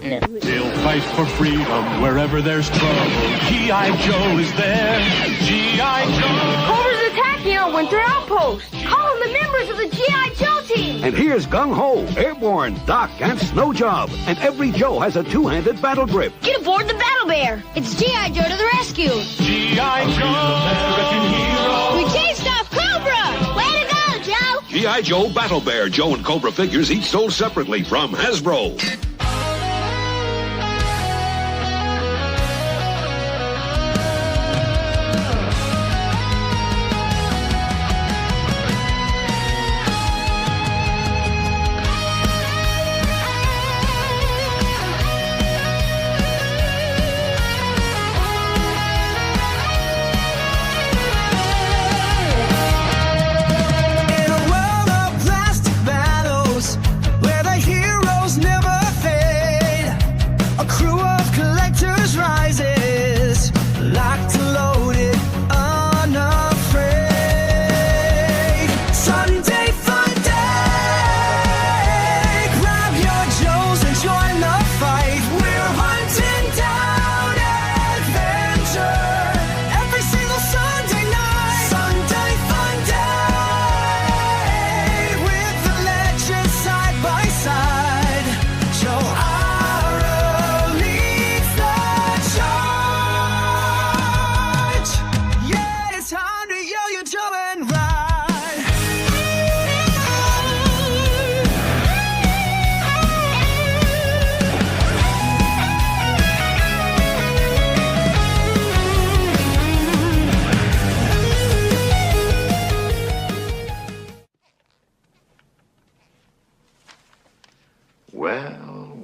No. They'll fight for freedom wherever there's trouble. G.I. Joe is there. G.I. Joe. Cobra's attacking our winter outpost. Call in the members of the G.I. Joe team. And here's Gung Ho, Airborne, Doc, and Snow Job. And every Joe has a two-handed battle grip. Get aboard the Battle Bear. It's G.I. Joe to the rescue. G.I. Joe. We chased off Cobra. Way to go, Joe. G.I. Joe Battle Bear. Joe and Cobra figures each sold separately from Hasbro.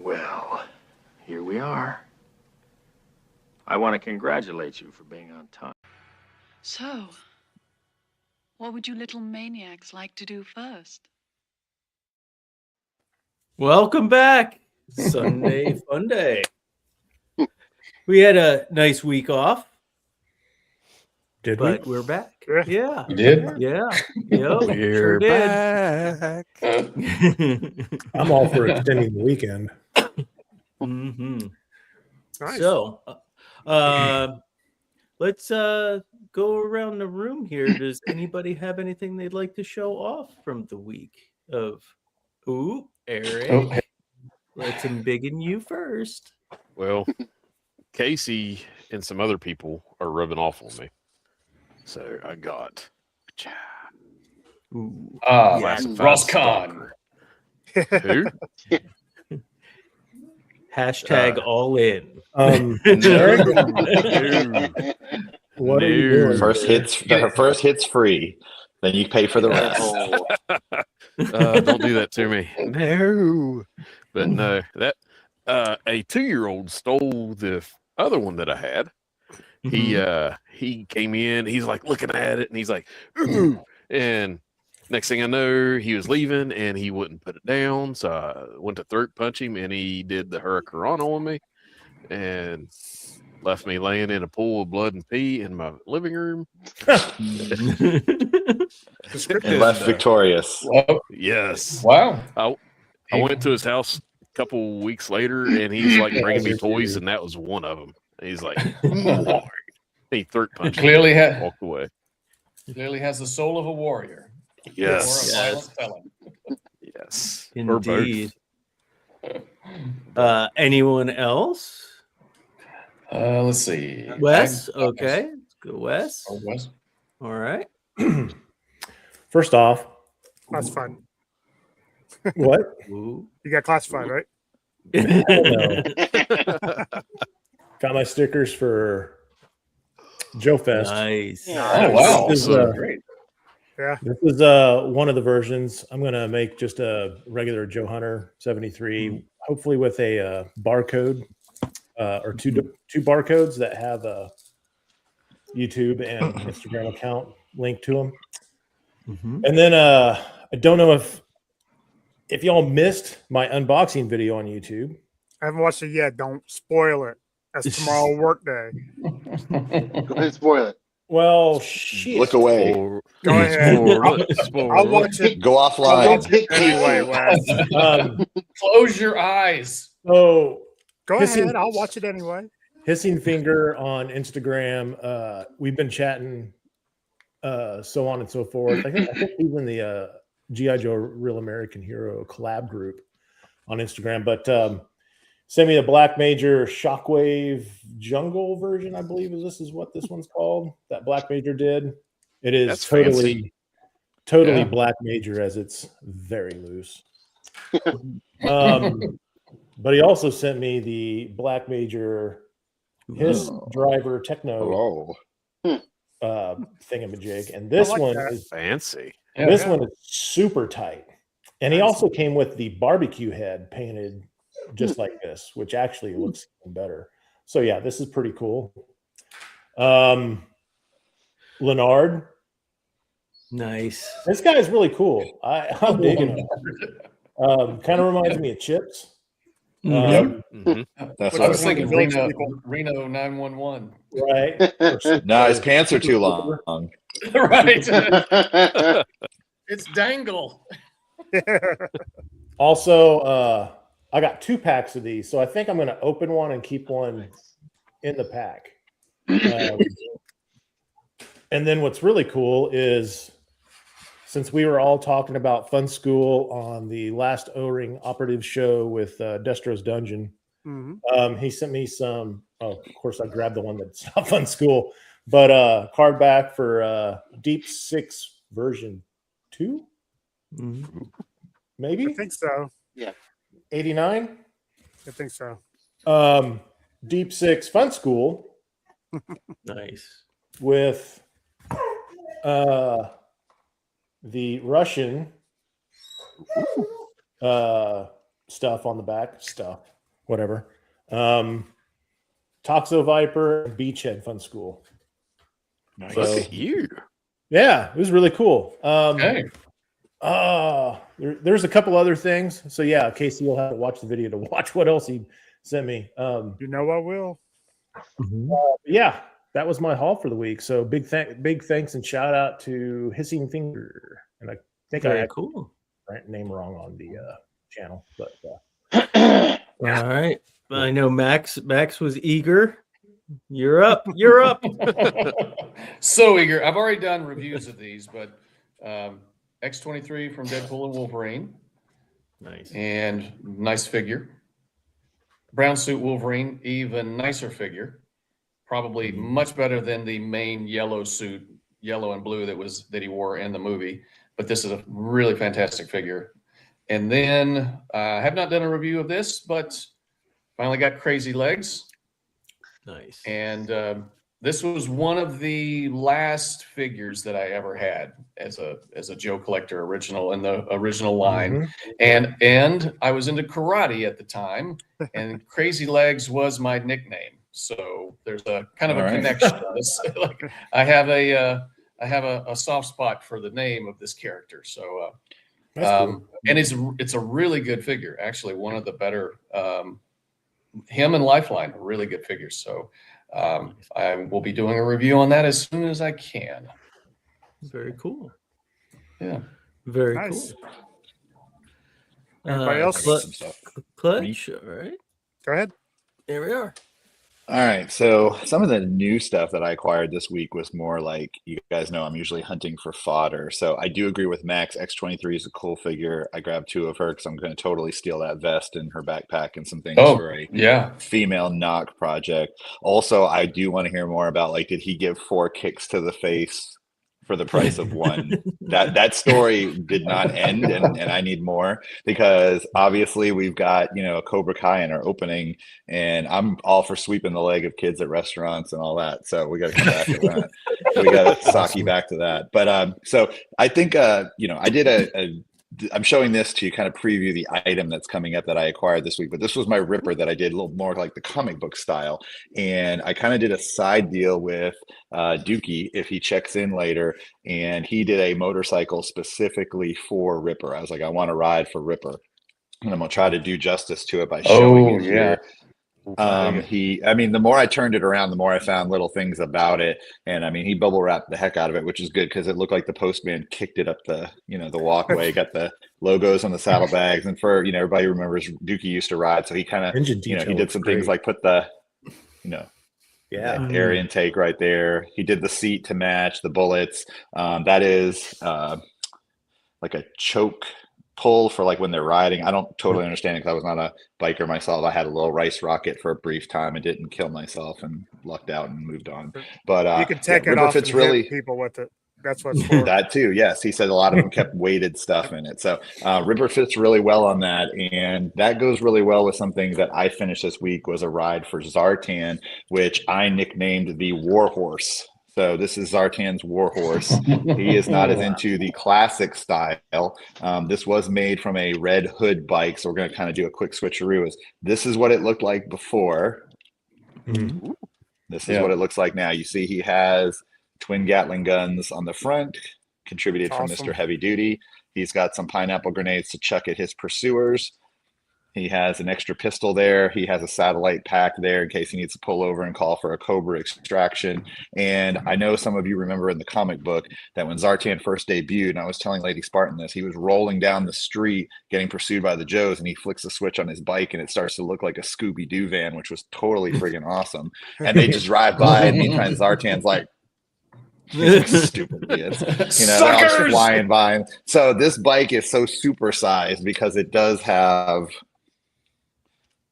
Well, here we are. I want to congratulate you for being on time. So, what would you little maniacs like to do first? Welcome back, Sunday Funday. We had a nice week off. But we're back. Yeah. You did? Yeah. Yep, We're sure did. back. I'm all for extending the weekend. Mm-hmm. Nice. So, let's go around the room here. Does anybody have anything they'd like to show off from the week of? Ooh, Eric. Oh, hey. Let's embiggen you first. Well, Casey and some other people are rubbing off on me. So I got Ross Kahn. Who? Hashtag all in. What are you doing? First hit's free. Then you pay for the rest. Don't do that to me. No. But no, that a 2-year-old stole the other one that I had. He came in, he's like looking at it, and he's like, ooh. And next thing I know, he was leaving and he wouldn't put it down. So I went to throat punch him, and he did the Hurricane on me and left me laying in a pool of blood and pee in my living room. And left victorious. Yes. Wow. I went to his house a couple weeks later, and he's like bringing me toys, and that was one of them. He's like, he throat punched me, Clearly walked away. Clearly has the soul of a warrior. Yes. Or a violent felon. Yes. Indeed. Anyone else? Let's see. Wes? Okay. Let's go, Wes. Oh, Wes. All right. First off, Classified. what? Ooh. You got classified, right? Got my stickers for Joe Fest. Nice. Oh, wow. This is great. Yeah. This is one of the versions. I'm going to make just a regular Joe Hunter 73, hopefully with a barcode or two barcodes that have a YouTube and Instagram account linked to them. And then I don't know if y'all missed my unboxing video on YouTube. I haven't watched it yet. Don't spoil it. That's tomorrow work day. Go ahead and spoil it. Well, shit. Look away. Go ahead. I'll watch it. Go offline. Anyway, Wes. Close your eyes. So Go ahead. I'll watch it anyway. Hissing Finger on Instagram. We've been chatting, so on and so forth. I think even the G.I. Joe Real American Hero collab group on Instagram. But send me the Black Major Shockwave Jungle version, I believe this is what this one's called. That Black Major did. It is That's totally fancy. Black Major, as it's very loose. But he also sent me the Black Major Hiss Driver Techno thingamajig, and this one is fancy. This one is super tight, and he also came with the barbecue head painted just like this, which actually looks even better. So yeah, this is pretty cool. Leonard, nice. This guy is really cool. I'm digging him. Kind of reminds me of Chips. That's what I was thinking. Reno 911. Right. No, his pants are too long. Right. It's Dangle. Also, I got 2 packs of these, so I think I'm going to open one and keep one in the pack. And then what's really cool is, since we were all talking about Fun School on the last O-Ring Operative show with Destro's Dungeon, he sent me some. Oh, of course, I grabbed the one that's not Fun School, but card back for Deep Six version 2, maybe. I think so. Yeah. 89. I think so. Deep Six Fun School. Nice. With the Russian stuff on the back, whatever. Toxo Viper, Beachhead Fun School. Nice. So, Look at you. Yeah, it was really cool. Hey. There's a couple other things. So yeah, Casey, you'll have to watch the video to watch what else he sent me. You know I will. Yeah, that was my haul for the week. So big thanks and shout out to Hissing Finger. And I think Very I cool. name wrong on the channel, but all right. I know Max was eager. You're up. You're up. So eager. I've already done reviews of these, but X-23 from Deadpool and Wolverine. Nice. And nice figure. Brown suit Wolverine, even nicer figure. Probably much better than the main yellow suit, yellow and blue that he wore in the movie. But this is a really fantastic figure. And then I have not done a review of this, but finally got Crazy Legs. Nice. And this was one of the last figures that I ever had as a Joe Collector original in the original line. And I was into karate at the time, and Crazy Legs was my nickname. So there's a kind of a connection. Like, I have a soft spot for the name of this character. So cool. And it's a really good figure. Actually, one of the better. Him and Lifeline are really good figures. So I will be doing a review on that as soon as I can. Very cool. Yeah. Very Nice. cool. Anybody else? Clutch. All right. Go ahead. Here we are. All right, so some of the new stuff that I acquired this week was more like, you guys know I'm usually hunting for fodder. So I do agree with Max. X-23 is a cool figure. I grabbed 2 of her because I'm going to totally steal that vest and her backpack and some things for a female knock project. Also, I do want to hear more about, like, did he give 4 kicks to the face for the price of 1? That story did not end, and I need more, because obviously we've got, a Cobra Kai in our opening, and I'm all for sweeping the leg of kids at restaurants and all that. So we got to come back to that. We got to sock you back to that. But so I think I did I'm showing this to kind of preview the item that's coming up that I acquired this week, but this was my Ripper that I did a little more like the comic book style. And I kind of did a side deal with Dookie if he checks in later, and he did a motorcycle specifically for Ripper. I was like, I want to ride for Ripper, and I'm going to try to do justice to it by showing it here. The more I turned it around, the more I found little things about it. And I mean, he bubble wrapped the heck out of it, which is good because it looked like the postman kicked it up the walkway, got the logos on the saddlebags. And for, everybody remembers Dookie used to ride. So he kind of, he did some things like put the, the air intake right there. He did the seat to match the bullets. That is like a choke pull for like when they're riding. I don't totally understand it because I was not a biker myself. I had a little rice rocket for a brief time and didn't kill myself and lucked out and moved on. But you can take it off and hit people with it. That's what's for. That too. Yes. He said a lot of them kept weighted stuff in it. So Ripper fits really well on that. And that goes really well with something that I finished this week was a ride for Zartan, which I nicknamed the Warhorse. So this is Zartan's Warhorse. He is not as into the classic style. This was made from a Red Hood bike. So we're going to kind of do a quick switcheroo. This is what it looked like before. Mm-hmm. This is what it looks like now. You see he has twin Gatling guns on the front, contributed from Mr. Heavy Duty. He's got some pineapple grenades to chuck at his pursuers. He has an extra pistol there. He has a satellite pack there in case he needs to pull over and call for a Cobra extraction. And I know some of you remember in the comic book that when Zartan first debuted, and I was telling Lady Spartan this, he was rolling down the street getting pursued by the Joes, and he flicks the switch on his bike and it starts to look like a Scooby-Doo van, which was totally friggin' awesome. And they just drive by, and meantime Zartan's like, stupid idiots, they're all just flying by. So this bike is so supersized because it does have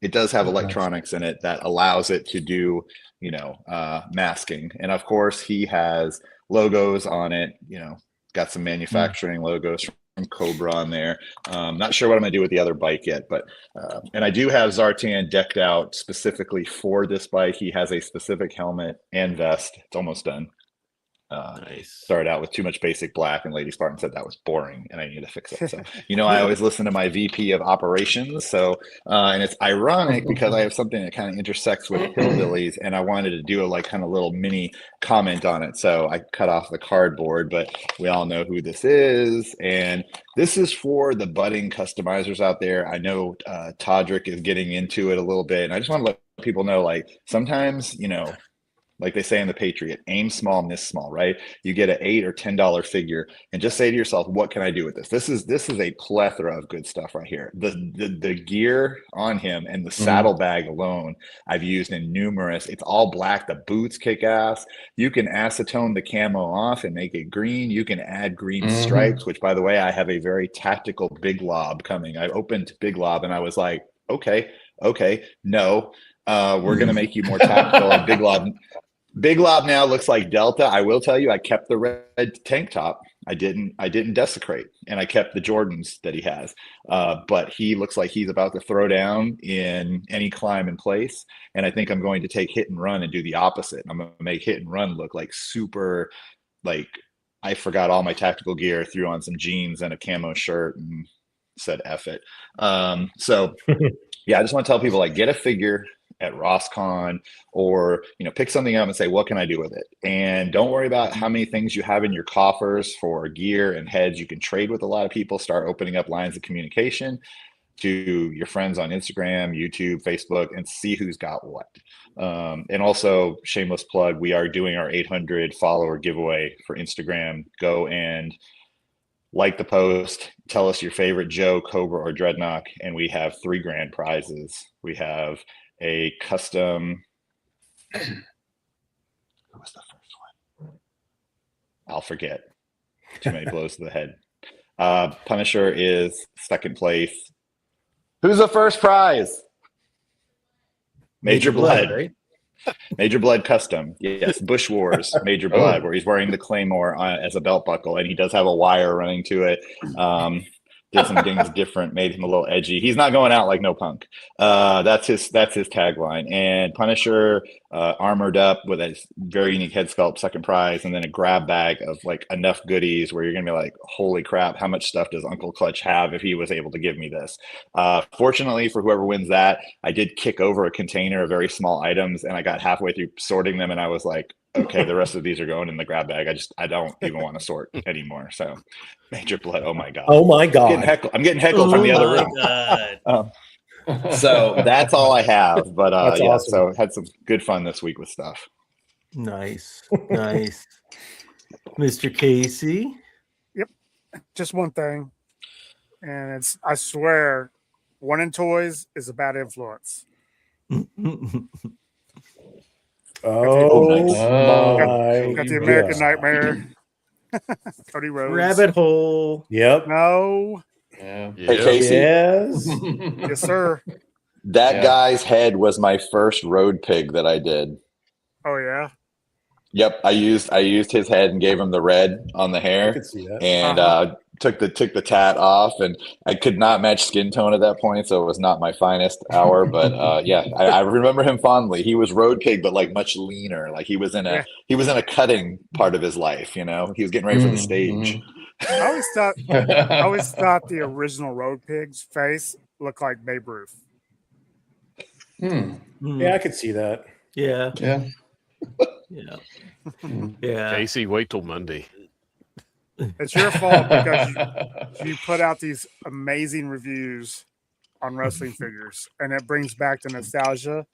electronics in it that allows it to do masking. And of course he has logos on it, got some manufacturing logos from Cobra on there. Not sure what I'm gonna do with the other bike yet, but and I do have Zartan decked out specifically for this bike. He has a specific helmet and vest. It's almost done. Nice. Started out with too much basic black, and Lady Spartan said that was boring and I need to fix it. So I always listen to my VP of operations. So and it's ironic because I have something that kind of intersects with hillbillies, and I wanted to do a kind of little mini comment on it. So I cut off the cardboard, but we all know who this is, and this is for the budding customizers out there. I know Todrick is getting into it a little bit, and I just want to let people know, sometimes like they say in the Patriot, aim small, miss small, right? You get an $8 or $10 figure and just say to yourself, what can I do with this? This is a plethora of good stuff right here. The gear on him and the saddlebag alone, I've used in numerous. It's all black. The boots kick ass. You can acetone the camo off and make it green. You can add green stripes, which, by the way, I have a very tactical Big Lob coming. I opened Big Lob and I was like, okay, no, we're going to make you more tactical. And Big Lob now looks like Delta. I will tell you, I kept the red tank top. I didn't desecrate, and I kept the Jordans that he has. But he looks like he's about to throw down in any climb in place. And I think I'm going to take Hit and Run and do the opposite. I'm going to make Hit and Run look like super, I forgot all my tactical gear, threw on some jeans and a camo shirt and said F it. So yeah, I just want to tell people, get a figure at RossCon, or pick something up and say, what can I do with it? And don't worry about how many things you have in your coffers for gear and heads. You can trade with a lot of people, start opening up lines of communication to your friends on Instagram, YouTube, Facebook, and see who's got what. And also, shameless plug, we are doing our 800 follower giveaway for Instagram. Go and like the post, tell us your favorite Joe, Cobra, or Dreadnought, and we have 3 grand prizes. We have a custom. Who was the first one? I'll forget. Too many blows to the head. Punisher is second place. Who's the first prize? Major Blood, right? Major Blood custom. Yes, Bush Wars Major Blood, where he's wearing the Claymore as a belt buckle, and he does have a wire running to it. Did some things different, made him a little edgy. He's not going out like no punk. That's his tagline. And Punisher armored up with a very unique head sculpt, second prize, and then a grab bag of enough goodies where you're gonna be like, holy crap, how much stuff does Uncle Clutch have if he was able to give me this? Fortunately for whoever wins that, I did kick over a container of very small items, and I got halfway through sorting them, and I was like, okay, the rest of these are going in the grab bag. I don't even want to sort anymore. So Major Blood, oh my god. Oh my god. I'm getting heckled from the other room. So that's all I have. But That's yeah, awesome. so had some good fun this week with stuff. Nice. Mr. Casey. Yep. Just one thing. And it's, I swear, one in toys is a bad influence. Oh, nice. Got the American Nightmare. Cody Rhodes. Rabbit hole. Yep. No. Yeah. Hey, Casey. Yes. Yes, sir. That guy's head was my first road pig that I did. Oh yeah. Yep, I used his head and gave him the red on the hair. I could see that. And took the tat off, and I could not match skin tone at that point, so it was not my finest hour. But yeah, I remember him fondly. He was road pig, but like much leaner. Like he was in a cutting part of his life. You know, he was getting ready for the stage. I always thought the original road pig's face looked like Babe Ruth. Yeah, I could see that. Yeah. Yeah. Yeah. Yeah. Casey, wait till Monday. It's your fault because you put out these amazing reviews on wrestling figures, and it brings back the nostalgia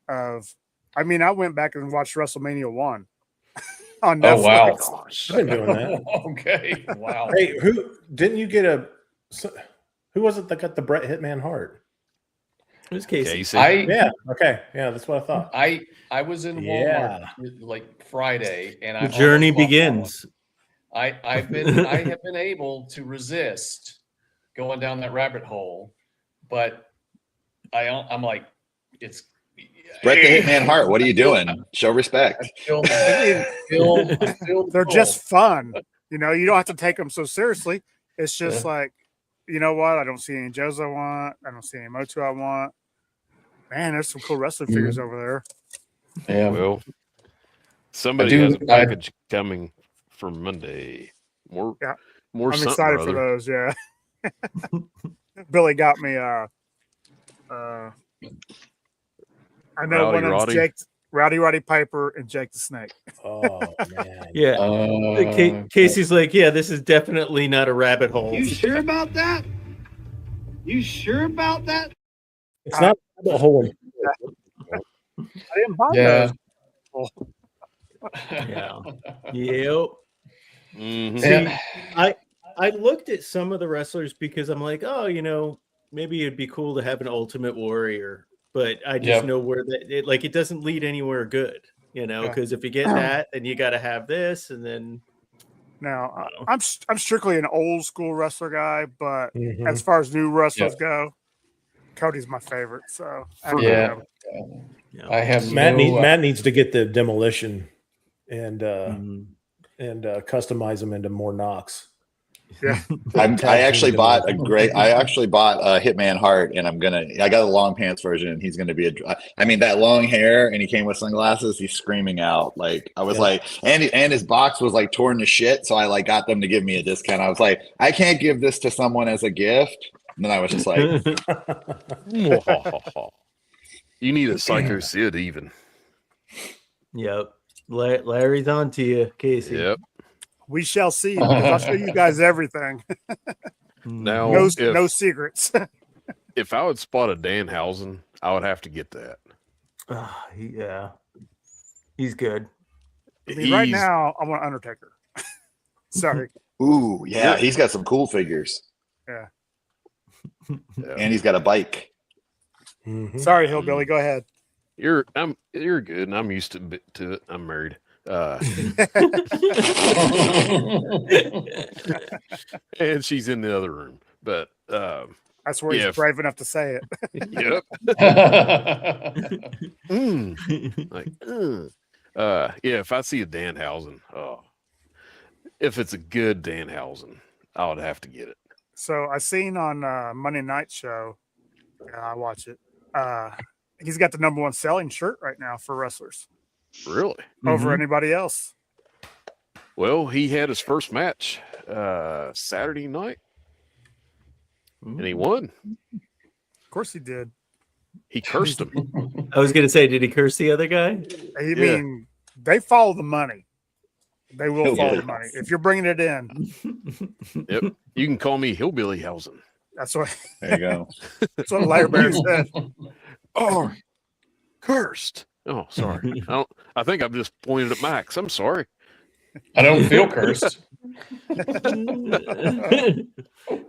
of. I mean, I went back and watched WrestleMania 1 on Netflix. Oh wow! I've been doing that. Okay. Wow. Hey, who didn't you get a? Who was it that got the Bret Hitman Hart? It was Casey. Yeah. Okay. Yeah, that's what I thought. I was in Walmart like Friday, and the journey begins. I have been able to resist going down that rabbit hole, but I'm like, it's Bret the Hitman Hart. What are you doing? Show respect. They're just fun. You know, you don't have to take them so seriously. It's just like, you know what? I don't see any Joes I want. I don't see any Motu I want. Man, there's some cool wrestling figures over there. Yeah. Well, somebody has a package coming for Monday. More I'm something excited or for other. those. Yeah. Billy got me. I know Rowdy one of Roddy? Jake, Roddy Piper, and Jake the Snake. Oh man. Yeah. Casey's like, yeah, this is definitely not a rabbit hole. You sure about that? You sure about that? It's not a rabbit hole. I didn't buy those. Yeah. Yep. Mm-hmm. See, I looked at some of the wrestlers because I'm like, oh, you know, maybe it'd be cool to have an Ultimate Warrior, but I just know where it doesn't lead anywhere good, you know, because if you get that, then you got to have this, and then. Now, I'm strictly an old school wrestler guy, but as far as new wrestlers go, Cody's my favorite. So I have Matt needs to get the demolition and customize them into more knocks. Yeah, I actually bought a Hitman Hart, and I got a long pants version, and he's gonna be that long hair, and he came with sunglasses. He's screaming out like I was like, and his box was like torn to shit, so I like got them to give me a discount. I was like, I can't give this to someone as a gift. And then I was just like, you need a Psycho Sid even. Yep. Larry's on to you, Casey. Yep. We shall see, because I'll show you guys everything. Now, no secrets. If I would spot a Danhausen, I would have to get that. Yeah. He's good. I mean, right now, I want Undertaker. Sorry. Ooh, yeah, he's got some cool figures. Yeah. And he's got a bike. Sorry, Hillbilly. Go ahead. You're good, and I'm used to it. I'm married. And she's in the other room, but that's where he's brave enough to say it. Yep. If I see a Danhausen, if it's a good Danhausen, I would have to get it. So I seen on Monday Night Show, I watch it. He's got the #1 selling shirt right now for wrestlers. Really? Over anybody else. Well, he had his first match Saturday night, and he won. Of course he did. He cursed him. I was going to say, did he curse the other guy? I mean, they follow the money. They will follow the money. If you're bringing it in. Yep. You can call me Hillbilly Hausen. That's what. There you go. That's what Lair Bear said. Oh, cursed. Oh, sorry. I think I've just pointed at Max. I'm sorry. I don't feel cursed.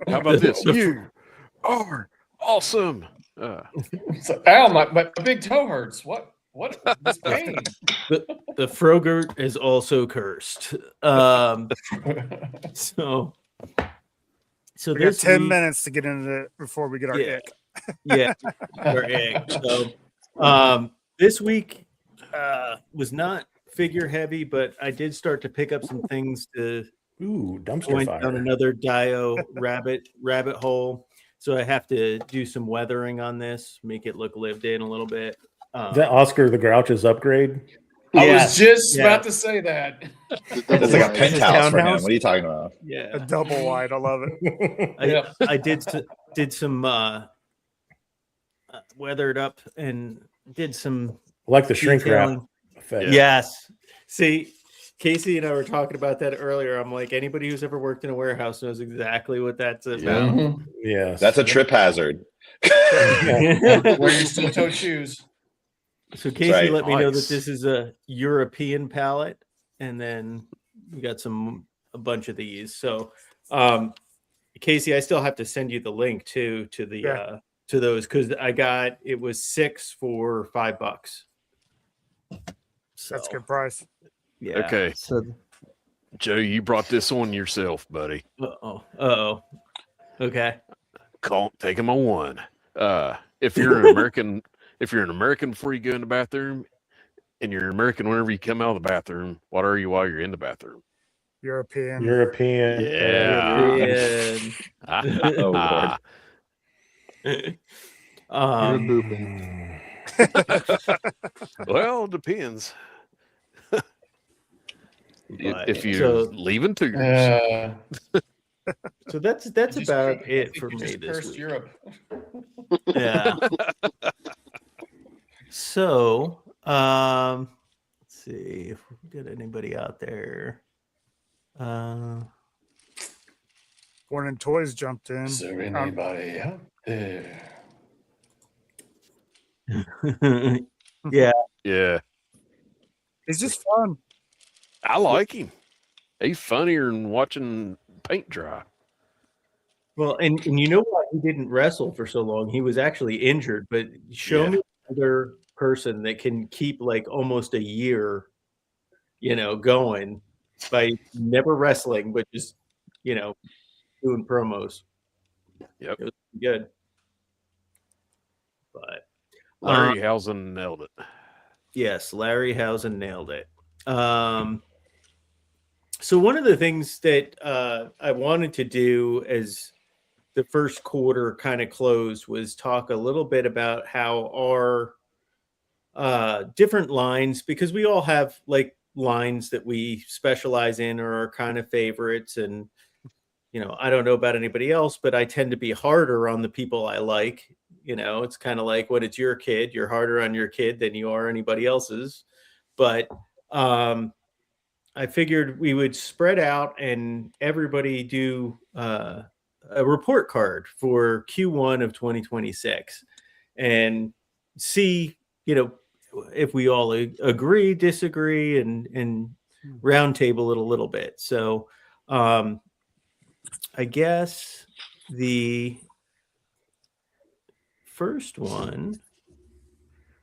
How about this? You are awesome. Ow, my big toe hurts. What this pain? The Frogurt is also cursed. So we got 10 minutes to get into it before we get our ick. Yeah, our ick. So this week was not figure heavy, but I did start to pick up some things to dumpster fire down another Dio rabbit hole. So I have to do some weathering on this, make it look lived in a little bit. Is that Oscar the Grouch's upgrade? I was just about to say that. It's like a penthouse for him. What are you talking about? Yeah, a double wide. I love it. I did some weathered up and did some like the shrink wrap detailing. effect. Yes. See, Casey and I were talking about that earlier. I'm like, anybody who's ever worked in a warehouse knows exactly what that's about. Yeah, that's a trip hazard. Wear your steel-toe shoes. So Casey let me know that this is a European palette, and then we got a bunch of these. So Casey, I still have to send you the link to the to those, because it was 6 for $5. So, that's a good price. Yeah. Okay. So Joe, you brought this on yourself, buddy. Okay. Take him on one. If you're an American, before you go in the bathroom, and you're an American whenever you come out of the bathroom, what are you while you're in the bathroom? European. Yeah. Oh Lord. Well, depends. If you're leaving too. So that's about it for me this week. Europe. Yeah. So let's see if we get anybody out there. Born in Toys jumped in. Is there anybody out there? Yeah. Yeah. He's just fun. I like him. He's funnier than watching paint dry. Well, and you know why he didn't wrestle for so long? He was actually injured, but show me another person that can keep like almost a year, going by never wrestling, but just, doing promos. Yep. It was good. But Larry Housen nailed it. Yes, Larry Housen nailed it. So one of the things that I wanted to do as the first quarter kind of closed was talk a little bit about how our different lines, because we all have like lines that we specialize in or are kind of favorites. And, I don't know about anybody else, but I tend to be harder on the people I like. It's kind of like when it's your kid, you're harder on your kid than you are anybody else's. But I figured we would spread out and everybody do a report card for Q1 of 2026 and see, if we all agree, disagree, and roundtable it a little bit. So I guess the first one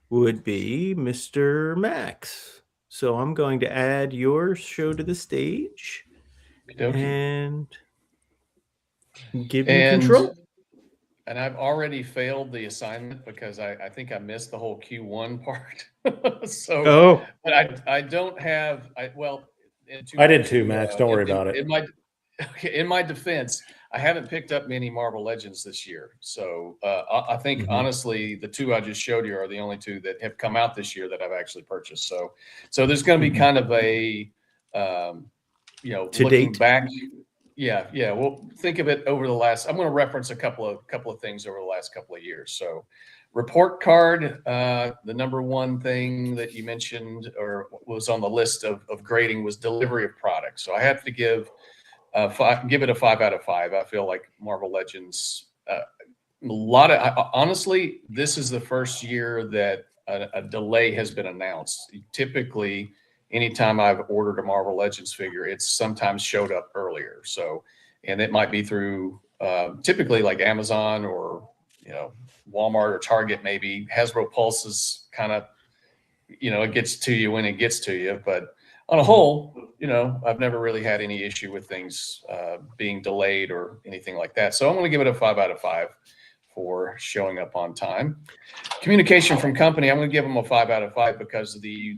would be Mr. Max. So I'm going to add your show to the stage and give you control. And I've already failed the assignment because I think I missed the whole Q1 part. But I don't have. I did too, Max. Don't worry about it. In my defense, I haven't picked up many Marvel Legends this year. So I think honestly, the two I just showed you are the only two that have come out this year that I've actually purchased. So there's going to be kind of a, to looking date back. Yeah. Well, think of it over the last. I'm going to reference a couple of things over the last couple of years. So, report card. The number one thing that you mentioned or was on the list of grading was delivery of products. So I have to give it a 5 out of 5. I feel like Marvel Legends lot of, honestly, this is the first year that a delay has been announced. Typically, anytime I've ordered a Marvel Legends figure, it's sometimes showed up earlier. So, and it might be through typically like Amazon or, Walmart or Target, maybe. Hasbro Pulse is kind of, it gets to you when it gets to you. But on a whole, I've never really had any issue with things being delayed or anything like that. So I'm going to give it a 5 out of 5 for showing up on time. Communication from company, I'm going to give them a 5 out of 5 because the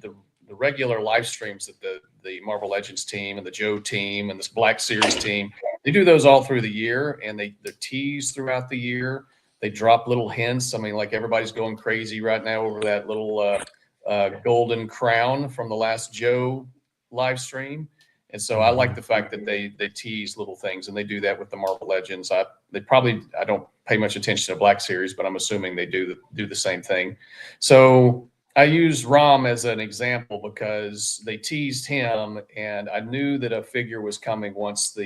regular live streams that the Marvel Legends team and the Joe team and this Black Series team, they do those all through the year, and they're teased throughout the year. They drop little hints. I mean, like everybody's going crazy right now over that little golden crown from the last Joe live stream. And so I like the fact that they tease little things, and they do that with the Marvel Legends. I don't pay much attention to Black Series, but I'm assuming they do the same thing. So I use Rom as an example because they teased him, and I knew that a figure was coming once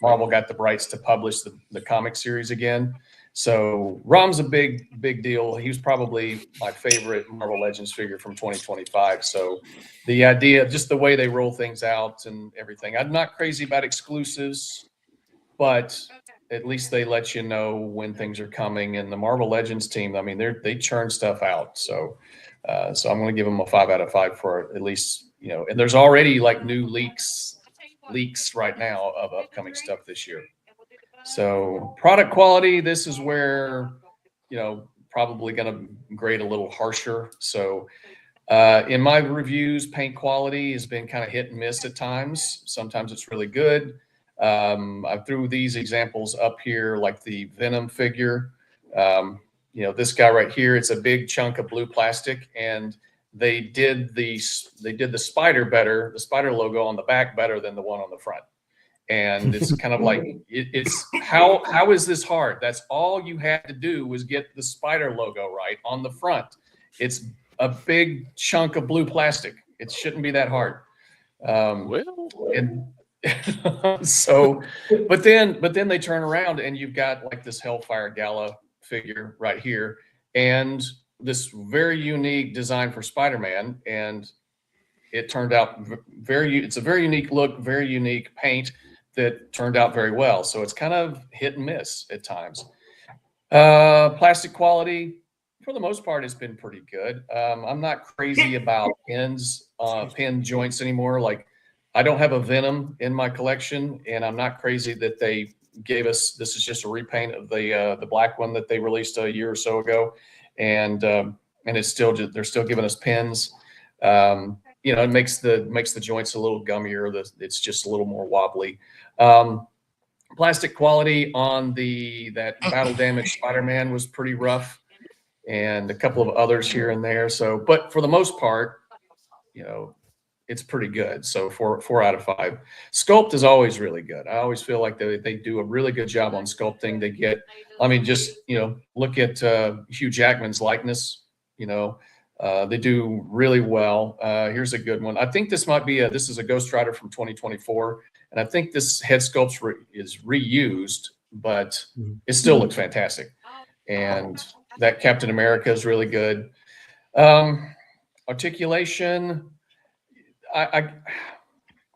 Marvel got the rights to publish the comic series again. So Rom's a big deal. He was probably my favorite Marvel Legends figure from 2025. So the idea, just the way they roll things out and everything. I'm not crazy about exclusives, but at least they let you know when things are coming. And the Marvel Legends team, I mean, they churn stuff out. So I'm going to give them a 5 out of 5 for at least, and there's already like new leaks right now of upcoming stuff this year. So product quality, this is where, probably going to grade a little harsher. So in my reviews, paint quality has been kind of hit and miss at times. Sometimes it's really good. I threw these examples up here, like the Venom figure. This guy right here, it's a big chunk of blue plastic, and they did the spider better, the spider logo on the back better than the one on the front. And it's kind of like, it's how is this hard? That's all you had to do was get the spider logo right on the front. It's a big chunk of blue plastic. It shouldn't be that hard. And so, but then they turn around and you've got like this Hellfire Gala figure right here, and this very unique design for Spider-Man, and it turned out it's a very unique look, very unique paint that turned out very well. So it's kind of hit and miss at times. Plastic quality, for the most part, has been pretty good. I'm not crazy about pin joints anymore. Like, I don't have a Venom in my collection, and I'm not crazy that they gave us, this is just a repaint of the black one that they released a year or so ago. And it's still they're still giving us pins. It makes the joints a little gummier. It's just a little more wobbly. Plastic quality on that battle damaged Spider-Man was pretty rough, and a couple of others here and there. So, but for the most part, it's pretty good. So 4 out of 5. Sculpt is always really good. I always feel like they do a really good job on sculpting. They get, just look at Hugh Jackman's likeness. They do really well. Here's a good one. I think this might be this is a Ghost Rider from 2024, and I think this head sculpt is reused, but it still looks fantastic. And that Captain America is really good. Articulation, I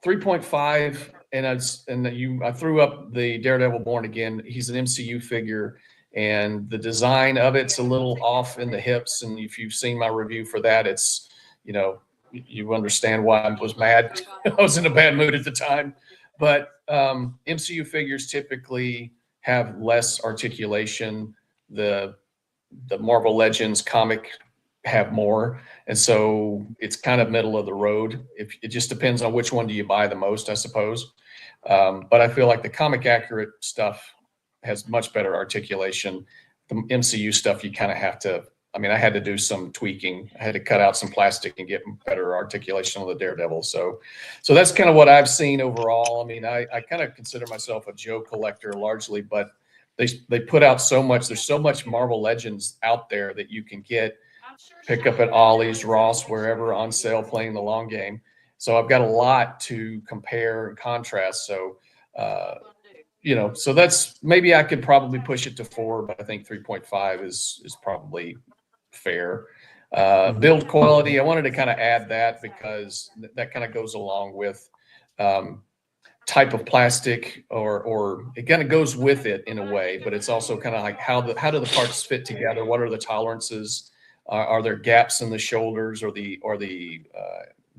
3.5, and I threw up the Daredevil Born Again. He's an MCU figure, and the design of it's a little off in the hips. And if you've seen my review for that, it's, you understand why I was mad. I was in a bad mood at the time. But MCU figures typically have less articulation. The Marvel Legends comic have more, and so it's kind of middle of the road. It just depends on which one do you buy the most, I suppose. But I feel like the comic accurate stuff has much better articulation. The MCU stuff, you kind of have to, I had to do some tweaking. I had to cut out some plastic and get better articulation on the Daredevil. So that's kind of what I've seen overall. I kind of consider myself a Joe collector largely, but they put out so much. There's so much Marvel Legends out there that you can pick up at Ollie's, Ross, wherever, on sale, playing the long game. So I've got a lot to compare and contrast. So so that's, maybe I could probably push it to 4, but I think 3.5 is probably fair. Build quality, I wanted to kind of add that because that kind of goes along with type of plastic, or it kind of goes with it in a way, but it's also kind of like how do the parts fit together? What are the tolerances? Are there gaps in the shoulders or the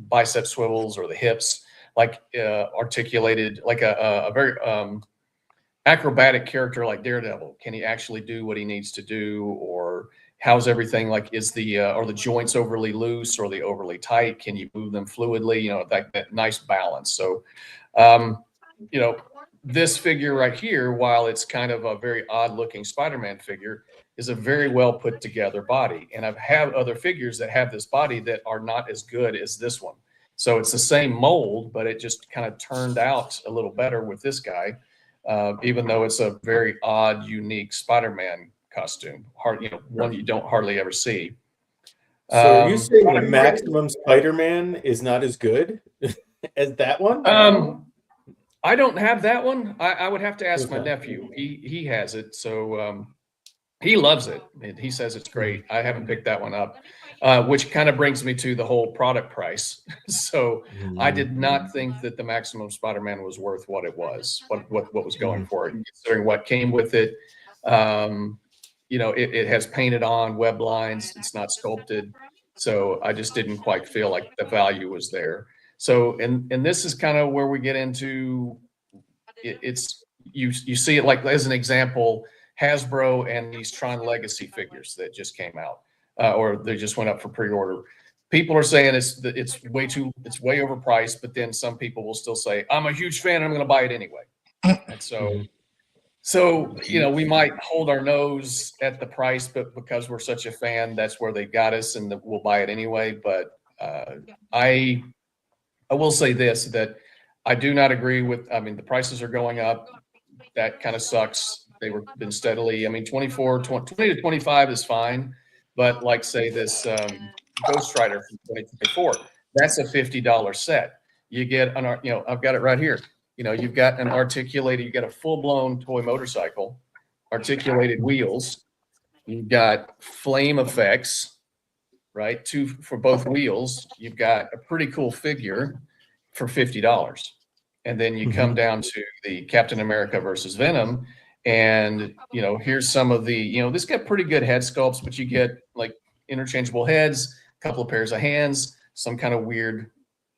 bicep swivels or the hips, like articulated, like a very acrobatic character like Daredevil? Can he actually do what he needs to do? Or how's everything, like, are the joints overly loose or are they overly tight? Can you move them fluidly? That nice balance. So this figure right here, while it's kind of a very odd looking Spider-Man figure, is a very well put together body. And I've had other figures that have this body that are not as good as this one. So it's the same mold, but it just kind of turned out a little better with this guy, even though it's a very odd, unique Spider-Man costume, one you don't hardly ever see. So are you saying the Maximum Spider-Man is not as good as that one? I don't have that one. I would have to ask my nephew. He has it, so he loves it. He says it's great. I haven't picked that one up, which kind of brings me to the whole product price. So I did not think that the Maximum Spider-Man was worth what it was, what was going for it, considering what came with it. It has painted on web lines. It's not sculpted. So I just didn't quite feel like the value was there. So, and this is kind of where we get into you see it, like, as an example, Hasbro and these Tron Legacy figures that just came out, or they just went up for pre-order. People are saying it's way overpriced, but then some people will still say, I'm a huge fan, I'm going to buy it anyway. And so, we might hold our nose at the price, but because we're such a fan, that's where they got us, and we'll buy it anyway. But I will say this, that I do not agree with, the prices are going up. That kind of sucks. They were been steadily, 20 to 25 is fine. But like, say this Ghost Rider from 2024, that's a $50 set. You get I've got it right here. You've got an articulated, you got a full-blown toy motorcycle, articulated wheels. You've got flame effects, right? Two for both wheels. You've got a pretty cool figure for $50. And then you come down to the Captain America versus Venom. And, here's some of the, this got pretty good head sculpts, but you get like interchangeable heads, a couple of pairs of hands, some kind of weird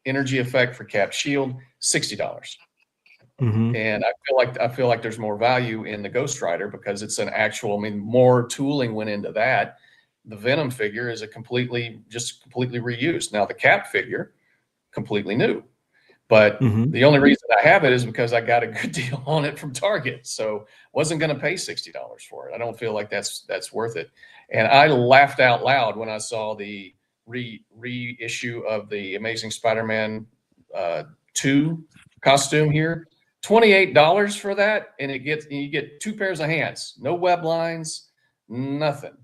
energy effect for Cap Shield, $60. And I feel like there's more value in the Ghost Rider because it's an actual, more tooling went into that. The Venom figure is completely reused. Now the Cap figure, completely new. But the only reason I have it is because I got a good deal on it from Target. So wasn't going to pay $60 for it. I don't feel like that's worth it. And I laughed out loud when I saw the reissue of the Amazing Spider-Man 2 costume here. $28 for that, and you get 2 pairs of hands, no web lines, nothing.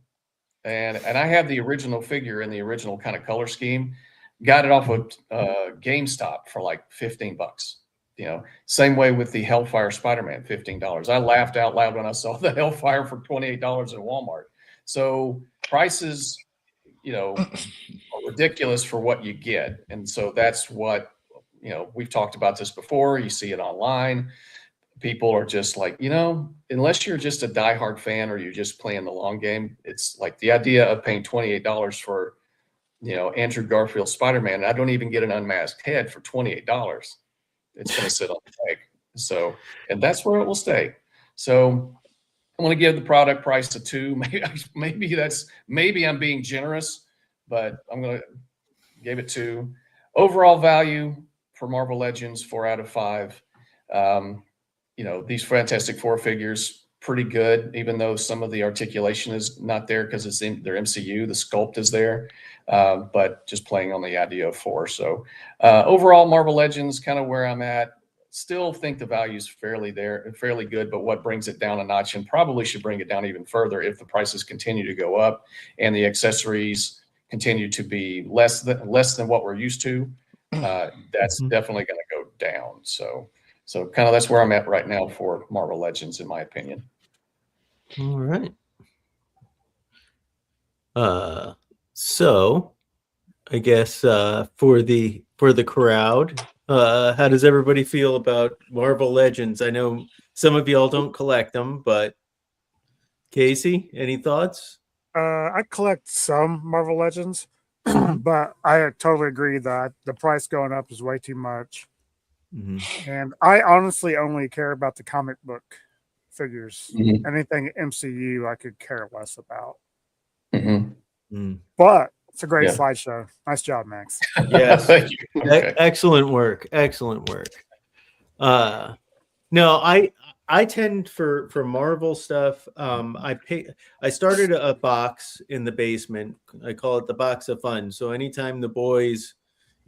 And I have the original figure in the original kind of color scheme. Got it off of GameStop for like $15. Same way with the Hellfire Spider-Man, $15. I laughed out loud when I saw the Hellfire for $28 at Walmart. So prices, are ridiculous for what you get. And so that's what, we've talked about this before. You see it online. People are just like, unless you're just a diehard fan or you're just playing the long game, it's like the idea of paying $28 for Andrew Garfield Spider-Man. I don't even get an unmasked head for $28. It's going to sit on the peg. So, and that's where it will stay. So I want to give the product price a 2. Maybe I'm being generous, but I'm going to give it 2. Overall value for Marvel Legends, 4 out of 5. These Fantastic Four figures, pretty good, even though some of the articulation is not there because it's in their MCU. The sculpt is there, but just playing on the idea of 4. So overall, Marvel Legends, kind of where I'm at. Still think the value is fairly good, but what brings it down a notch, and probably should bring it down even further if the prices continue to go up and the accessories continue to be less than what we're used to. That's definitely going to go down. So So kind of that's where I'm at right now for Marvel Legends, in my opinion. All right. So I guess for the crowd, how does everybody feel about Marvel Legends? I know some of y'all don't collect them, but Casey, any thoughts? I collect some Marvel Legends, but I totally agree that the price going up is way too much. And I honestly only care about the comic book figures. Anything MCU, I could care less about. But it's a great slideshow. Nice job, Max. Yes. Thank you. Okay. Excellent work. Excellent work. No, I tend for Marvel stuff. I started a box in the basement. I call it the box of fun. So anytime the boys,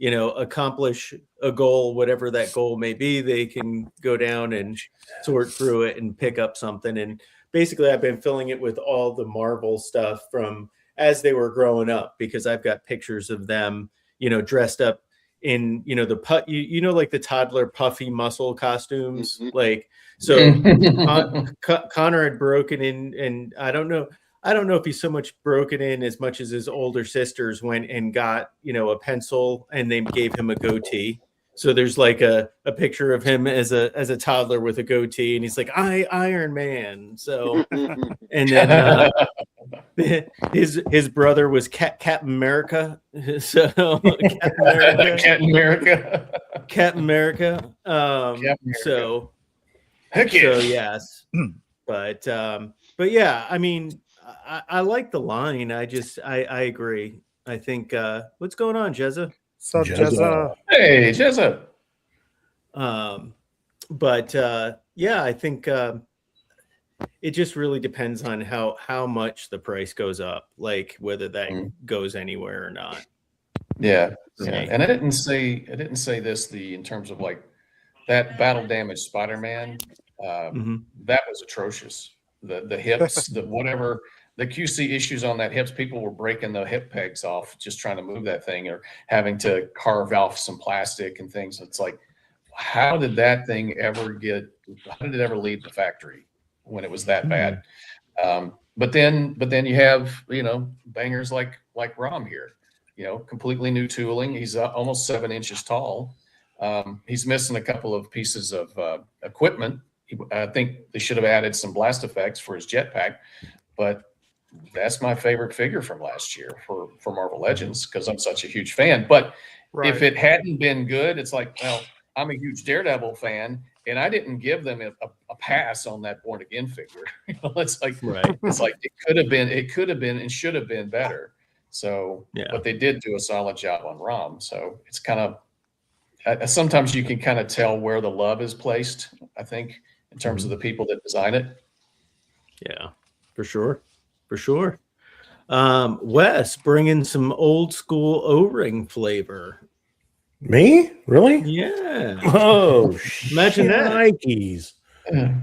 accomplish a goal, whatever that goal may be, they can go down and sort through it and pick up something. And basically, I've been filling it with all the Marvel stuff from as they were growing up, because I've got pictures of them, dressed up in, the like the toddler puffy muscle costumes. Like, so Connor had broken in, and I don't know if he's so much broken in as much as his older sisters went and got, a pencil, and they gave him a goatee. So there's like a picture of him as a toddler with a goatee, and he's like, Iron Man. So, and then his brother was Captain America. So Captain America. So yes, but yeah, I mean, I like the line. I agree. I think what's going on, Jezza? So Jezza. Hey, Jezza. But yeah, I think it just really depends on how much the price goes up, like whether that goes anywhere or not. Yeah. And I didn't say this in terms of like that battle damaged Spider-Man. That was atrocious. The hips, whatever the QC issues on that hips, people were breaking the hip pegs off just trying to move that thing, or having to carve off some plastic and things. It's like, how did that thing ever leave the factory when it was that bad? But then you have, bangers like Rom here, completely new tooling. He's almost 7 inches tall. He's missing a couple of pieces of equipment. I think they should have added some blast effects for his jetpack, but that's my favorite figure from last year for Marvel Legends, because I'm such a huge fan. But if it hadn't been good, it's like, well, I'm a huge Daredevil fan, and I didn't give them a pass on that Born Again figure. It's like, it's like it could have been, and should have been better. So, but they did do a solid job on Rom. So it's kind of, sometimes you can kind of tell where the love is placed, I think, in terms of the people that design it. Yeah, for sure. Wes, bringing some old school O-ring flavor. Me? Really? Yeah. Oh, imagine that. Nikes. I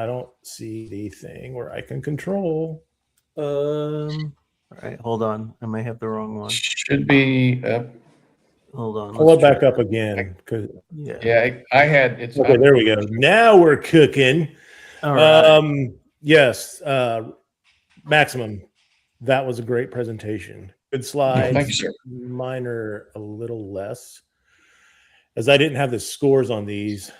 don't see the thing where I can control. All right, hold on. I may have the wrong one. Should be. Hold on. Pull it back up again. Yeah, I had. It's okay. There we go. Now we're cooking. All right. Yes. Maximum. That was a great presentation. Good slides. Thank you, sir. Mine are a little less, as I didn't have the scores on these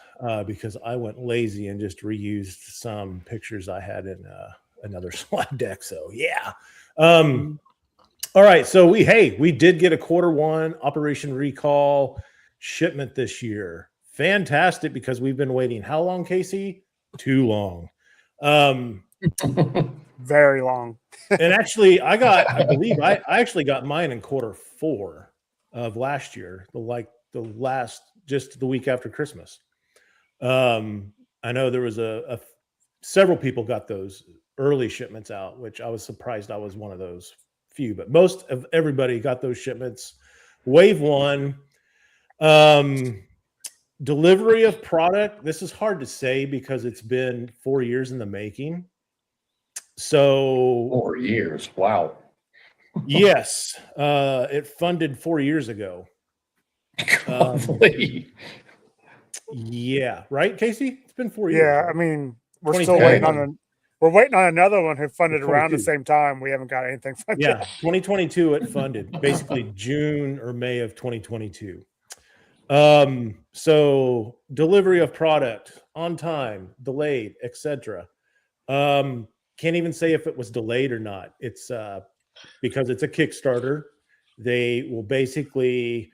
because I went lazy and just reused some pictures I had in another slide deck. So yeah. All right. So we did get a Q1 Operation Recall shipment this year. Fantastic, because we've been waiting how long, Casey? Too long. Very long. And actually, I believe I actually got mine in Q4 of last year, just the week after Christmas. I know there was several people got those early shipments out, which I was surprised I was one of those few, but most of everybody got those shipments. Wave 1. Delivery of product. This is hard to say because it's been 4 years in the making. So 4 years. Wow. Yes. It funded 4 years ago. Yeah, right, Casey? It's been 4 years. Yeah, Right? I mean, we're still waiting on we're waiting on another one who funded around the same time. We haven't got anything funded. Yeah, 2022 it funded, basically June or May of 2022. So delivery of product on time, delayed, etc. Can't even say if it was delayed or not. It's because it's a Kickstarter. They will basically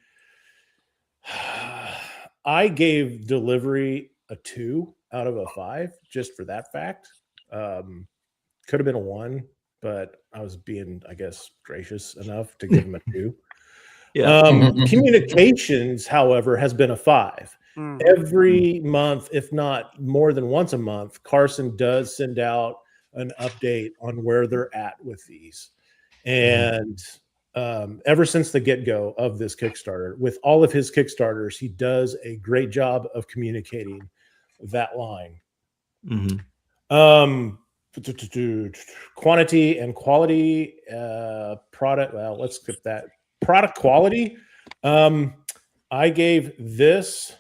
I gave delivery a 2 out of a 5 just for that fact. Could have been a 1, but I was being, I guess, gracious enough to give him a 2. Communications, however, has been a 5. Every month, if not more than once a month, Carson does send out an update on where they're at with these. And ever since the get-go of this Kickstarter, with all of his Kickstarters, he does a great job of communicating that line. Quantity and quality product. Well, let's skip that. Product quality. I gave this.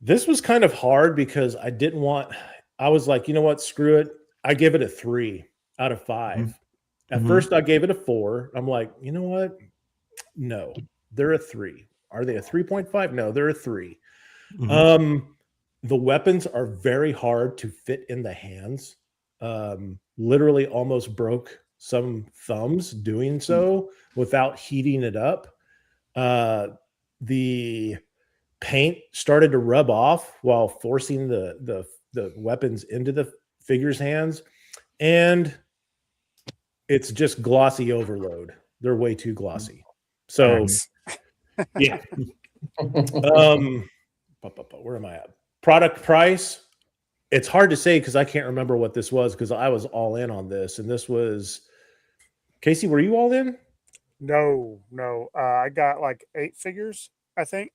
This was kind of hard because I didn't want. I was like, you know what? Screw it. I give it a 3 out of 5. At first, I gave it a 4. I'm like, you know what? No, they're a 3. Are they a 3.5? No, they're a 3. The weapons are very hard to fit in the hands. Literally almost broke some thumbs doing so without heating it up. The paint started to rub off while forcing the weapons into the figure's hands, and it's just glossy overload. They're way too glossy. So, yeah. Where am I at? Product price. It's hard to say because I can't remember what this was because I was all in on this, and this was Casey. Were you all in? No. I got like 8 figures, I think,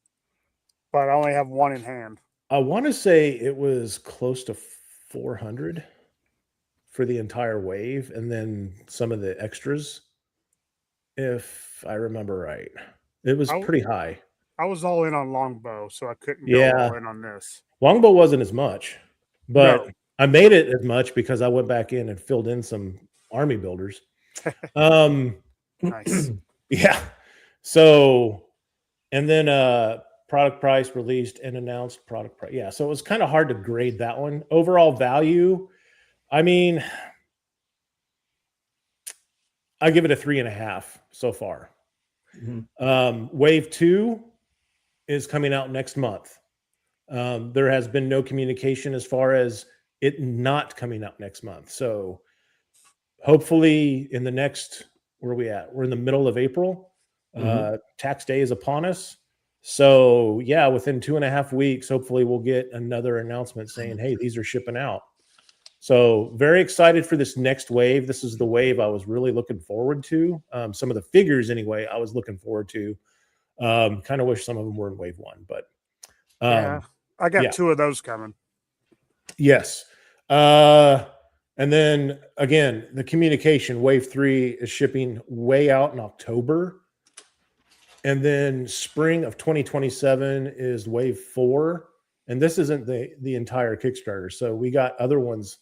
but I only have 1 in hand. I want to say it was close to 400 for the entire wave, and then some of the extras, if I remember right. It was pretty high. I was all in on Longbow, so I couldn't go all in on this. Longbow wasn't as much, but I made it as much because I went back in and filled in some army builders. Nice. Yeah. So, and then product price released and announced product price. Yeah. So it was kind of hard to grade that one. Overall value, I mean, I give it a 3.5 so far. Wave 2 is coming out next month. There has been no communication as far as it not coming out next month. So hopefully in the next, where are we at? We're in the middle of April. Tax day is upon us. So yeah, within 2.5 weeks, hopefully we'll get another announcement saying, hey, these are shipping out. So very excited for this next wave. This is the wave I was really looking forward to. Some of the figures anyway, I was looking forward to. Kind of wish some of them were in wave 1, but yeah, I got 2 of those coming. Yes. And then again, the communication wave 3 is shipping way out in October. And then spring of 2027 is wave 4. And this isn't the entire Kickstarter. So we got other ones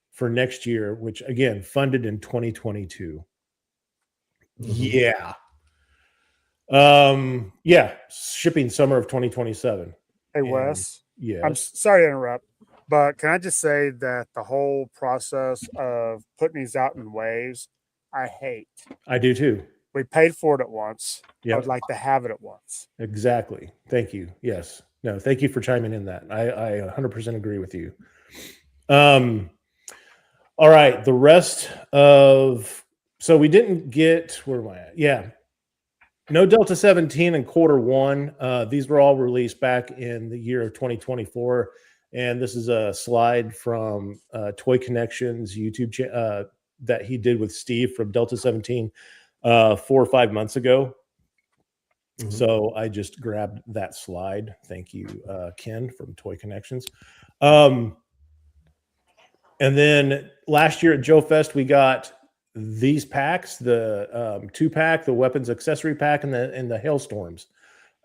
for next year, which again, funded in 2022. Yeah. Shipping summer of 2027. Hey, Wes. Yeah. I'm sorry to interrupt, but can I just say that the whole process of putting these out in waves, I hate. I do too. We paid for it at once. Yep. I would like to have it at once. Exactly. Thank you. Yes. No, thank you for chiming in that. I 100% agree with you. All right. The rest of, so we didn't get, where am I at? Yeah. No Delta 17 in Q1. These were all released back in the year of 2024. And this is a slide from Toy Connections YouTube channel that he did with Steve from Delta 17 4 or 5 months ago. So I just grabbed that slide. Thank you, Ken from Toy Connections. And then last year at Joe Fest, we got these packs, the 2-pack, the weapons accessory pack, and the Hailstorms.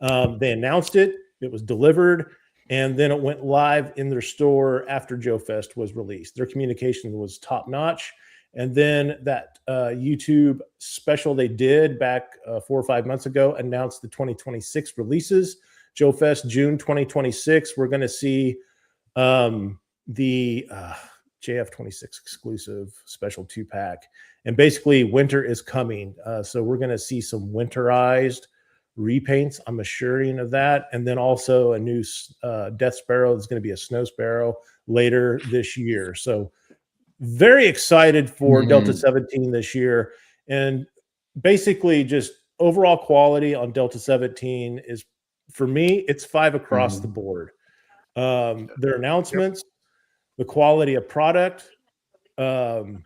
They announced it. It was delivered. and then it went live in their store after Joe Fest was released. Their communication was top notch. And then that YouTube special they did back 4 or 5 months ago announced the 2026 releases. Joe Fest, June 2026. We're going to see the JF26 exclusive special 2-pack. And basically, winter is coming. So we're going to see some winterized repaints. I'm assuring of that. And then also a new Death Sparrow. There's going to be a Snow Sparrow later this year. So very excited for Delta 17 this year. And basically just overall quality on Delta 17 is, for me, it's 5 across the board. Their announcements, the quality of product, the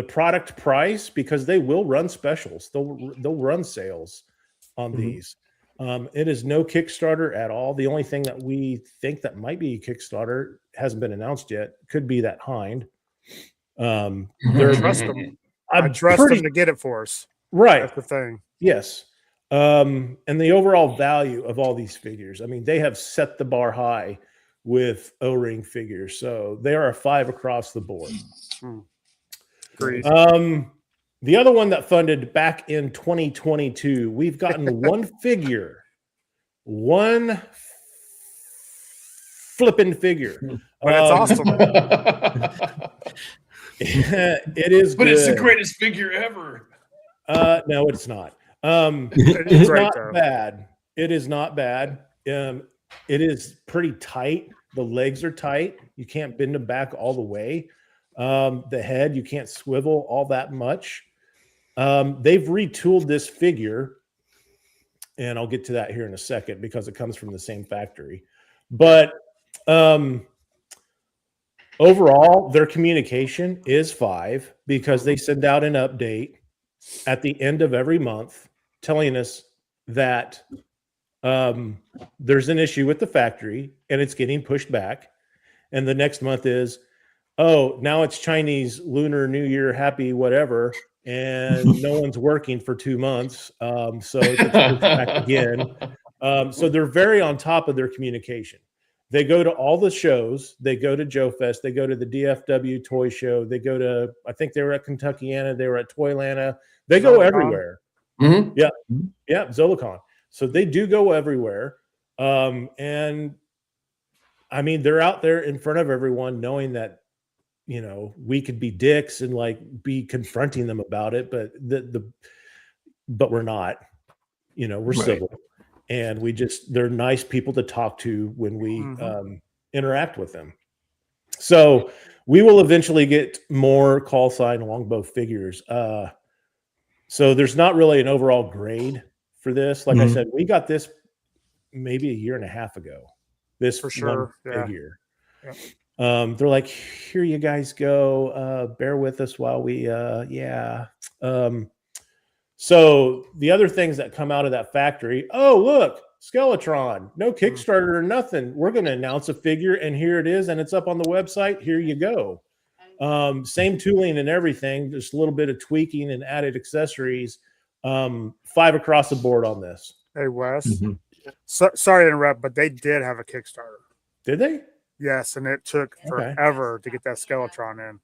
product price, because they will run specials. They'll run sales on these. It is no Kickstarter at all. The only thing that we think that might be Kickstarter hasn't been announced yet. Could be that Hind. Trust them. I trust them to get it for us. Right. That's the thing. Yes. And the overall value of all these figures. I mean, they have set the bar high with O-ring figures. So they are a 5 across the board. Great. The other one that funded back in 2022, we've gotten one figure, one flipping figure. But it's awesome. It is, but good. It's the greatest figure ever. No, it's not. It's great, not though. bad. It is not bad. It is pretty tight. The legs are tight. You can't bend them back all the way. The head, you can't swivel all that much. They've retooled this figure, and I'll get to that here in a second because it comes from the same factory. But overall, their communication is 5 because they send out an update at the end of every month telling us that there's an issue with the factory and it's getting pushed back. And the next month is, oh, now it's Chinese Lunar New Year, happy whatever, and no one's working for 2 months. So it gets pushed back again. So they're very on top of their communication. They go to all the shows. They go to Joe Fest. They go to the DFW Toy Show. They go to, I think they were at Kentuckiana. They were at Toylanta. They go everywhere. Yeah. Yeah. Zolicon. So they do go everywhere. And I mean, they're out there in front of everyone knowing that, you know, we could be dicks and like be confronting them about it, but but we're not, you know, we're civil. And they're nice people to talk to when we interact with them. So we will eventually get more call sign longbow figures. So there's not really an overall grade for this. Like I said, we got this maybe a year and a half ago. This for sure figure. Yeah. They're like, here you guys go. Bear with us while we so the other things that come out of that factory, oh, look, Skeletron, no Kickstarter or nothing. We're going to announce a figure, and here it is, and it's up on the website. Here you go. Same tooling and everything, just a little bit of tweaking and added accessories. 5 across the board on this. Hey, Wes. Sorry to interrupt, but they did have a Kickstarter. Did they? Yes, and it took forever to get that Skeletron in.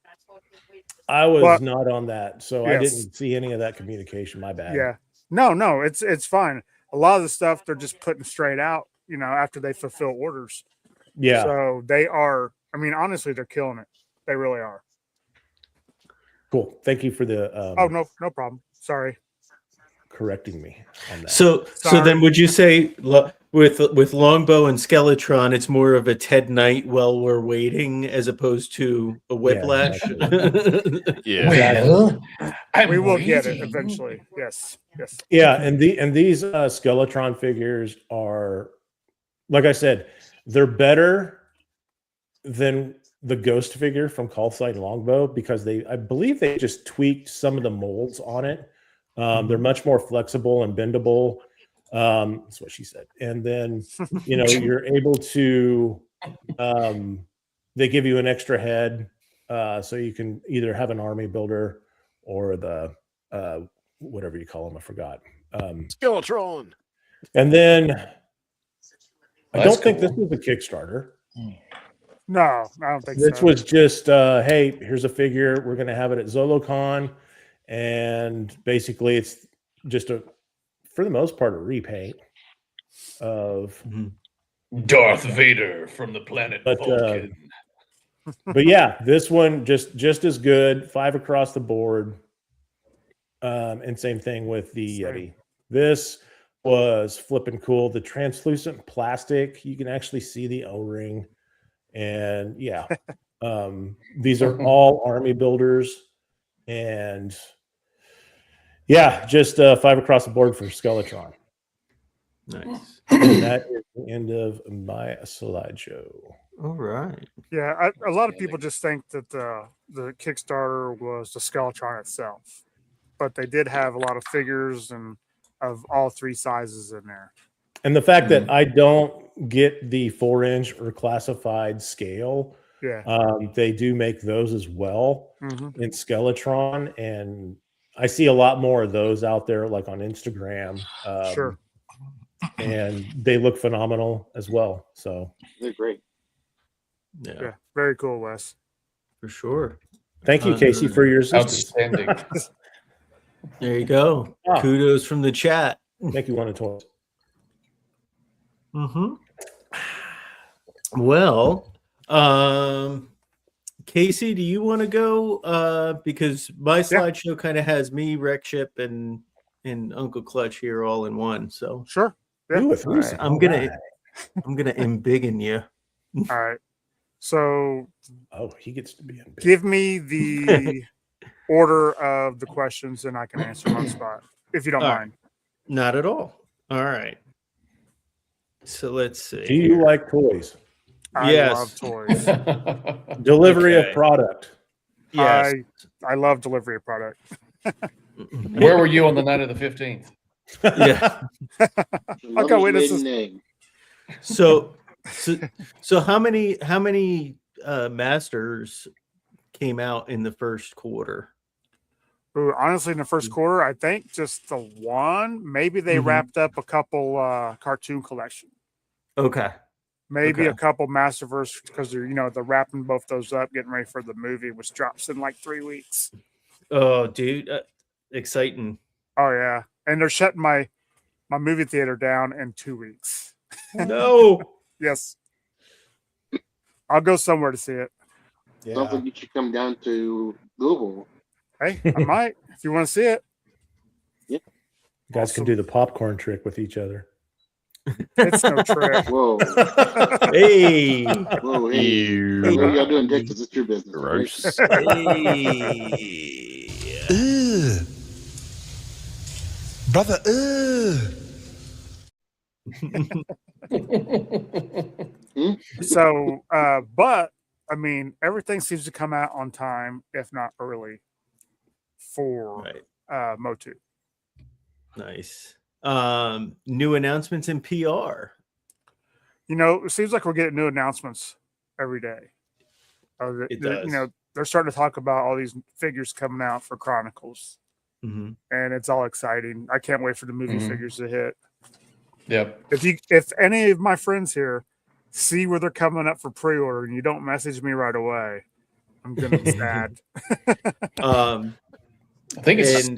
I was not on that, so I didn't see any of that communication. My bad. Yeah. No, it's fine. A lot of the stuff they're just putting straight out, you know, after they fulfill orders. Yeah. So they are, I mean, honestly, they're killing it. They really are. Cool. Thank you for the no problem. Sorry. Correcting me on that. So then would you say with Longbow and Skeletron, it's more of a Ted Knight while we're waiting as opposed to a Whiplash? Yeah. Well, we will get it eventually. Yes. Yeah, and these Skeletron figures are, like I said, they're better than the Ghost figure from Call Sign Longbow because I believe they just tweaked some of the molds on it. They're much more flexible and bendable. That's what she said. And then, you know, you're able to, they give you an extra head. So you can either have an army builder or the, whatever you call them, I forgot. Skeletron. And then I don't think this was a Kickstarter. No, I don't think This so. was just, hey, here's a figure. We're going to have it at ZoloCon. And basically, it's just for the most part, a repaint of Darth Vader from the planet Vulcan. But yeah, this one just as good, 5 across the board. And same thing with the Yeti. This was flipping cool. The translucent plastic, you can actually see the O-ring. And yeah, these are all army builders. And yeah, just 5 across the board for Skeletron. Nice. And that is the end of my slideshow. All right. Yeah, a lot of people just think that the Kickstarter was the Skeletron itself, but they did have a lot of figures and of all 3 sizes in there. And the fact that I don't get the 4-inch or classified scale, they do make those as well in Skeletron, and I see a lot more of those out there, like on Instagram. Sure. And they look phenomenal as well. So they're great. Yeah, very cool, Wes. For sure. Thank you, Casey, for your assistance. Outstanding. There you go. Kudos from the chat. Thank you, 1 and 12. Well, Casey, do you want to go? Because my slideshow kind of has me, Wreck Ship, and Uncle Clutch here all in one. So sure. Yeah. All right. I'm gonna embiggen you. All right. So he gets to be in. Give me the order of the questions, and I can answer them on the spot if you don't mind. Not at all. All right. So let's see. Do you like toys? I love toys. Delivery of product. Yes. I love delivery of product. Where were you on the night of the 15th? Yeah. I got witnesses. So how many masters came out in the first quarter? Ooh, honestly, in the first quarter, I think just the one. Maybe they wrapped up a couple cartoon collection. Okay. Maybe a couple Masterverse because they're wrapping both those up, getting ready for the movie, which drops in like 3 weeks. Oh, dude, exciting! Oh yeah, and they're shutting my movie theater down in 2 weeks. No. Yes. I'll go somewhere to see it. Yeah. Sounds like you should come down to Louisville. Hey, I might if you want to see it. Yeah. You guys can do the popcorn trick with each other. It's no trick. Whoa. Hey. Whoa, hey. What are y'all doing in Texas? It's your business. Gross. Ugh. Brother, So, but I mean, everything seems to come out on time, if not early, for Motu. Nice. New announcements in PR. It seems like we're getting new announcements every day. It does. They're starting to talk about all these figures coming out for Chronicles, and it's all exciting. I can't wait for the movie figures to hit. Yep. If any of my friends here see where they're coming up for pre-order and you don't message me right away, I'm gonna be sad. I think it's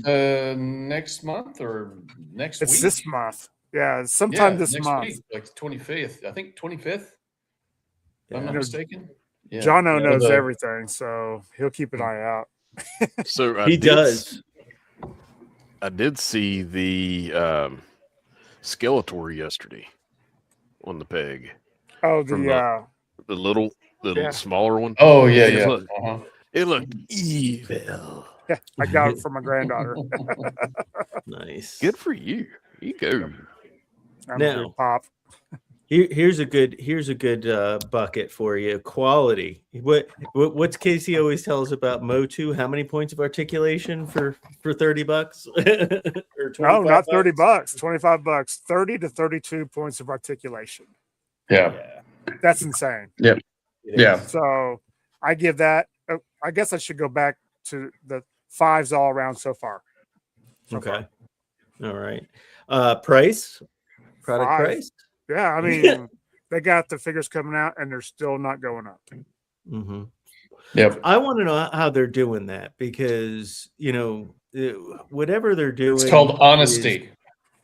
next month or next week. It's this month. Yeah, sometime this month. Week, like 25th. I think 25th. If I'm not mistaken. Yeah. Jono knows everything, so he'll keep an eye out. So he does. I did see the Skeletor yesterday on the peg. Oh, the little smaller one. Oh yeah. It looked evil. Yeah, I got it for my granddaughter. Nice. Good for you. You go. Now, pop. Here's a good bucket for you. Quality. What's Casey always tells about Motu? How many points of articulation for $30 or 25? No, not $30. $25. 30 to 32 points of articulation. Yeah. That's insane. Yep. Yeah. So I give that. I guess I should go back to the 5s all around so far. Okay. All right. Price. Product 5. price. Yeah, I mean, they got the figures coming out and they're still not going up. Mm-hmm. Yep. I want to know how they're doing that because, whatever they're doing. It's called honesty.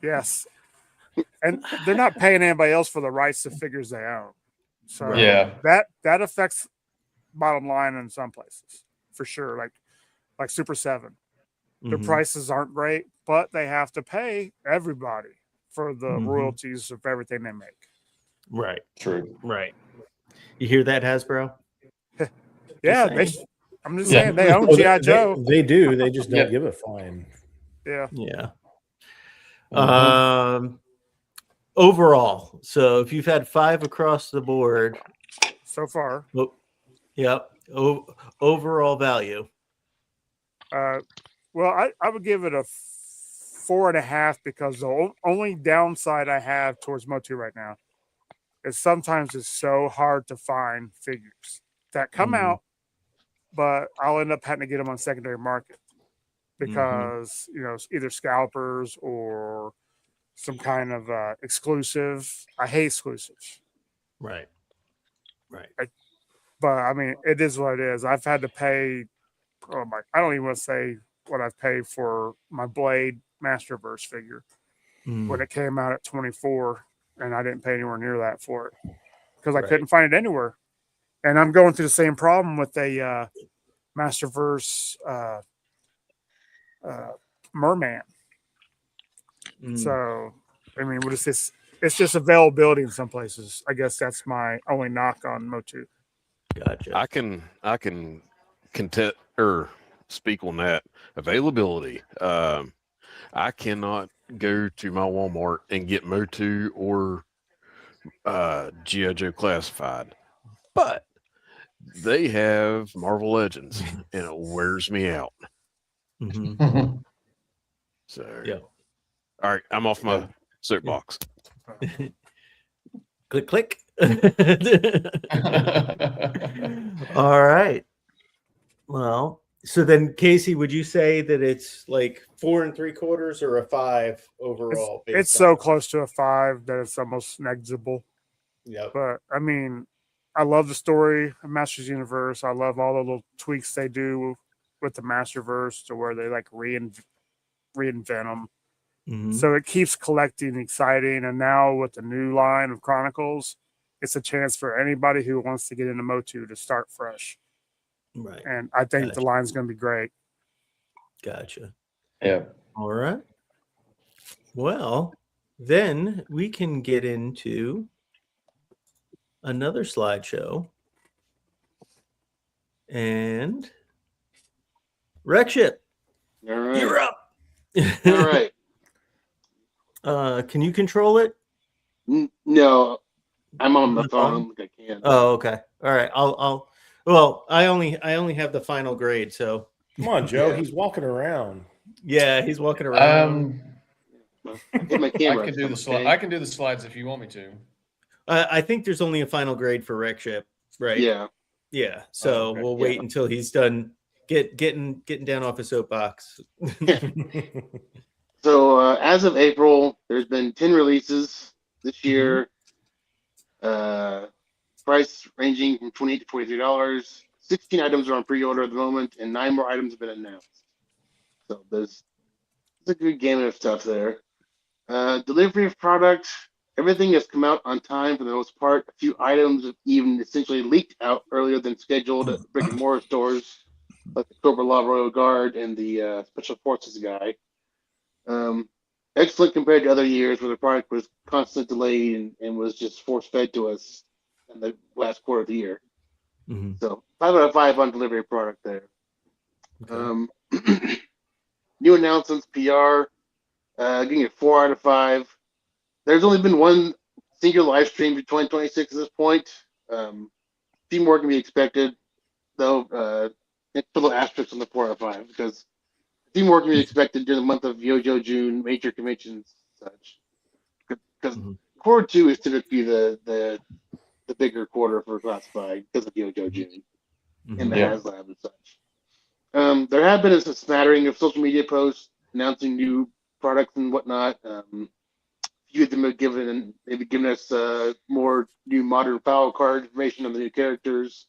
Yes. And they're not paying anybody else for the rights to figures they own. So Yeah. that affects bottom line in some places for sure. Like Super 7. Their prices aren't great, but they have to pay everybody for the royalties of everything they make. Right. True. Right. You hear that, Hasbro? Yeah, I'm just saying they own G.I. Joe. They do. They just don't give a fine. Yeah. Yeah. Overall, so if you've had 5 across the board so far, yep. Overall value. Well, I would give it a 4.5 because the only downside I have towards Motu right now is sometimes it's so hard to find figures that come out, but I'll end up having to get them on secondary market because either scalpers or some kind of exclusive. I hate exclusives. Right. But I mean, it is what it is. I've had to pay. I don't even want to say what I've paid for my Blade Masterverse figure when it came out at 24, and I didn't pay anywhere near that for it because I couldn't find it anywhere. And I'm going through the same problem with a Masterverse Merman. So, I mean, what is this? It's just availability in some places. I guess that's my only knock on Motu. Gotcha. I can contest or speak on that availability. I cannot go to my Walmart and get Motu or G.I. Joe Classified, but they have Marvel Legends, and it wears me out. So, yeah. All right, I'm off my soapbox. Click. All right. Well, so then, Casey, would you say that it's like 4 3/4 or a 5 overall? It's so close to a 5 that it's almost negligible. Yeah. But I mean, I love the story of Masters Universe. I love all the little tweaks they do with the Masterverse to where they like reinvent them. So it keeps collecting exciting. And now with the new line of Chronicles, it's a chance for anybody who wants to get into Motu to start fresh. Right. And I think the line's going to be great. Gotcha. Yeah. All right. Well, then we can get into another slideshow. And Wreck Ship. All right. You're up. All right. Can you control it? No, I'm on the phone. I can't. Oh, okay. All right. Well, I only have the final grade, so come on, Joe. He's walking around. Yeah, he's walking around. Get my camera. I can do the slide. I can do the slides if you want me to. I think there's only a final grade for Wreck Ship, right? Yeah. Yeah. So we'll wait until he's done getting down off his soapbox. So as of April, there's been 10 releases this year. Price ranging from $28 to $43. 16 items are on pre-order at the moment, and 9 more items have been announced. So there's a good gamut of stuff there. Delivery of product, everything has come out on time for the most part. A few items have even essentially leaked out earlier than scheduled at brick and mortar stores, like the Cobra La Royal Guard and the Special Forces guy. Excellent compared to other years where the product was constantly delayed and was just force-fed to us in the last quarter of the year. So 5 out of 5 on delivery of product there. Okay. New announcements, PR, getting a 4 out of 5. There's only been one single live stream for 2026 at this point. A few more can be expected, though. It's a little asterisk on the 4 out of 5 because a few more can be expected during the month of Yojo June, major conventions and such. Because quarter 2 is typically the bigger quarter for Classified because of Yojo June and the HasLab and such. There have been a smattering of social media posts announcing new products and whatnot. few of them have given us more new modern file card information on the new characters,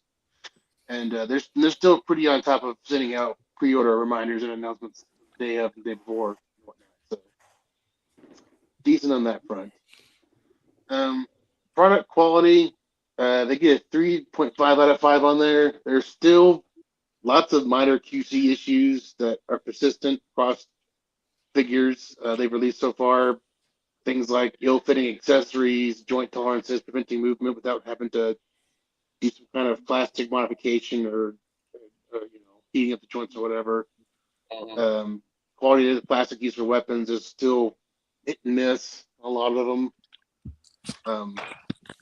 and they're still pretty on top of sending out pre-order reminders and announcements the day of and the day before and whatnot. So decent on that front. Product quality, they get a 3.5 out of 5 on there. There's still lots of minor QC issues that are persistent across figures they've released so far. Things like ill-fitting accessories, joint tolerances, preventing movement without having to do some kind of plastic modification or heating up the joints or whatever. Quality of the plastic used for weapons is still hit and miss. A lot of them.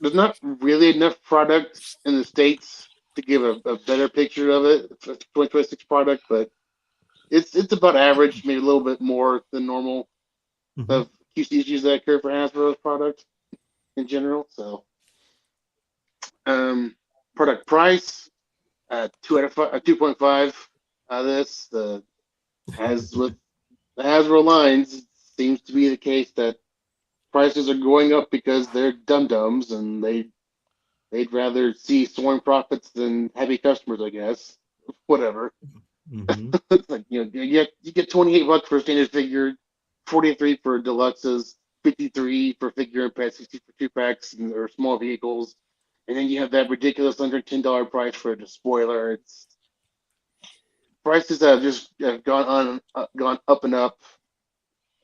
There's not really enough product in the States to give a better picture of it for 2026 product, but it's about average, maybe a little bit more than normal of QC issues that occur for Hasbro's product in general. So, product price, 2 out of 5, 2.5 out of this. As with the Hasbro lines, it seems to be the case that prices are going up because they're dum-dums and they'd rather see soaring profits than happy customers, I guess. Whatever. Like, you get $28 for a standard figure, 43 for deluxes, 53 for figure and packs, 60 for 2-packs or small vehicles, and then you have that ridiculous under $10 price for the spoiler. It's prices have gone up and up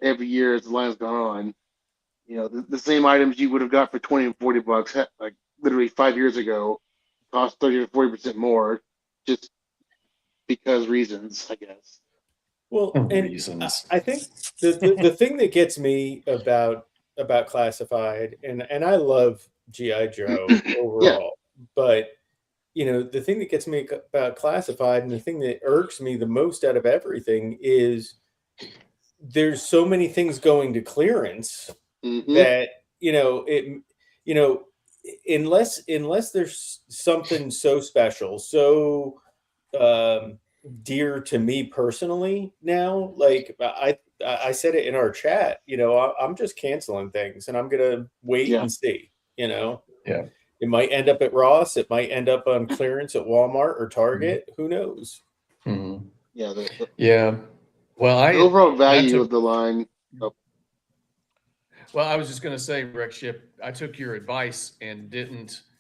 every year as the line's gone on. The same items you would have got for 20 and $40, like literally 5 years ago, cost 30 to 40% more, just because reasons, I guess. Well, and reasons. I think the thing that gets me about classified, and I love G.I. Joe overall, but the thing that gets me about classified and the thing that irks me the most out of everything is there's so many things going to clearance that unless there's something so special, so dear to me personally now, like I said it in our chat, I'm just canceling things and I'm gonna wait and see. It might end up at Ross, it might end up on clearance at Walmart or Target. Who knows? Yeah. Well, the overall value of the line. Well, I was just going to say, Rex Ship, I took your advice and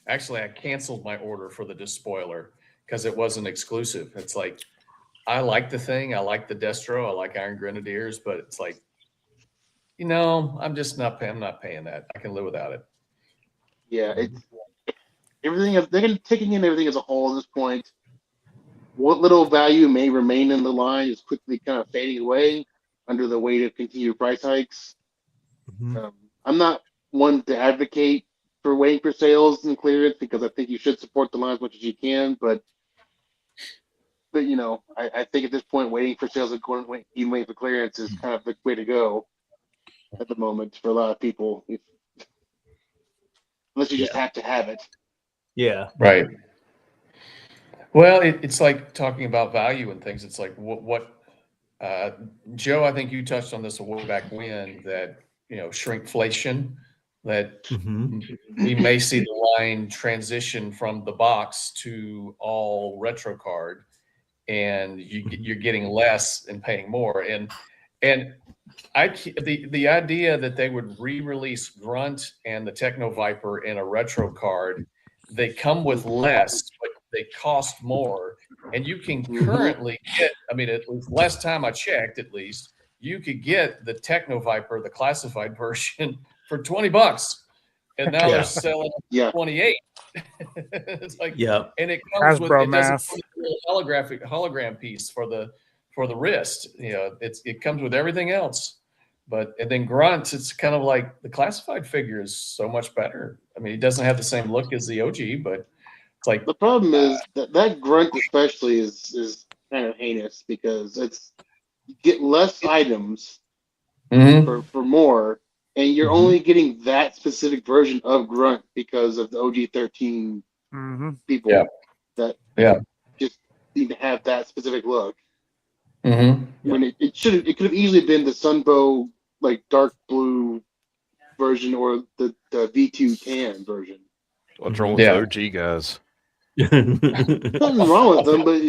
I canceled my order for the Despoiler because it wasn't exclusive. It's like, I like the thing. I like the Destro. I like Iron Grenadiers, but it's like, I'm just not paying that. I can live without it. Yeah. It's everything. They're taking in everything as a whole at this point. What little value may remain in the line is quickly kind of fading away under the weight of continued price hikes. I'm not one to advocate for waiting for sales and clearance because I think you should support the line as much as you can. But I think at this point, waiting for sales and even waiting for clearance is kind of the way to go at the moment for a lot of people. Unless you just have to have it. Yeah. Right. Well, it's like talking about value and things. It's like what Joe, I think you touched on this a way back when, that shrinkflation, that we may see the line transition from the box to all retro card, and you're getting less and paying more. And the idea that they would re-release Grunt and the Techno Viper in a retro card, they come with less, but they cost more. And you can currently get, at least last time I checked, at least, you could get the Techno Viper, the classified version, for $20. And now they're selling 28. It's like, and it comes with, it doesn't come with a hologram piece for the wrist. It comes with everything else. And then Grunt, it's kind of like the classified figure is so much better. It doesn't have the same look as the OG, but it's like, the problem is that Grunt especially is kind of heinous because you get less items for more, and you're only getting that specific version of Grunt because of the OG 13 people that just need to have that specific look. When it could have easily been the Sunbow, like dark blue version or the V2 tan version. What's wrong with the OG guys? Nothing wrong with them, but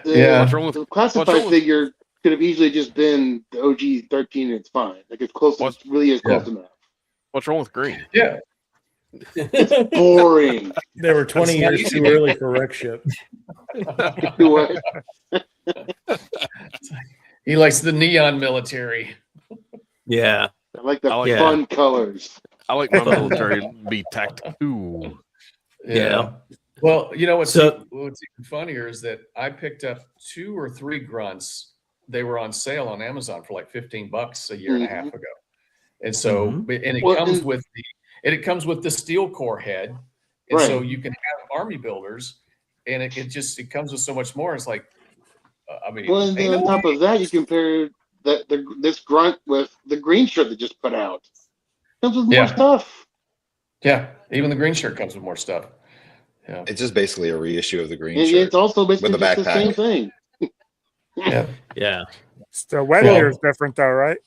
the classified figure could have easily just been the OG 13 and it's fine. Like it's close. It really is close enough. What's wrong with green? Yeah. It's boring. They were 20 years too early for wreck ship. He likes the neon military. Yeah. I like the fun colors. I like my military to be tactical. Yeah. Well, you know what's even funnier is that I picked up 2 or 3 grunts. They were on sale on Amazon for like $15 a year and a half ago. And so, and it comes with the steel core head. And so you can have army builders, and it comes with so much more. It's like, I mean, well, and then on top of that, you compare this grunt with the green shirt that just put out. It comes with more stuff. Yeah, even the green shirt comes with more stuff. Yeah, it's just basically a reissue of the green and shirt. It's also basically with a backpack. the same thing. Yeah. Still, wet gear is different though, right?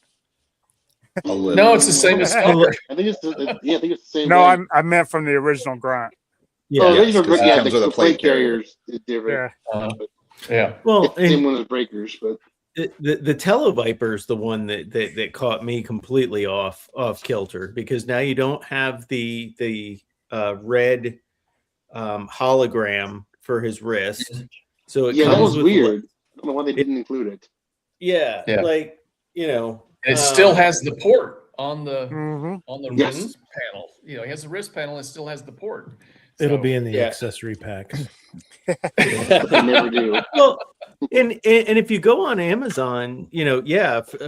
No, it's the same as Stalker. I think it's the same. No, way. I meant from the original grunt. Yeah, the original grunt, it comes with a plate carriers is different. Yeah. Well, it's the same one as breakers, but the Televiper is the one that caught me completely off kilter, because now you don't have the red hologram for his wrist. So it that was weird. I don't know why they didn't include it. Yeah, like, you know, it still has the port on the wrist Yes. panel. You know, he has the wrist panel. It still has the port. It'll be in the accessory pack. They never do. Well, and if you go on Amazon, you know,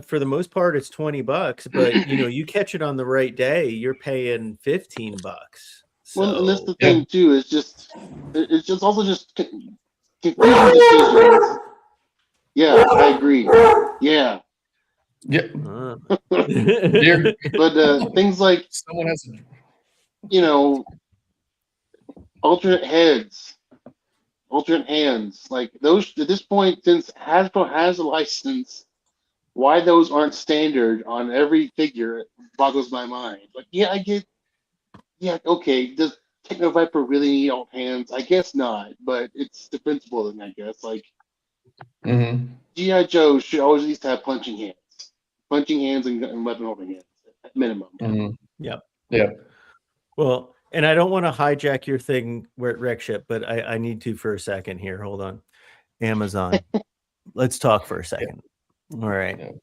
for the most part it's $20, but you know, you catch it on the right day, you're paying $15. So, Well, and that's the thing too. It's just also just confusing decisions. Yeah, I agree. Yeah. Yeah. But things like someone has, you know, alternate heads, alternate hands, like those at this point, since Hasbro has a license, why those aren't standard on every figure boggles my mind. Like, I get, okay, does Techno Viper really need alt hands? I guess not, but it's the principle then, I guess. Like, G.I. Joe should always at least have punching hands and weapon holding hands at minimum. Yep. Yeah. Well, and I don't want to hijack your thing where it wreck ship, but I need to for a second here. Hold on. Amazon. Let's talk for a second. All right.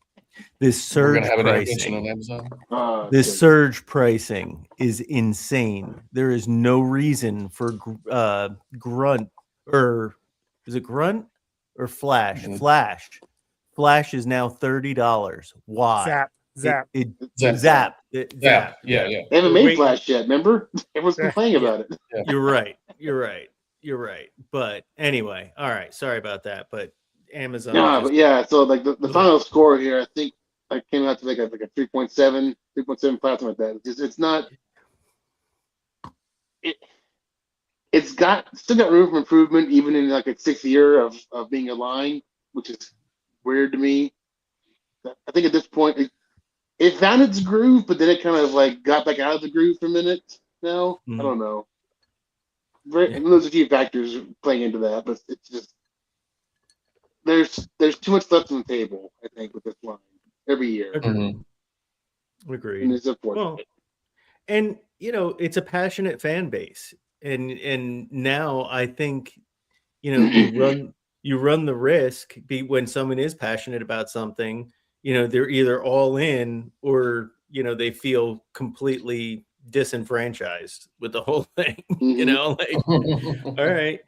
This surge pricing on Amazon. This surge pricing is insane. There is no reason for grunt, or is it grunt or flash? Flash is now $30. Why? Zap. Zap. They haven't made Flash yet, remember? Everyone's complaining about it. You're right. But anyway, all right. Sorry about that. But Amazon. So like the final score here, I think I came out to like a 3.7, 3.75, something like that. It's not. It's still got room for improvement, even in like its 6th year of being a line, which is weird to me. I think at this point it found its groove, but then it kind of like got back out of the groove for a minute. Now I don't know. There's a few factors playing into that, but it's just there's too much left on the table, I think, with this line every year. Agreed. And it's unfortunate. Well, and you know, it's a passionate fan base, and now I think, you know, you run the risk when someone is passionate about something, you know, they're either all in or, you know, they feel completely disenfranchised with the whole thing. You know, like, all right,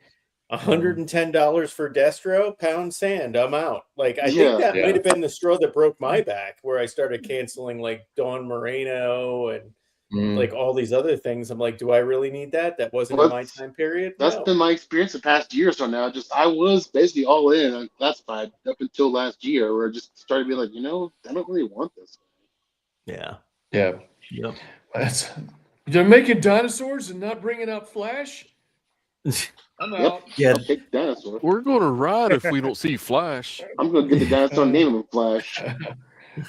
$110 for Destro, pound sand, I'm out. Like, I think that might have been the straw that broke my back, where I started canceling like Don Moreno and like all these other things. I'm like, do I really need that? That wasn't in my time period. That's been my experience the past year or so now. I was basically all in on classified up until last year, where I just started being like, you know, I don't really want this. Yeah. Yep. They're making dinosaurs and not bringing out Flash. I'm out. I'll take dinosaur. We're going to ride if we don't see Flash. I'm going to get the dinosaur name of Flash.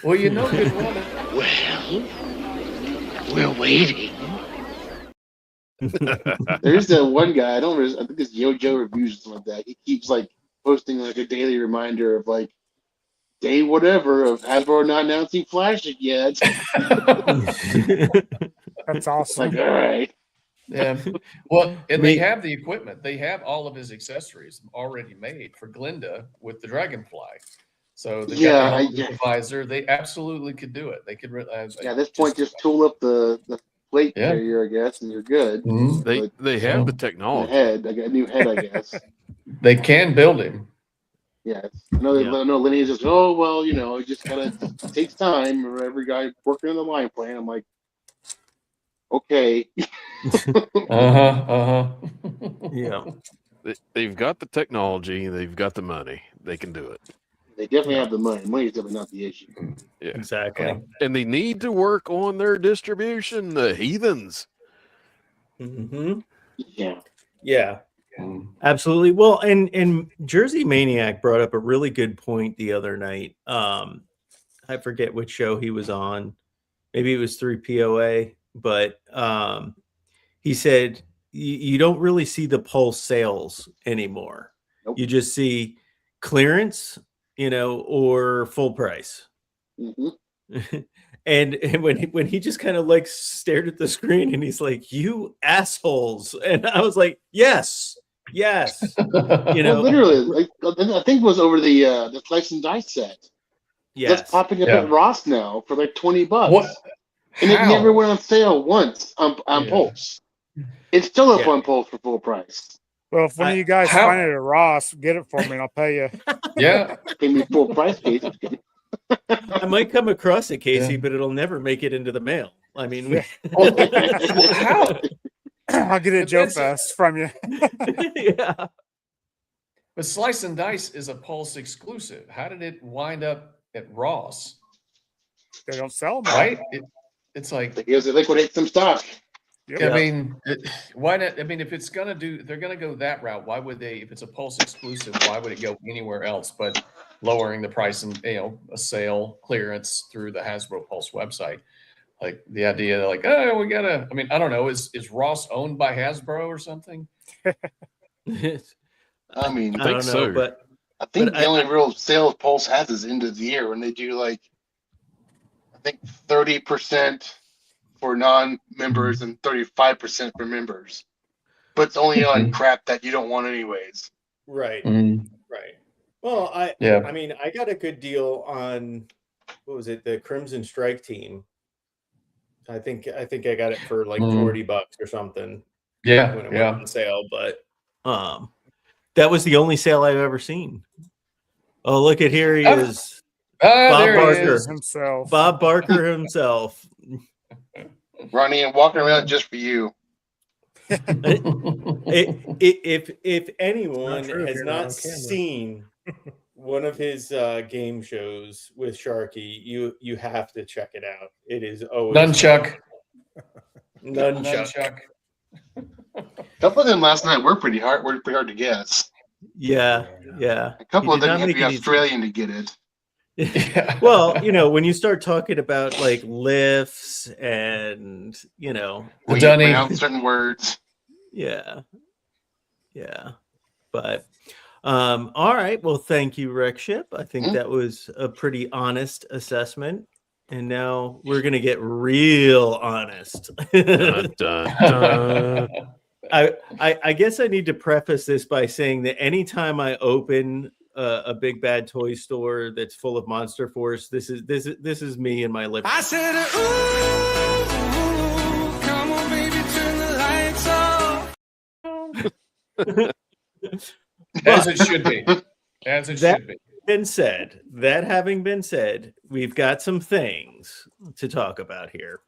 Well, you know good well. Well, we're waiting. There's that one guy. I think it's Yo-Joe Reviews or something like that. He keeps like posting like a daily reminder of like day whatever of Hasbro not announcing Flash yet. That's awesome. Like, all right. Yeah. Well, and they have the equipment. They have all of his accessories already made for Glinda with the Dragonfly. So they've got the visor. They absolutely could do it. They could. At this point, just tool up the plate carrier, I guess, and you're good. Mm-hmm. They have the technology. Head, I got a new head, I guess. They can build him. Yeah, I know Lenny's just, oh, well, it just kind of takes time. Or every guy working on the line plan. I'm like, okay. Yeah. They've got the technology. They've got the money. They can do it. They definitely have the money. Money's definitely not the issue. Yeah, exactly. And they need to work on their distribution. The heathens. Mm-hmm. Yeah. Yeah. Absolutely. Well, and Jersey Maniac brought up a really good point the other night. I forget which show he was on. Maybe it was 3POA, but he said you don't really see the pulse sales anymore. Nope. You just see clearance, or full price. Mm-hmm. And when he just kind of like stared at the screen and he's like, "You assholes," and I was like, "Yes." Well, literally, I think it was over the Slice and Dice set. Yeah, that's popping up at Ross now for like $20. What? And it never went on sale once on Pulse. It's still up on Pulse for full price. Well, if one of you guys find it at Ross, get it for me and I'll pay you. Yeah. Pay me full price, Casey. I might come across it, Casey, but it'll never make it into the mail. I mean, how? I'll get it Joe Fest from you. Yeah. But Slice and Dice is a Pulse exclusive. How did it wind up at Ross? They don't sell them, right? It's like because they liquidate some stock. Yep. I mean, why not? I mean, if it's gonna they're gonna go that route. Why would they? If it's a Pulse exclusive, why would it go anywhere else but lowering the price and a sale clearance through the Hasbro Pulse website? Like the idea that like, oh, we gotta. I mean, I don't know. Is Ross owned by Hasbro or something? I mean, I think so. But I think the only real sale Pulse has is end of the year when they do like, I think 30% for non-members and 35% for members. But it's only on crap that you don't want anyways. Right. Right. Well, I mean, I got a good deal on what was it, the Crimson Strike team. I think I got it for like $40 or something. Yeah. When it went on sale, but that was the only sale I've ever seen. Oh, look at here he is. Bob Barker himself. Bob Barker himself. Running and walking around just for you. If anyone has not seen one of his game shows with Sharky, you have to check it out. It is always Nunchuck. A couple of them last night were pretty hard to guess. Yeah. A couple of them you have to be Australian to get it. Yeah. Well, when you start talking about like lifts and the Dunny, certain words. Yeah. But all right. Well, thank you, Rick Ship. I think that was a pretty honest assessment. And now we're gonna get real honest. Dun, dun, dun. I guess I need to preface this by saying that anytime I open a Big Bad Toy Store that's full of Monster Force, this is me in my living room. I said, ooh, come on, baby, turn the lights off. As it should be. As it should be. That having been said, we've got some things to talk about here.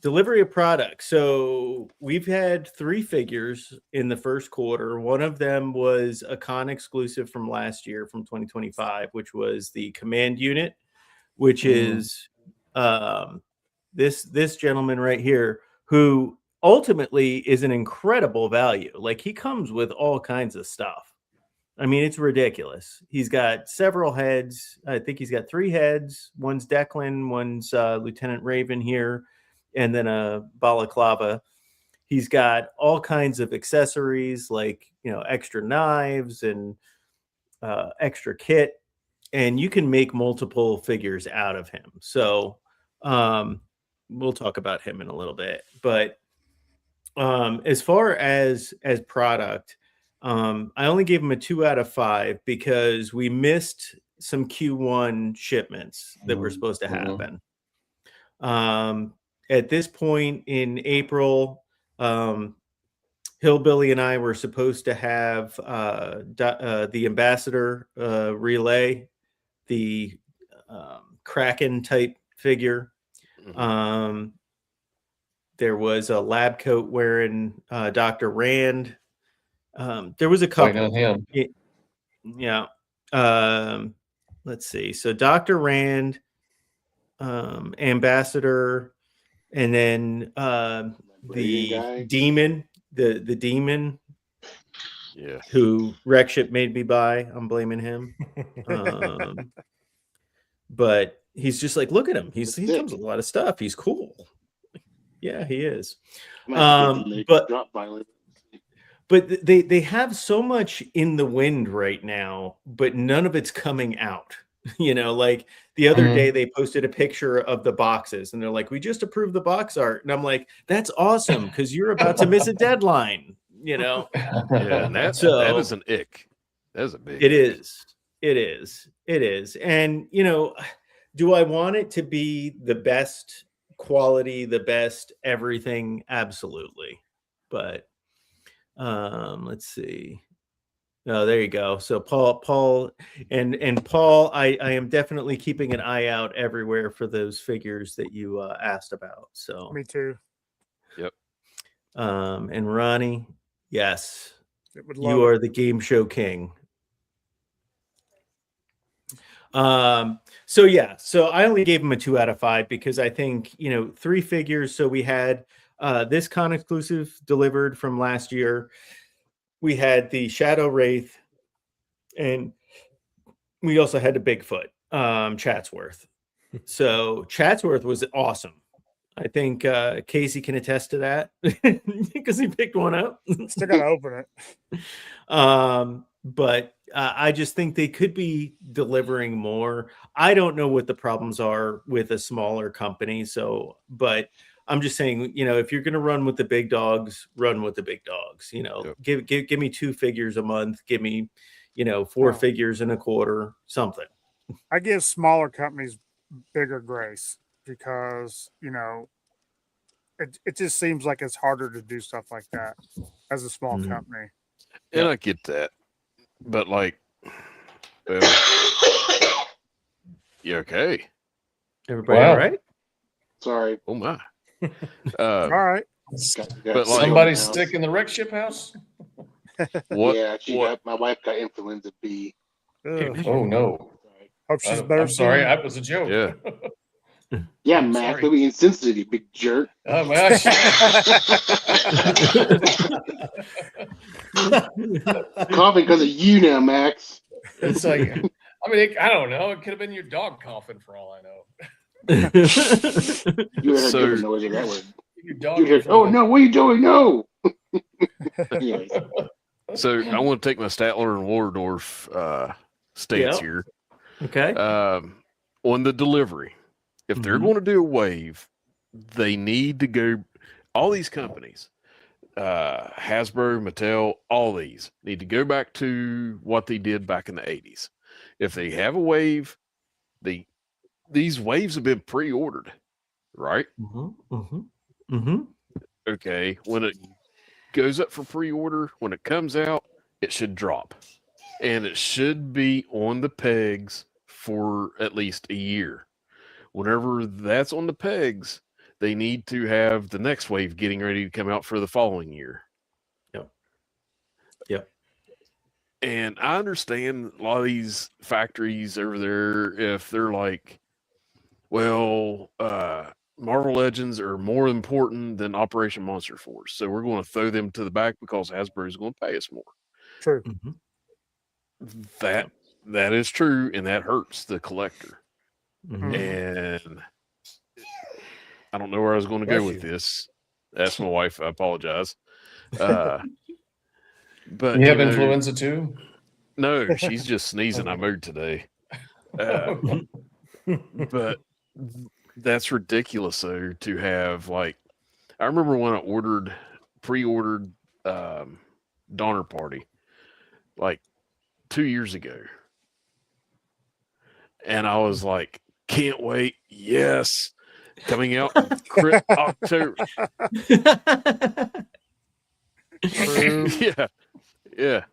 Delivery of products. So we've had 3 figures in the first quarter. One of them was a con exclusive from last year, from 2025, which was the Command Unit, which is this gentleman right here, who ultimately is an incredible value. Like, he comes with all kinds of stuff. I mean, it's ridiculous. He's got several heads. I think he's got 3 heads. One's Declan, one's Lieutenant Raven here, and then a balaclava. He's got all kinds of accessories like, extra knives and extra kit, and you can make multiple figures out of him. So we'll talk about him in a little bit. But as far as product, I only gave him a 2 out of 5 because we missed some Q1 shipments that were supposed to happen. At this point in April, Hillbilly and I were supposed to have the ambassador relay, the Kraken type figure. There was a lab coat wearing Dr. Rand. There was a couple. On him. Yeah. Let's see. So Dr. Rand, ambassador, and then the demon, the demon, who Wreckship made me buy. I'm blaming him. But he's just like, look at him. He comes with a lot of stuff. He's cool. Yeah, he is. But they have so much in the wind right now, but none of it's coming out. Like the other day they posted a picture of the boxes and they're like, we just approved the box art. And I'm like, that's awesome because you're about to miss a deadline, Yeah, and that is an ick. That is a big It is. It is. And, do I want it to be the best quality, the best everything? Absolutely. But let's see. Oh, there you go. So Paul, I am definitely keeping an eye out everywhere for those figures that you asked about. So me too. Yep. And Ronnie, yes, you are the game show king. So I only gave him a 2 out of 5 because I think 3 figures. So we had this con exclusive delivered from last year. We had the Shadow Wraith, and we also had the Bigfoot, Chatsworth. So Chatsworth was awesome. I think Casey can attest to that because he picked one up. Still gotta open it. But I just think they could be delivering more. I don't know what the problems are with a smaller company. But I'm just saying, if you're going to run with the big dogs, run with the big dogs. Give me 2 figures a month. Give me, 4 figures in a quarter, something. I give smaller companies bigger grace because, it just seems like it's harder to do stuff like that as a small company. And I get that. But you okay? Everybody all right? Sorry. Oh my. All right. But somebody's sick in the Wreckship house? What? Yeah, my wife got influenza B. Oh no. Hope she's better. I'm sorry, that was a joke. Yeah. Yeah, Mac, don't be insensitive, you big jerk. Oh my gosh. Coughing because of you now, Max. It's like, I don't know. It could have been your dog coughing for all I know. You heard a different noise in that word. Your dog. You heard, oh no, what are you doing? No. Anyways. So I want to take my Statler and Waldorf stance here. Okay. On the delivery, if they're going to do a wave, they need to go. All these companies, Hasbro, Mattel, all these need to go back to what they did back in the 80s. If they have a wave, these waves have been pre-ordered, right? Okay. When it goes up for pre-order, when it comes out, it should drop. And it should be on the pegs for at least a year. Whenever that's on the pegs, they need to have the next wave getting ready to come out for the following year. Yep. And I understand a lot of these factories over there, if they're like, well, Marvel Legends are more important than Operation Monster Force, so we're going to throw them to the back because Hasbro is going to pay us more. True. That is true, and that hurts the collector. Mm-hmm. And I don't know where I was going to go with this. That's my wife. I apologize. But you have influenza too? No, she's just sneezing. I moved today. But that's ridiculous, though, to have like. I remember when I pre-ordered Donner Party, like 2 years ago, and I was like, "Can't wait! Yes, coming out October." yeah.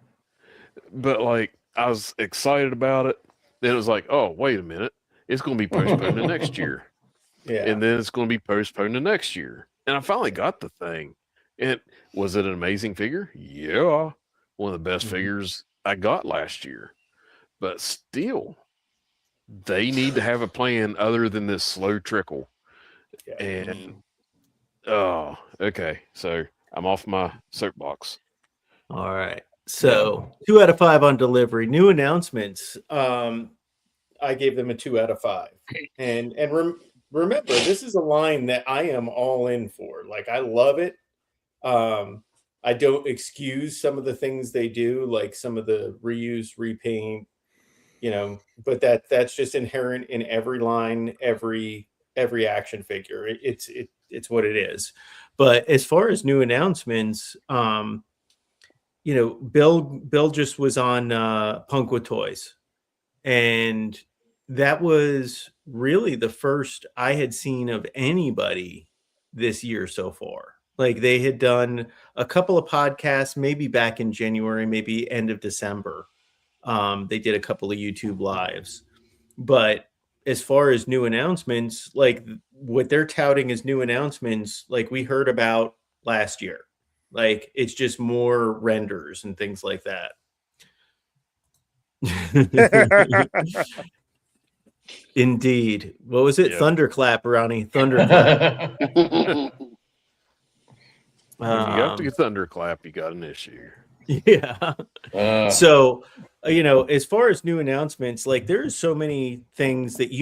But like, I was excited about it. Then it was like, "Oh, wait a minute! It's going to be postponed to next year." Yeah, and then it's going to be postponed to next year. And I finally got the thing. And was it an amazing figure? Yeah. One of the best figures I got last year. But still, they need to have a plan other than this slow trickle. Yeah. And, oh, okay. So I'm off my soapbox. All right. So 2 out of 5 on delivery. New announcements. I gave them a 2 out of 5. And remember, this is a line that I am all in for. Like, I love it. I don't excuse some of the things they do, like some of the reuse, repaint, but that's just inherent in every line, every action figure. It's what it is. But as far as new announcements, Bill just was on Punk with Toys, and that was really the first I had seen of anybody this year so far. Like, they had done a couple of podcasts, maybe back in January, maybe end of December. They did a couple of YouTube lives. But as far as new announcements, like what they're touting as new announcements, like we heard about last year. Like, it's just more renders and things like that. Indeed. What was it? Yep. Thunderclap, Ronnie. Thunderclap. If you got to thunderclap, you got an issue. Yeah. So, as far as new announcements, like there's so many things that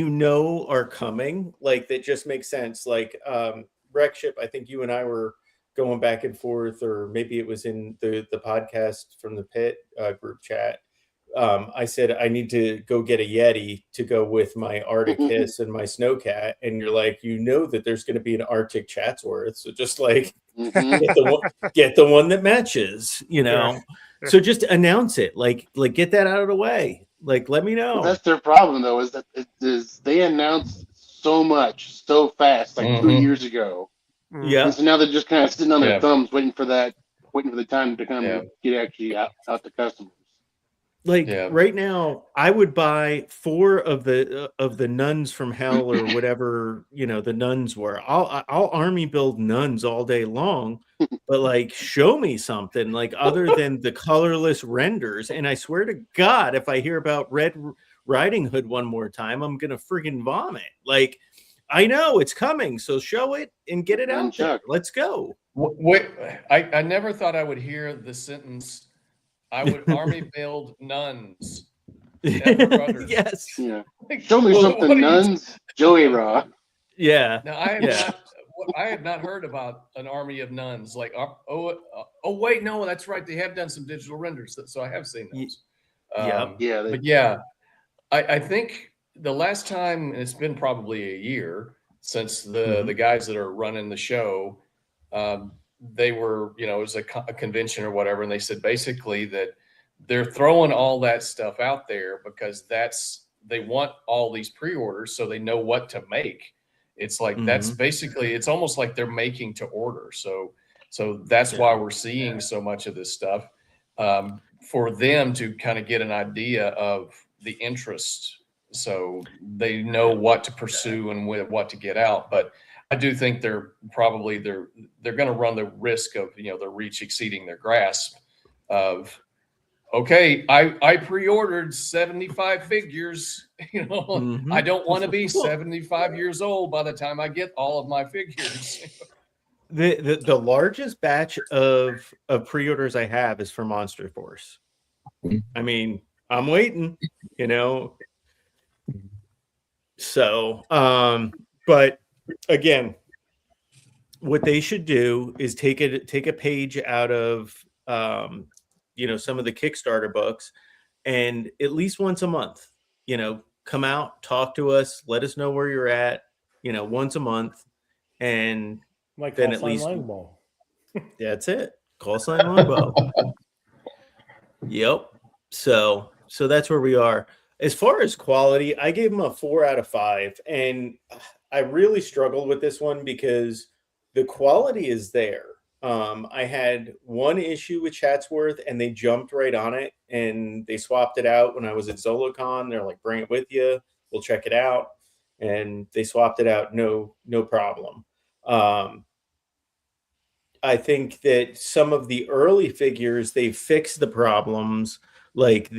are coming, like that just make sense. Like Wreck Ship, I think you and I were going back and forth, or maybe it was in the podcast from the pit group chat. I said, I need to go get a Yeti to go with my Arctic Hiss and my Snowcat. And you're like, that there's going to be an Arctic Chatsworth. So just like get the one that matches, Yeah. So just announce it, like get that out of the way. Like, let me know. That's their problem though, is that they announced so much so fast, like 2 years ago. Yeah. And so now they're just kind of sitting on their thumbs waiting for the time to kind of get actually out to customers. Like right now, I would buy 4 of the nuns from hell, or whatever the nuns were. I'll army build nuns all day long, but like show me something like other than the colorless renders. And I swear to God, if I hear about Red Riding Hood one more time, I'm gonna friggin' vomit. Like, I know it's coming, so show it and get it out there. Let's go. Wait, I never thought I would hear the sentence, I would army build nuns. Yes. Yeah. Show me something, nuns. Joey Raw. Yeah. Now I had not heard about an army of nuns. Like, wait, no, that's right. They have done some digital renders, so I have seen those. I think the last time, and it's been probably a year since the guys that are running the show, they were, it was a convention or whatever, and they said basically that they're throwing all that stuff out there because they want all these pre-orders so they know what to make. It's like that's basically, it's almost like they're making to order. So that's why we're seeing so much of this stuff, for them to kind of get an idea of the interest, so they know what to pursue and what to get out. But I do think they're going to run the risk of their reach exceeding their grasp. Of okay, I pre-ordered 75 figures. I don't want to be 75 years old by the time I get all of my figures. The largest batch of pre-orders I have is for Monster Force. I mean, I'm waiting, you know. So, but again, what they should do is take a page out of some of the Kickstarter books, and at least once a month, come out, talk to us, let us know where you're at, once a month, and Like then call at sign least Longbow. that's it. Call sign Longbow. Yep. So that's where we are. As far as quality, I gave them a 4 out of 5, and I really struggled with this one because the quality is there. I had one issue with Chatsworth, and they jumped right on it, and they swapped it out when I was at ZoloCon. They're like, "Bring it with you. We'll check it out," and they swapped it out. No problem. I think that some of the early figures, they fixed the problems. Like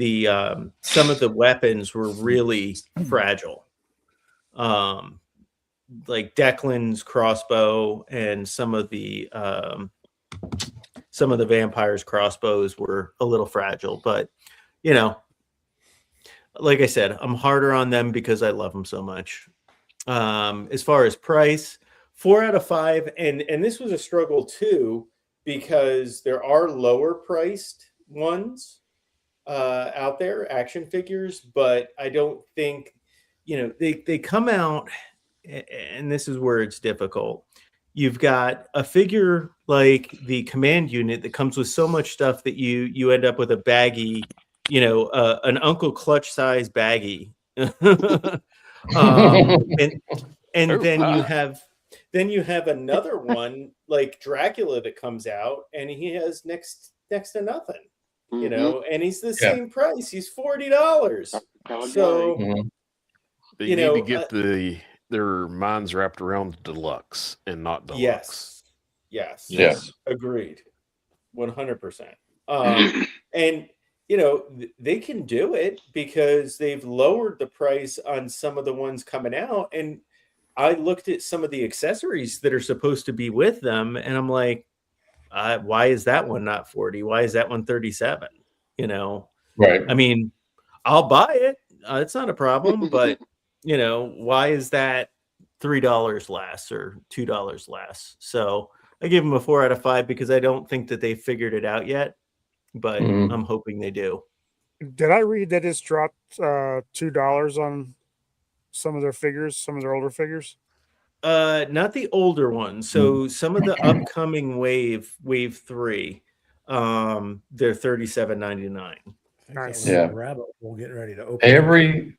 some of the weapons were really fragile. Like Declan's crossbow and some of the vampires' crossbows were a little fragile. But like I said, I'm harder on them because I love them so much. As far as price, 4 out of 5, and this was a struggle too because there are lower priced ones out there, action figures, but I don't think they come out, and this is where it's difficult. You've got a figure like the command unit that comes with so much stuff that you end up with a baggie, an Uncle Clutch size baggie. And then you have another one like Dracula that comes out, and he has next to nothing, and he's the same price. He's $40. So they need to get their minds wrapped around deluxe and not deluxe. Yes. Agreed. 100%. And they can do it because they've lowered the price on some of the ones coming out. And I looked at some of the accessories that are supposed to be with them, and I'm like, why is that one not 40? Why is that one 37? Right. I mean, I'll buy it. It's not a problem, but why is that $3 less or $2 less? So I give them a 4 out of 5 because I don't think that they figured it out yet, but I'm hoping they do. Did I read that it's dropped $2 on some of their figures, some of their older figures? Not the older ones. So some of the upcoming wave 3, they're $37.99. Nice. Yeah. Rabbit hole getting ready to open.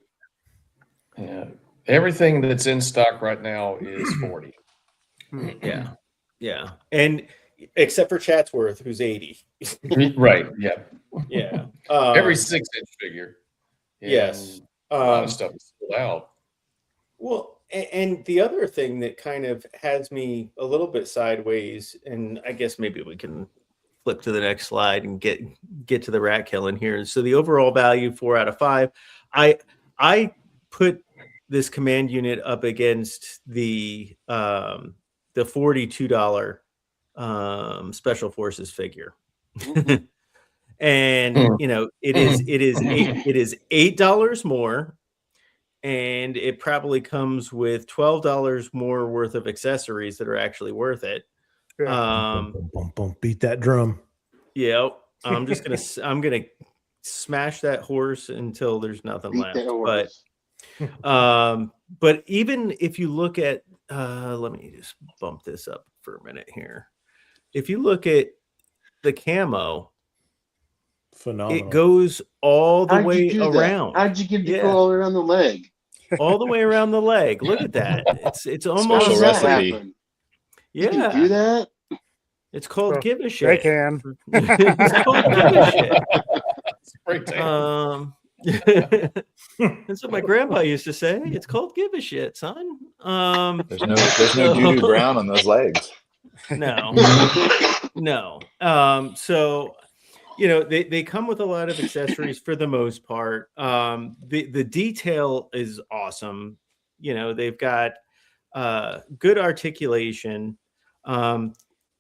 Everything that's in stock right now is 40. Yeah. And except for Chatsworth, who's 80. Right. Yeah. Yeah. Every 6-inch figure. Yes. A lot of stuff is sold out. Well, and the other thing that kind of has me a little bit sideways, and I guess maybe we can flip to the next slide and get to the rat killing here. So the overall value, 4 out of 5. I put this command unit up against the $42 Special Forces figure. And it is $8 more, and it probably comes with $12 more worth of accessories that are actually worth it. Beat that drum. Yeah, I'm gonna smash that horse until there's nothing left. But even if you look at let me just bump this up for a minute here. If you look at the camo, phenomenal. It goes all the way around. How'd you get the all around the leg? All the way around the leg. Look at that. It's almost special recipe. You can do that. It's called give a shit. They can. It's called give a shit. That's what my grandpa used to say. It's called give a shit, son. There's no doo-doo brown on those legs. No. So they come with a lot of accessories for the most part. The detail is awesome. They've got good articulation.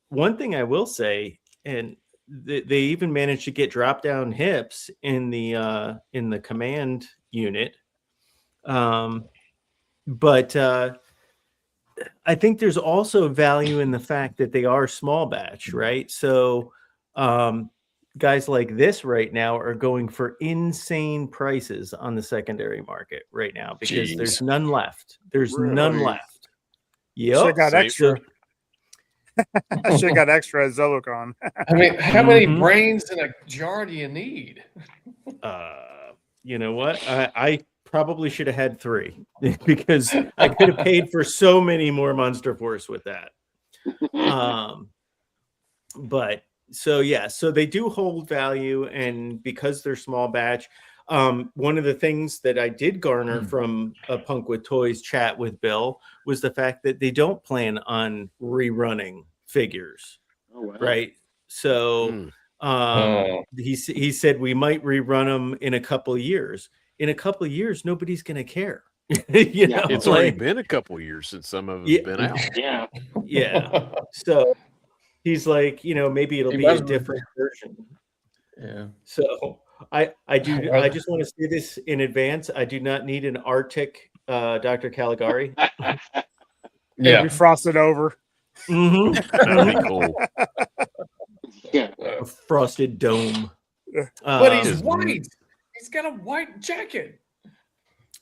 One thing I will say, and they even managed to get drop down hips in the command unit. But I think there's also value in the fact that they are small batch, right? So guys like this right now are going for insane prices on the secondary market right now because there's none left. There's none left. Should have got extra. I should have got extra Zolocon. I mean, how many brains in a jar do you need? You know what? I probably should have had 3 because I could have paid for so many more Monster Force with that. But so yeah, so they do hold value, and because they're small batch, one of the things that I did garner from a Punk with Toys chat with Bill was the fact that they don't plan on rerunning figures. Oh, wow. Right? So he said we might rerun them in a couple of years. In a couple of years, nobody's going to care. You know, it's already been a couple of years since some of them have been out. Yeah. So he's like, maybe it'll be a different version. Yeah. So I just want to say this in advance. I do not need an Arctic Dr. Caligari. Yeah, we frosted over. That'd be cool. Yeah, a frosted dome. But he's white. He's got a white jacket.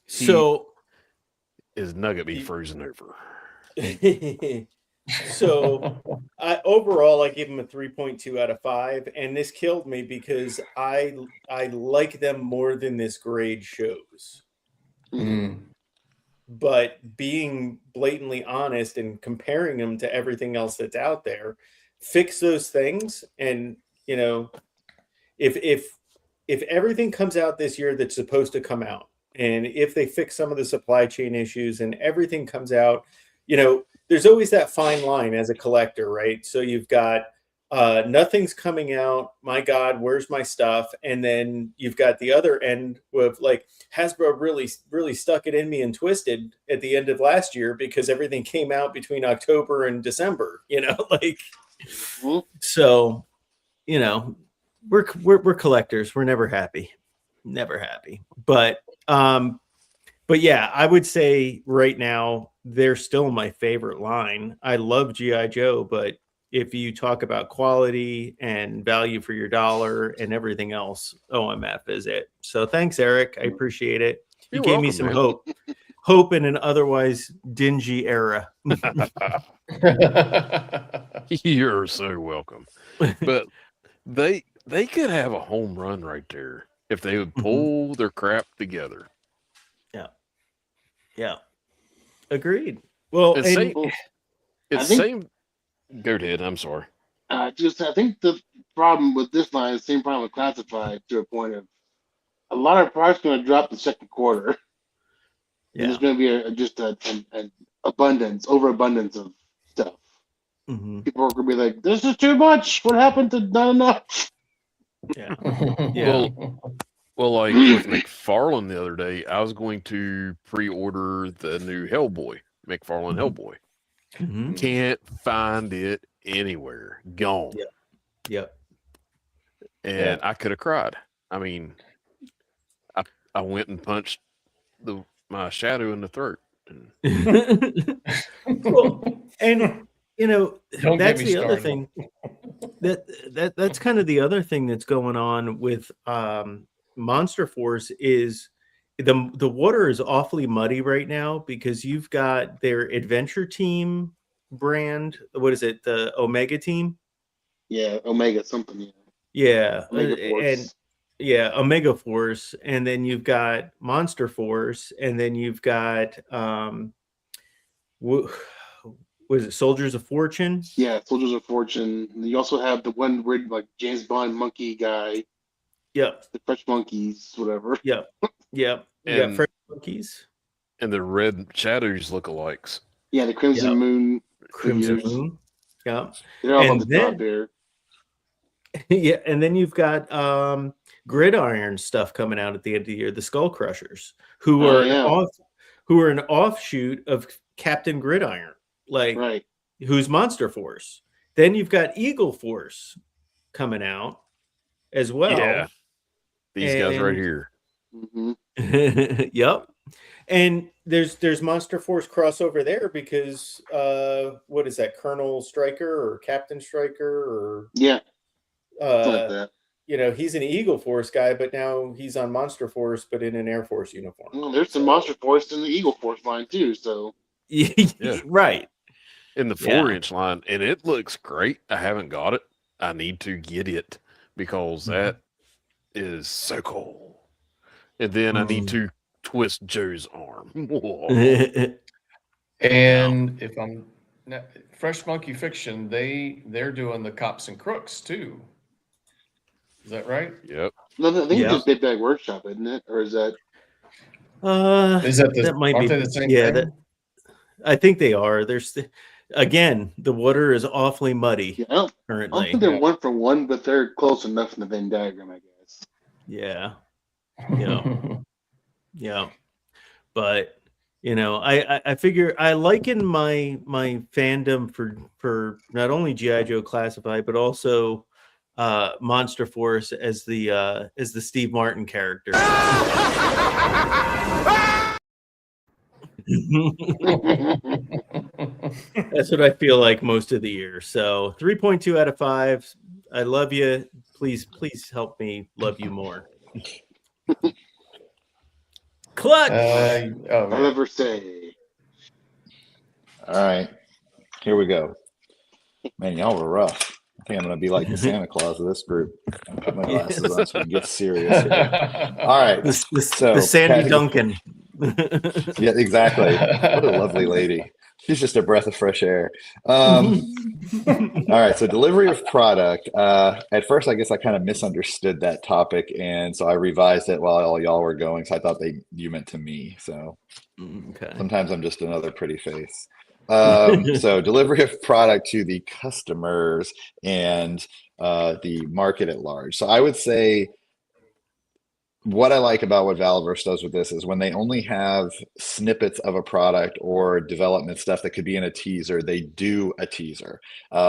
So his nugget be frozen over. So overall, I give him a 3.2 out of 5, and this killed me because I like them more than this grade shows. But being blatantly honest and comparing them to everything else that's out there, fix those things. And if everything comes out this year that's supposed to come out, and if they fix some of the supply chain issues and everything comes out, there's always that fine line as a collector, right? So you've got nothing's coming out. My God, where's my stuff? And then you've got the other end with like Hasbro really stuck it in me and twisted at the end of last year because everything came out between October and December. So we're collectors. We're never happy. But yeah, I would say right now they're still my favorite line. I love G.I. Joe, but if you talk about quality and value for your dollar and everything else, OMF is it. So thanks, Eric. I appreciate it. You gave me some hope in an otherwise dingy era. You're so welcome. But they could have a home run right there if they would pull their crap together. Yeah. Agreed. Well, same. Go ahead. I'm sorry. I think the problem with this line is the same problem with Classified to a point of a lot of products going to drop the second quarter. Yeah. There's going to be an overabundance of stuff. People are going to be like, this is too much. What happened to not enough? Yeah. Well, like with McFarlane the other day, I was going to pre-order the new Hellboy, McFarlane Hellboy. Can't find it anywhere. Gone. Yep. And I could have cried. I mean, I went and punched my shadow in the throat. Well, and that's the other thing. That's kind of the other thing that's going on with Monster Force is the water is awfully muddy right now because you've got their Adventure Team brand. What is it? The Omega Team? Yeah, Omega something. Yeah. Omega Force. And Omega Force, and then you've got Monster Force, and then you've got was it Soldiers of Fortune? Yeah, Soldiers of Fortune. And you also have the one weird like James Bond monkey guy. Yep. The Fresh Monkeys, whatever. Yep. You got Fresh Monkeys. And the Red Shadows lookalikes. Yeah, the Crimson Moon. Moon. Yeah. They're all on the top there. Yeah, and then you've got Gridiron stuff coming out at the end of the year, the Skull Crushers, who are an offshoot of Captain Gridiron, who's Monster Force. Then you've got Eagle Force, coming out as well. Yeah. These guys right here. Yep. And there's Monster Force crossover there because what is that, Colonel Stryker or Captain Stryker or like that. You know, he's an Eagle Force guy, but now he's on Monster Force, but in an Air Force uniform. Well, there's some Monster Force in the Eagle Force line too. So Yeah. Right. In the 4-inch line, and it looks great. I haven't got it. I need to get it because that is so cool. And then I need to twist Joe's arm. And if I'm Fresh Monkey Fiction, they're doing the Cops and Crooks too. Is that right? Yep. No, I think it's just Big Bag Workshop, isn't it? Or is that? That might be the same thing? I think they are. There's again, the water is awfully muddy currently. I don't think they're 1 for 1, but they're close enough in the Venn diagram, I guess. Yeah. Yeah. But you know, I figure I liken my fandom for not only G.I. Joe Classified, but also Monster Force as the Steve Martin character. That's what I feel like most of the year. So 3.2 out of 5. I love you. Please help me love you more. Clutch. I'll never say. All right, here we go. Man, y'all were rough. I think I'm going to be like the Santa Claus of this group. I'll put my glasses on so we can get serious here. All right. The Sandy Duncan. Yeah, exactly. What a lovely lady. She's just a breath of fresh air. All right. So delivery of product. At first, I guess I kind of misunderstood that topic. And so I revised it while all y'all were going. So I thought you meant to me. So sometimes I'm just another pretty face. So delivery of product to the customers and the market at large. So I would say what I like about what Valaverse does with this is when they only have snippets of a product or development stuff that could be in a teaser, they do a teaser.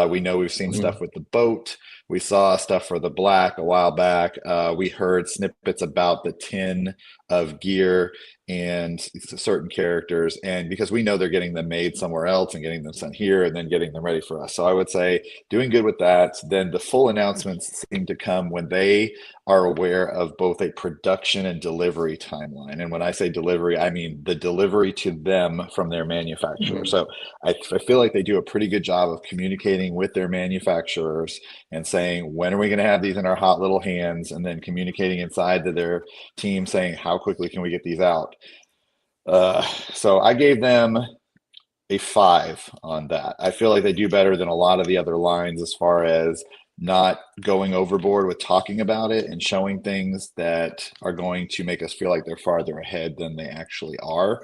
We know we've seen stuff with the boat. We saw stuff for the Black a while back. We heard snippets about the tin of gear and certain characters. And because we know they're getting them made somewhere else and getting them sent here and then getting them ready for us. So I would say doing good with that. Then the full announcements seem to come when they are aware of both a production and delivery timeline. And when I say delivery, I mean the delivery to them from their manufacturer. So I feel like they do a pretty good job of communicating with their manufacturers and saying, when are we going to have these in our hot little hands? And then communicating inside to their team saying, how quickly can we get these out? So I gave them a 5 on that. I feel like they do better than a lot of the other lines as far as not going overboard with talking about it and showing things that are going to make us feel like they're farther ahead than they actually are.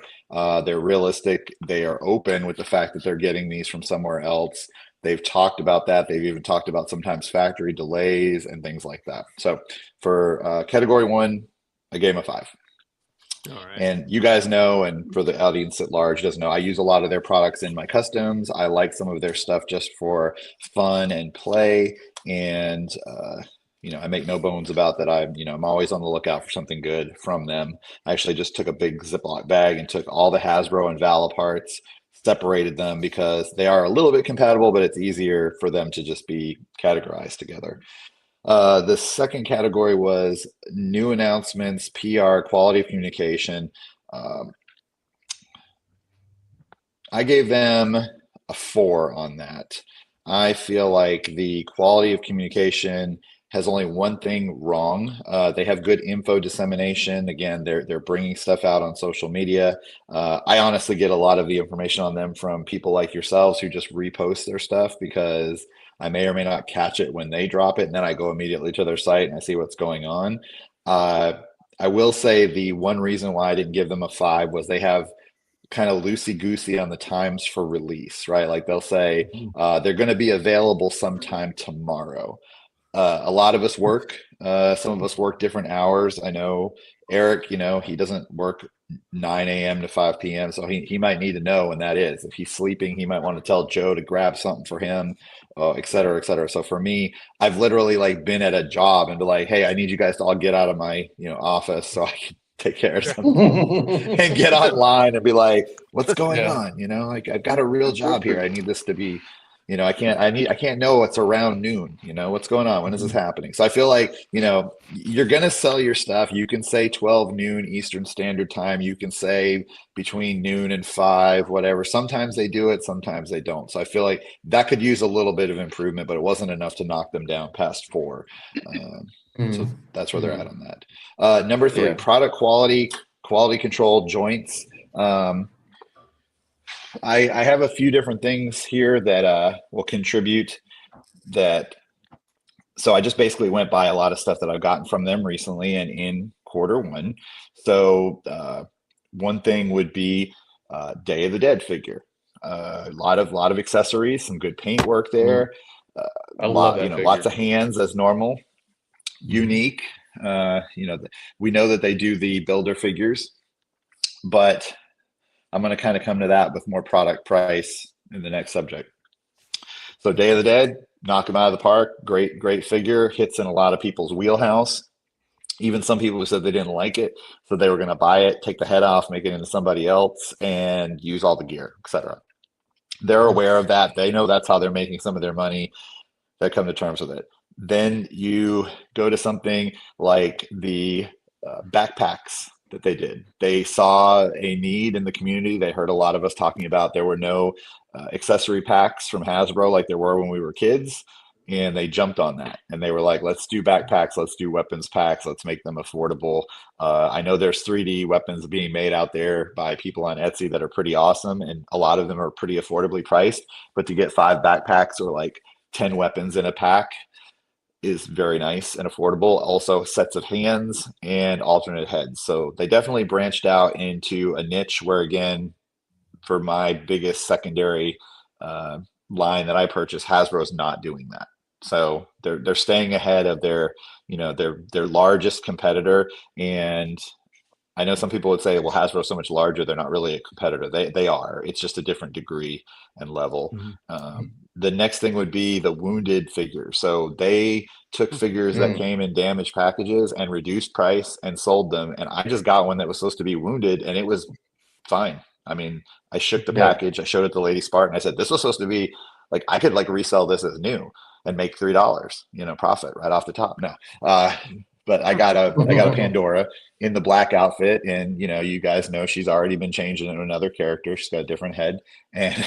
They're realistic. They are open with the fact that they're getting these from somewhere else. They've talked about that. They've even talked about sometimes factory delays and things like that. So for category 1, I gave them a 5. All right. And you guys know, and for the audience at large doesn't know, I use a lot of their products in my customs. I like some of their stuff just for fun and play. And, I make no bones about that. I'm always on the lookout for something good from them. I actually just took a big Ziploc bag and took all the Hasbro and Vala parts, separated them because they are a little bit compatible, but it's easier for them to just be categorized together. The second category was new announcements, PR, quality of communication. I gave them a 4 on that. I feel like the quality of communication has only one thing wrong. They have good info dissemination. Again, they're bringing stuff out on social media. I honestly get a lot of the information on them from people like yourselves who just repost their stuff because I may or may not catch it when they drop it, and then I go immediately to their site and I see what's going on. I will say the one reason why I didn't give them a 5 was they have kind of loosey-goosey on the times for release, right? Like they'll say they're going to be available sometime tomorrow. A lot of us work. Some of us work different hours. I know Eric, he doesn't work 9 a.m. to 5 p.m. So he might need to know when that is. If he's sleeping, he might want to tell Joe to grab something for him, et cetera, et cetera. So for me, I've literally like been at a job and be like, hey, I need you guys to all get out of my office so I can take care of something and get online and be like, what's going on? Like I've got a real job here. I need this to be, I can't know what's around noon, what's going on? When is this happening? So I feel like, you're going to sell your stuff. You can say 12 noon Eastern Standard Time. You can say between noon and 5, whatever. Sometimes they do it, sometimes they don't. So I feel like that could use a little bit of improvement, but it wasn't enough to knock them down past 4. So that's where they're at on that. Number 3, product quality control, joints. I have a few different things here that will contribute that. So I just basically went by a lot of stuff that I've gotten from them recently and in Q1. So one thing would be Day of the Dead figure. A lot of accessories, some good paint work there. I love that figure. Lots of hands as normal. Unique. We know that they do the builder figures, but I'm going to kind of come to that with more product price in the next subject. So Day of the Dead, knock them out of the park. Great figure. Hits in a lot of people's wheelhouse. Even some people who said they didn't like it, so they were going to buy it, take the head off, make it into somebody else, and use all the gear, etc. They're aware of that. They know that's how they're making some of their money. They come to terms with it. Then you go to something like the backpacks that they did. They saw a need in the community. They heard a lot of us talking about there were no accessory packs from Hasbro like there were when we were kids. And they jumped on that and they were like, let's do backpacks. Let's do weapons packs. Let's make them affordable. I know there's 3D weapons being made out there by people on Etsy that are pretty awesome. And a lot of them are pretty affordably priced, but to get 5 backpacks or like 10 weapons in a pack is very nice and affordable. Also sets of hands and alternate heads. So they definitely branched out into a niche where, again, for my biggest secondary line that I purchased, Hasbro's not doing that. So they're staying ahead of their largest competitor. And I know some people would say, well, Hasbro's so much larger, they're not really a competitor. They are. It's just a different degree and level. The next thing would be the wounded figure. So they took figures that came in damaged packages and reduced price and sold them. And I just got one that was supposed to be wounded and it was fine. I mean, I shook the package. I showed it to Lady Spartan. I said, this was supposed to be like, I could like resell this as new and make $3, profit right off the top. No. But I got a Pandora in the black outfit, and you guys know she's already been changed into another character. She's got a different head, and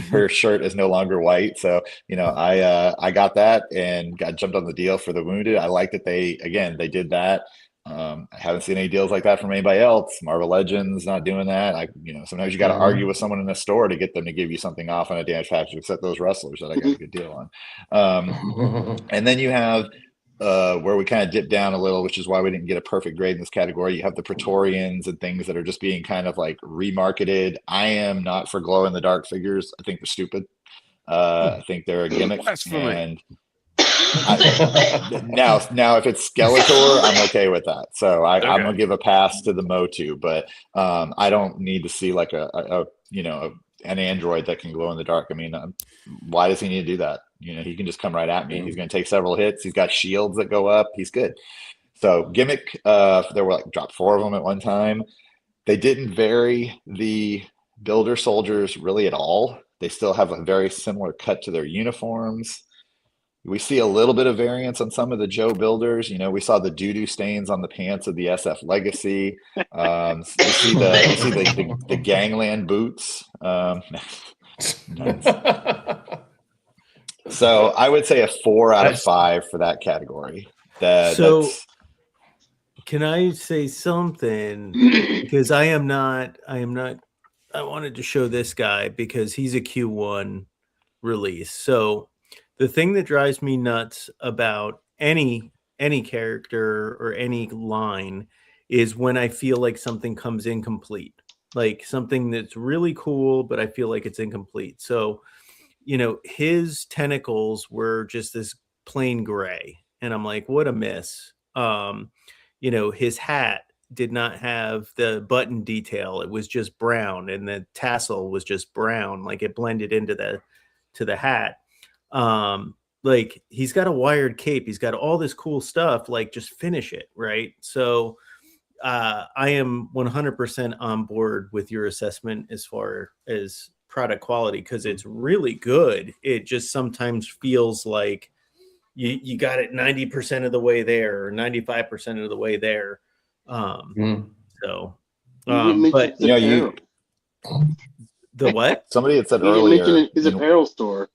her shirt is no longer white. So I got that and got jumped on the deal for the wounded. I like that they did that. I haven't seen any deals like that from anybody else. Marvel Legends not doing that. Sometimes you got to argue with someone in the store to get them to give you something off on a damaged package, except those wrestlers that I got a good deal on. And then you have where we kind of dip down a little, which is why we didn't get a perfect grade in this category. You have the Praetorians and things that are just being kind of like remarketed. I am not for glow in the dark figures. I think they're stupid. I think they're a gimmick. And now if it's Skeletor, I'm okay with that. So I'm gonna give a pass to the Motu, but I don't need to see like an android that can glow in the dark. I mean, why does he need to do that? He can just come right at me. He's going to take several hits. He's got shields that go up. He's good. So gimmick, there were dropped 4 of them at one time. They didn't vary the builder soldiers really at all. They still have a very similar cut to their uniforms. We see a little bit of variance on some of the Joe builders. We saw the doo-doo stains on the pants of the SF Legacy. We see the gangland boots. So I would say a 4 out of 5 for that category. Can I say something? Because I wanted to show this guy because he's a Q1 release. So the thing that drives me nuts about any character or any line is when I feel like something comes incomplete, like something that's really cool, but I feel like it's incomplete. So, his tentacles were just this plain gray, and I'm like, what a miss. His hat did not have the button detail. It was just brown, and the tassel was just brown, like it blended into the hat. Like he's got a wired cape, he's got all this cool stuff, like just finish it, right? So I am 100% on board with your assessment as far as product quality, because it's really good. It just sometimes feels like you got it 90% of the way there or 95% of the way there. So but you the what? Somebody had said You didn't earlier mention his apparel store.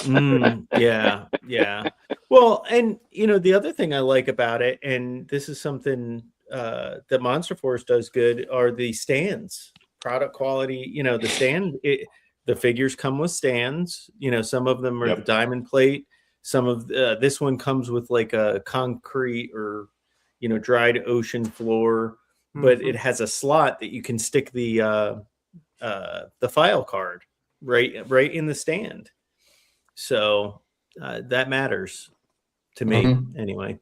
Yeah. Well, and the other thing I like about it, and this is something that Monster Force does good, are the stands. Product quality, the stand, the figures come with stands. Some of them are the diamond plate. Some of this one comes with like a concrete or dried ocean floor, but it has a slot that you can stick the file card right in the stand. So that matters to me anyway.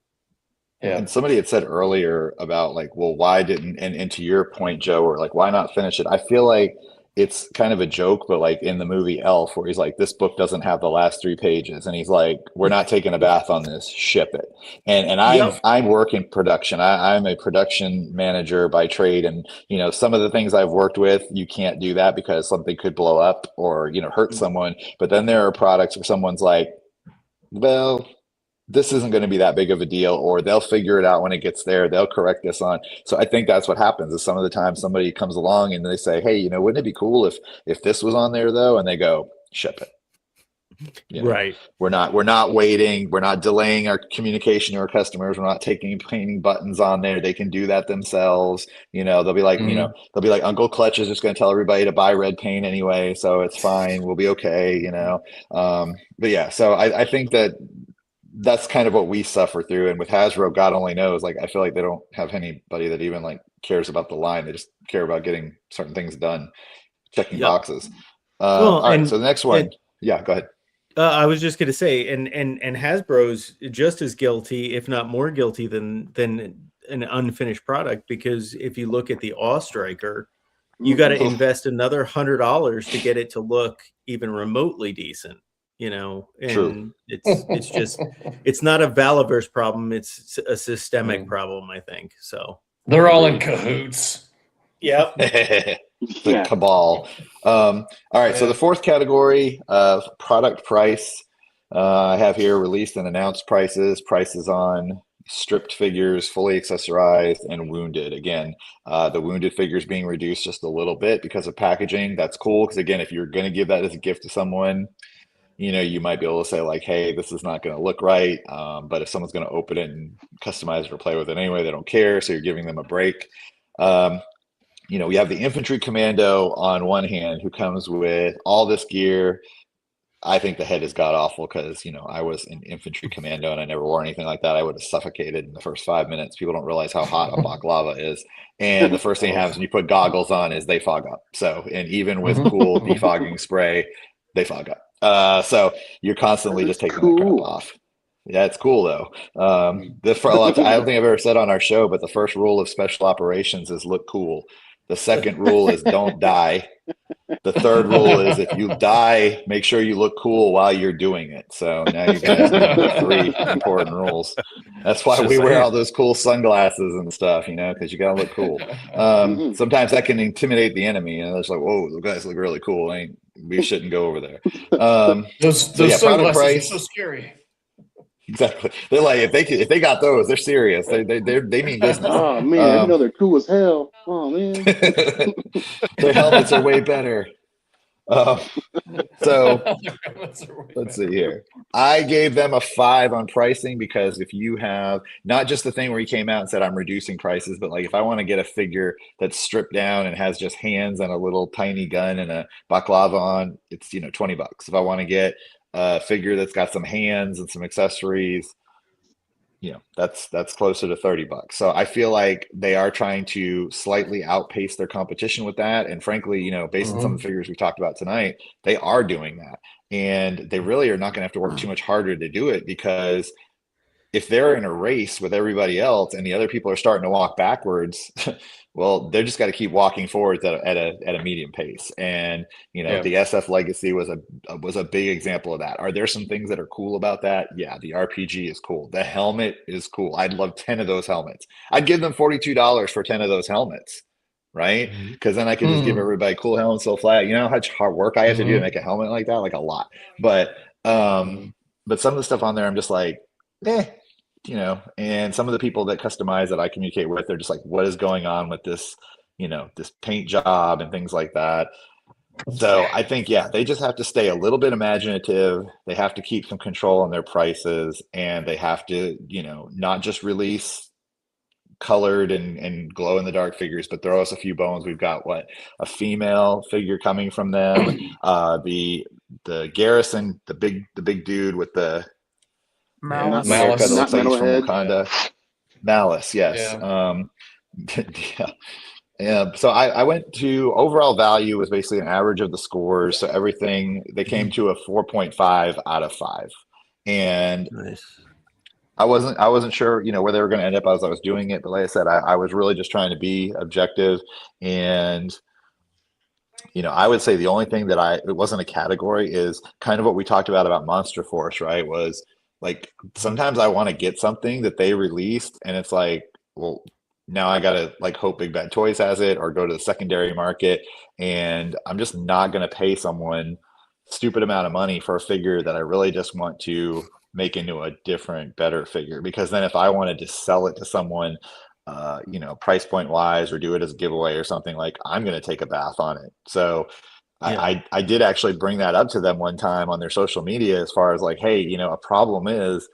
Yeah. And somebody had said earlier about like, well, why didn't, and to your point, Joe, or like, why not finish it? I feel like it's kind of a joke, but like in the movie Elf, where he's like, this book doesn't have the last 3 pages, and he's like, we're not taking a bath on this, ship it. And I work in production. I'm a production manager by trade, and some of the things I've worked with, you can't do that because something could blow up or hurt someone. But then there are products where someone's like, well, this isn't going to be that big of a deal, or they'll figure it out when it gets there. They'll correct this on. So I think that's what happens is some of the time somebody comes along and they say, hey, wouldn't it be cool if this was on there though? And they go, ship it. Right. We're not waiting. We're not delaying our communication to our customers. We're not painting buttons on there. They can do that themselves. They'll be like, they'll be like, Uncle Clutch is just going to tell everybody to buy red paint anyway. So it's fine. We'll be okay. But yeah, so I think that's kind of what we suffer through. And with Hasbro, God only knows, like, I feel like they don't have anybody that even like cares about the line. They just care about getting certain things done, checking boxes. All right. So the next one. Yeah, go ahead. I was just going to say, and Hasbro's just as guilty, if not more guilty than an unfinished product, because if you look at the Awe Striker, you got to invest another $100 to get it to look even remotely decent. And True. it's just, it's not a Valaverse problem. It's a systemic problem, I think. So they're all in cahoots. Yep. The cabal. All right. So the fourth category of product price, I have here released and announced prices on stripped figures, fully accessorized, and wounded. Again, the wounded figures being reduced just a little bit because of packaging. That's cool. Because again, if you're going to give that as a gift to someone, you might be able to say like, hey, this is not going to look right. But if someone's going to open it and customize it or play with it anyway, they don't care. So you're giving them a break. We have the infantry commando on one hand who comes with all this gear. I think the head is god awful because, I was an infantry commando and I never wore anything like that. I would have suffocated in the first 5 minutes. People don't realize how hot a baklava is. And the first thing that happens when you put goggles on is they fog up. So, and even with cool defogging spray, they fog up. So you're constantly just taking the crap off. Yeah, it's cool though. I don't think I've ever said on our show, but the first rule of special operations is look cool. The second rule is don't die. The third rule is if you die, make sure you look cool while you're doing it. So now you guys know the 3 important rules. That's why we wear all those cool sunglasses and stuff, because you got to look cool. Sometimes that can intimidate the enemy. It's like, whoa, those guys look really cool. We shouldn't go over there. Those sunglasses are so scary. Exactly. They're like, if they got those, they're serious. They mean business. Oh man, they're cool as hell. Oh man, their helmets are way better. So let's see here. I gave them a 5 on pricing because if you have not just the thing where he came out and said I'm reducing prices, but like if I want to get a figure that's stripped down and has just hands and a little tiny gun and a baklava on, it's $20. If I want to get a figure that's got some hands and some accessories, that's closer to $30. So I feel like they are trying to slightly outpace their competition with that. And frankly, based on some of the figures we talked about tonight, they are doing that. And they really are not going to have to work too much harder to do it because if they're in a race with everybody else and the other people are starting to walk backwards, well, they're just got to keep walking forward at a medium pace. And the SF Legacy was a big example of that. Are there some things that are cool about that? Yeah, the RPG is cool. The helmet is cool. I'd love 10 of those helmets. I'd give them $42 for 10 of those helmets, right? Because then I could just give everybody cool helmets so flat. You know how much hard work I have to do to make a helmet like that? Like a lot. But some of the stuff on there, I'm just like, and some of the people that customize that I communicate with, they're just like, what is going on with this, this paint job and things like that. So I think, they just have to stay a little bit imaginative. They have to keep some control on their prices, and they have to, not just release colored and glow in the dark figures, but throw us a few bones. We've got a female figure coming from them. The Garrison, the big dude with the Malice. haircut that looks like he's from Metalhead. Wakanda. Malice, yes. So I went to overall value was basically an average of the scores. So everything, they came to a 4.5 out of 5. And I wasn't sure, where they were going to end up as I was doing it. But like I said, I was really just trying to be objective. And, I would say the only thing that it wasn't a category is kind of what we talked about Monster Force, right? Was like, sometimes I want to get something that they released and it's like, well, now I got to like hope Big Bad Toys has it or go to the secondary market. And I'm just not going to pay someone stupid amount of money for a figure that I really just want to make into a different, better figure. Because then if I wanted to sell it to someone, price point wise, or do it as a giveaway or something, like I'm going to take a bath on it. So I did actually bring that up to them one time on their social media as far as like, hey, a problem is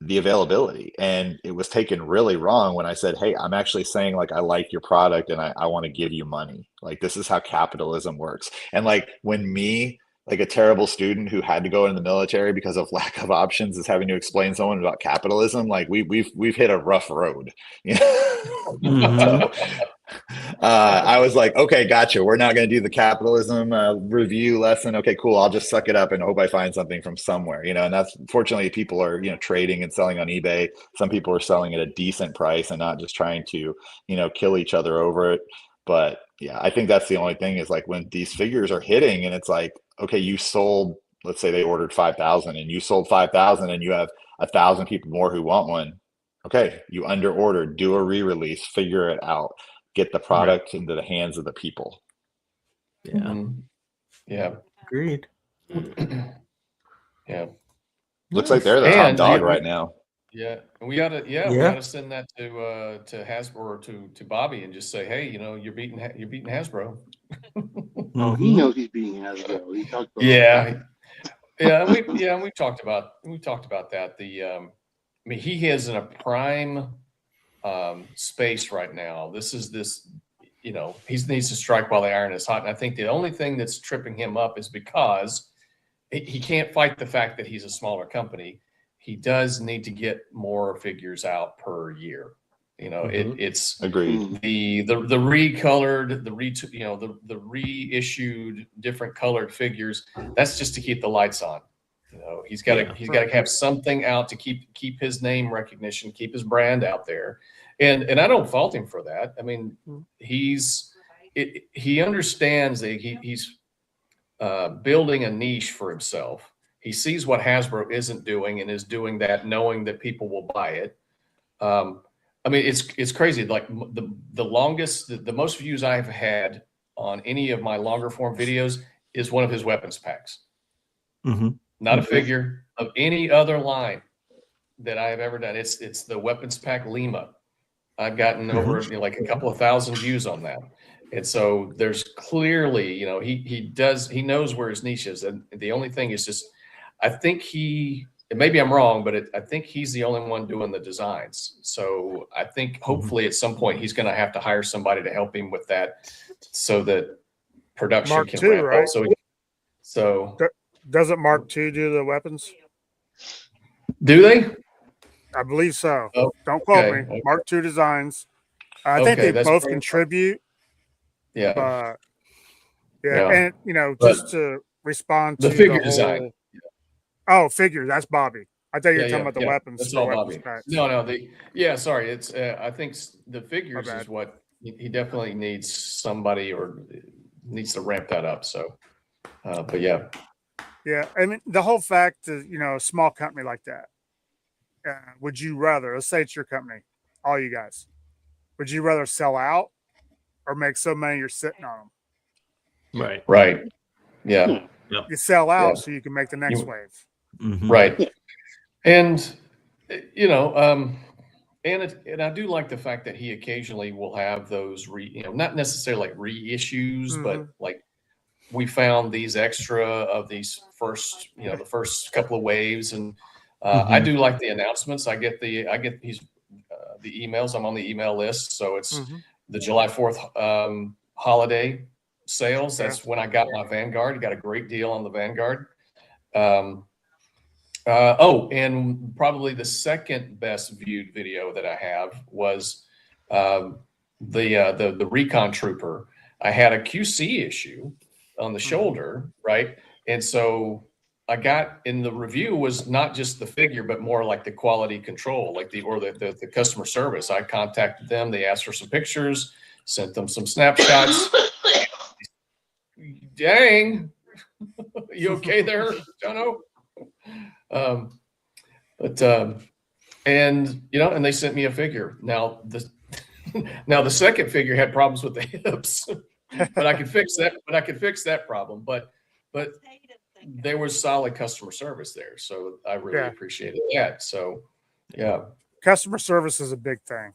the availability. And it was taken really wrong when I said, hey, I'm actually saying like, I like your product and I want to give you money. Like, this is how capitalism works. And like when like a terrible student who had to go in the military because of lack of options is having to explain to someone about capitalism, like we've hit a rough road. So, I was like, okay, gotcha. We're not going to do the capitalism review lesson. Okay, cool. I'll just suck it up and hope I find something from somewhere, and that's fortunately people are, trading and selling on eBay. Some people are selling at a decent price and not just trying to, kill each other over it. But yeah, I think that's the only thing is like when these figures are hitting and it's like, okay, you sold, let's say they ordered 5,000 and you sold 5,000 and you have 1,000 people more who want one. Okay, you under ordered, do a re-release, figure it out, get the product into the hands of the people. Yeah. Agreed. Yeah. Looks like they're the top dog right now. Yeah, and we gotta send that to Hasbro or to Bobby and just say, hey, you're beating Hasbro. Oh, he knows he's beating Hasbro. He talked about and we talked about that. He is in a prime space right now. He needs to strike while the iron is hot. And I think the only thing that's tripping him up is because he can't fight the fact that he's a smaller company. He does need to get more figures out per year. It's agreed. The recolored, the reissued, different colored figures. That's just to keep the lights on. He's got to have something out to keep his name recognition, keep his brand out there, and I don't fault him for that. I mean, he understands that he's building a niche for himself. He sees what Hasbro isn't doing and is doing that, knowing that people will buy it. It's crazy. Like the most views I've had on any of my longer form videos is one of his weapons packs. Not a figure of any other line that I have ever done. It's the weapons pack Lima. I've gotten over like a couple of thousand views on that. And so there's clearly, he knows where his niche is. And the only thing is just, I think maybe I'm wrong, but I think he's the only one doing the designs. So I think hopefully at some point he's going to have to hire somebody to help him with that so that production Mark can II, ramp right? up. So doesn't Mark II do the weapons? Do they? I believe so. Oh, don't quote okay, me. okay. Mark II Designs. I think they both contribute. Yeah. And just to respond to the figure whole, design. Oh, figure. That's Bobby. I thought you were talking about the weapons. That's the all weapons Bobby. packs. No, sorry. It's I think the figures My is bad. what he definitely needs somebody or needs to ramp that up. So, but yeah. Yeah, I mean the whole fact that a small company like that. Would you rather? Let's say it's your company, all you guys. Would you rather sell out or make so many you're sitting on them? Right. Yeah. You sell out Yeah. so you can make the next wave. Right. And and I do like the fact that he occasionally will have those not necessarily like reissues, but like we found these extra of these first, the first couple of waves, and I do like the announcements. I get the emails. I'm on the email list, so it's the July 4th holiday sales. That's when I got my Vanguard. Got a great deal on the Vanguard. And probably the second best viewed video that I have was the Recon Trooper. I had a QC issue on the shoulder, right? And so I got in the review was not just the figure, but more like the quality control, like the customer service. I contacted them. They asked for some pictures, sent them some snapshots. Dang, you okay there, Jono? And they sent me a figure. Now the second figure had problems with the hips, but I could fix that problem. But there was solid customer service there, so I really appreciated that. So, yeah, customer service is a big thing.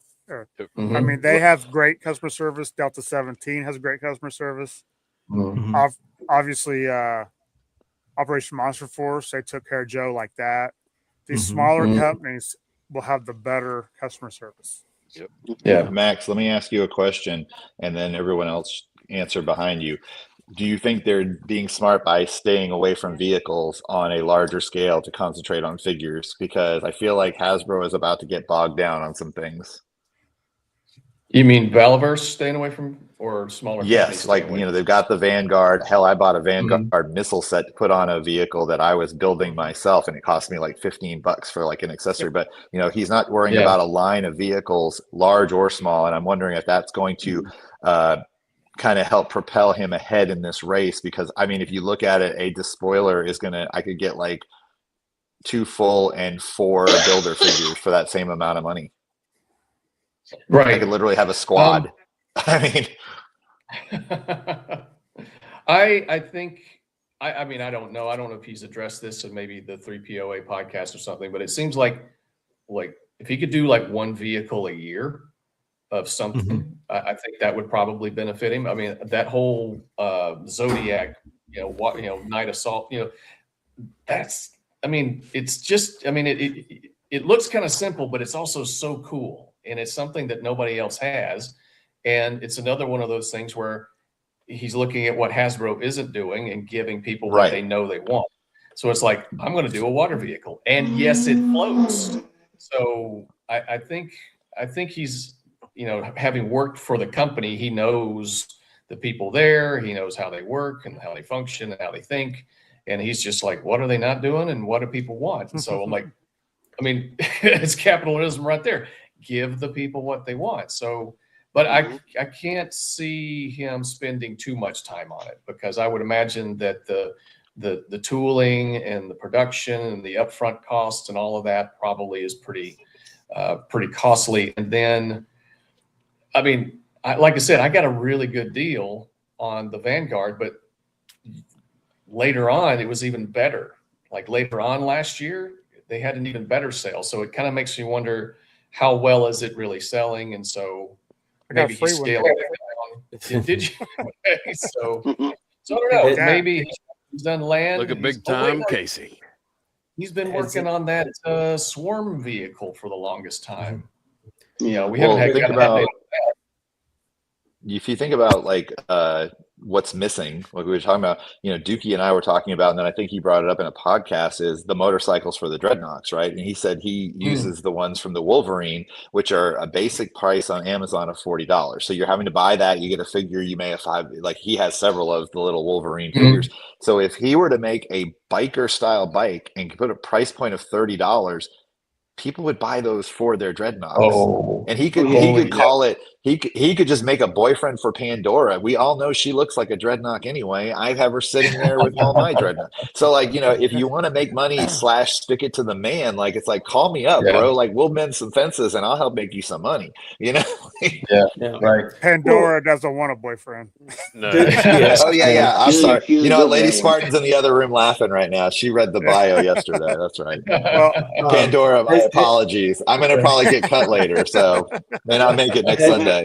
I mean, they have great customer service. Delta 17 has great customer service. Obviously, Operation Monster Force, they took care of Joe like that. These smaller companies will have the better customer service. Yeah. Max, let me ask you a question, and then everyone else answer behind you. Do you think they're being smart by staying away from vehicles on a larger scale to concentrate on figures? Because I feel like Hasbro is about to get bogged down on some things. You mean Valaverse staying away from, or smaller? Yes, like they've got the Vanguard. Hell, I bought a Vanguard missile set to put on a vehicle that I was building myself, and it cost me like $15 for like an accessory. But he's not worrying about a line of vehicles, large or small, and I'm wondering if that's going to kind of help propel him ahead in this race. Because I mean, if you look at it, a despoiler is I could get like 2 full and 4 builder figures for that same amount of money. Right. I could literally have a squad. I mean, I think, I mean, I don't know if he's addressed this in maybe the 3POA podcast or something, but it seems like if he could do like one vehicle a year of something, I think that would probably benefit him. I mean, that whole Zodiac, night assault, that's, I mean, it's just, I mean, it looks kind of simple, but it's also so cool. And it's something that nobody else has. And it's another one of those things where he's looking at what Hasbro isn't doing and giving people what they know they want. So it's like, I'm going to do a water vehicle. And yes, it floats. So I think he's, having worked for the company, he knows the people there. He knows how they work and how they function and how they think. And he's just like, what are they not doing? And what do people want? And so I'm like, I mean, it's capitalism right there. Give the people what they want. So, but I can't see him spending too much time on it, because I would imagine that the tooling and the production and the upfront costs and all of that probably is pretty costly. And then, I mean, like I said, I got a really good deal on the Vanguard, but later on it was even better. Like later on last year, they had an even better sale. So it kind of makes me wonder, how well is it really selling? And so maybe he's scaling it down. Did you? Okay, so I don't know. Maybe he's done land. Look at big time Casey. He's been working on that swarm vehicle for the longest time. We haven't had. If you think about like what's missing, like we were talking about, Dookie and I were talking about, and then I think he brought it up in a podcast, is the motorcycles for the Dreadnoks, right? And he said he uses the ones from the Wolverine, which are a basic price on Amazon of $40. So you're having to buy that, you get a figure, you may have like he has several of the little Wolverine figures. So if he were to make a biker style bike and put a price point of $30, people would buy those for their Dreadnoks. And he could call it, he could just make a boyfriend for Pandora. We all know she looks like a Dreadnought anyway. I have her sitting there with all my Dreadnoughts. So like, if you want to make money / stick it to the man, like, it's like, call me up, bro. Like, we'll mend some fences and I'll help make you some money, Right. Pandora doesn't want a boyfriend. No. Oh yeah. I'm sorry. Lady Spartan's in the other room laughing right now. She read the bio yesterday. That's right. Well, Pandora, my apologies. I'm going to probably get cut later, so may not make it next Sunday.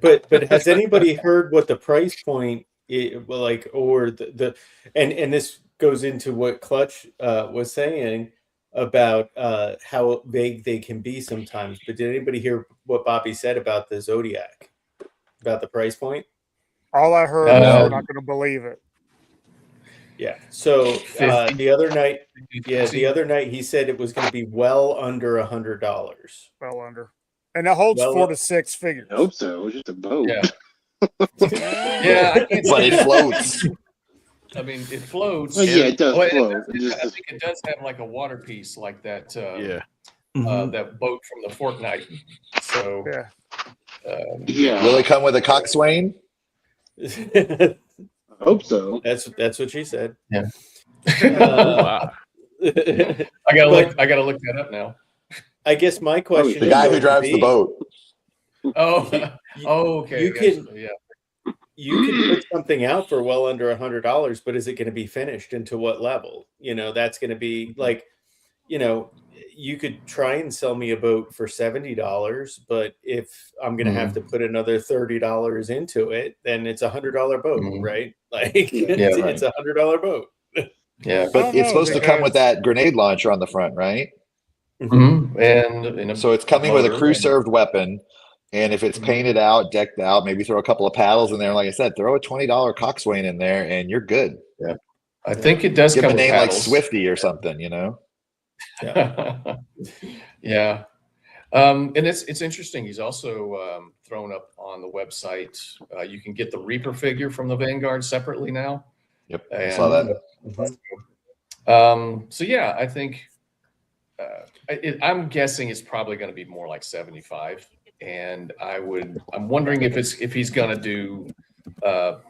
But has anybody heard what the price point like, or and this goes into what Clutch was saying about how vague they can be sometimes. But did anybody hear what Bobby said about the Zodiac, about the price point? All I heard was I'm not going to believe it. Yeah. So the other night he said it was going to be well under $100. Well under, and it holds 4 to 6 figures. I hope so. It was just a boat. Yeah. Yeah, but it floats. I mean, it floats. Well, yeah, it does float. I think it does have like a water piece, like that. That boat from the Fortnite. So will it come with a coxswain? I hope so. That's what she said. Yeah. Wow. I gotta look that up now. I guess my question the guy who drives the boat. Okay. You can put something out for well under $100, but is it going to be finished, and to what level? That's going to be like, you could try and sell me a boat for $70, but if I'm going to have to put another $30 into it, then it's $100 boat, right? Like it's $100 boat. Yeah, but it's supposed to come with that grenade launcher on the front, right? And so it's coming with a crew-served weapon. And if it's painted out, decked out, maybe throw a couple of paddles in there. Like I said, throw a $20 coxswain in there, and you're good. Yeah, I think it does. Give come a name with like paddles. Swifty or something, Yeah. And it's interesting. He's also thrown up on the website. You can get the Reaper figure from the Vanguard separately now. Yep, I saw that. So yeah, I think I'm guessing it's probably going to be more like 75. And I'm wondering if he's going to do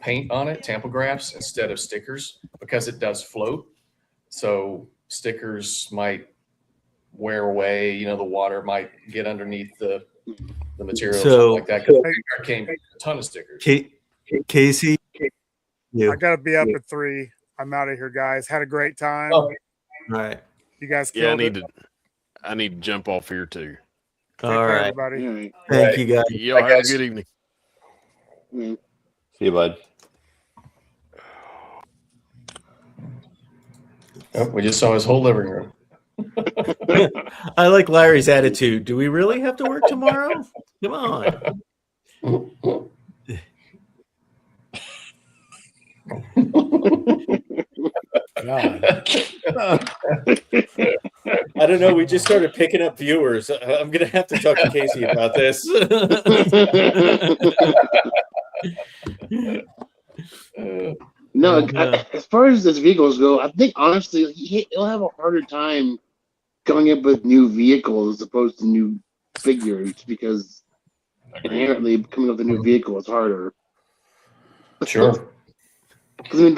paint on it, tampographics instead of stickers, because it does float. So stickers might wear away. The water might get underneath the material, something like that. Because there came a ton of stickers. Casey, I got to be up at 3. I'm out of here, guys. Had a great time. All right. You guys Yeah, killed it. I need to jump off here too. All right, everybody. Thank you, guys. Y'all have a good evening. See you, bud. Oh, we just saw his whole living room. I like Larry's attitude. Do we really have to work tomorrow? Come on. I don't know. We just started picking up viewers. I'm going to have to talk to Casey about this. No, as far as his vehicles go, I think honestly he'll have a harder time coming up with new vehicles as opposed to new figures, because inherently coming up with a new vehicle is harder. Sure. Because I mean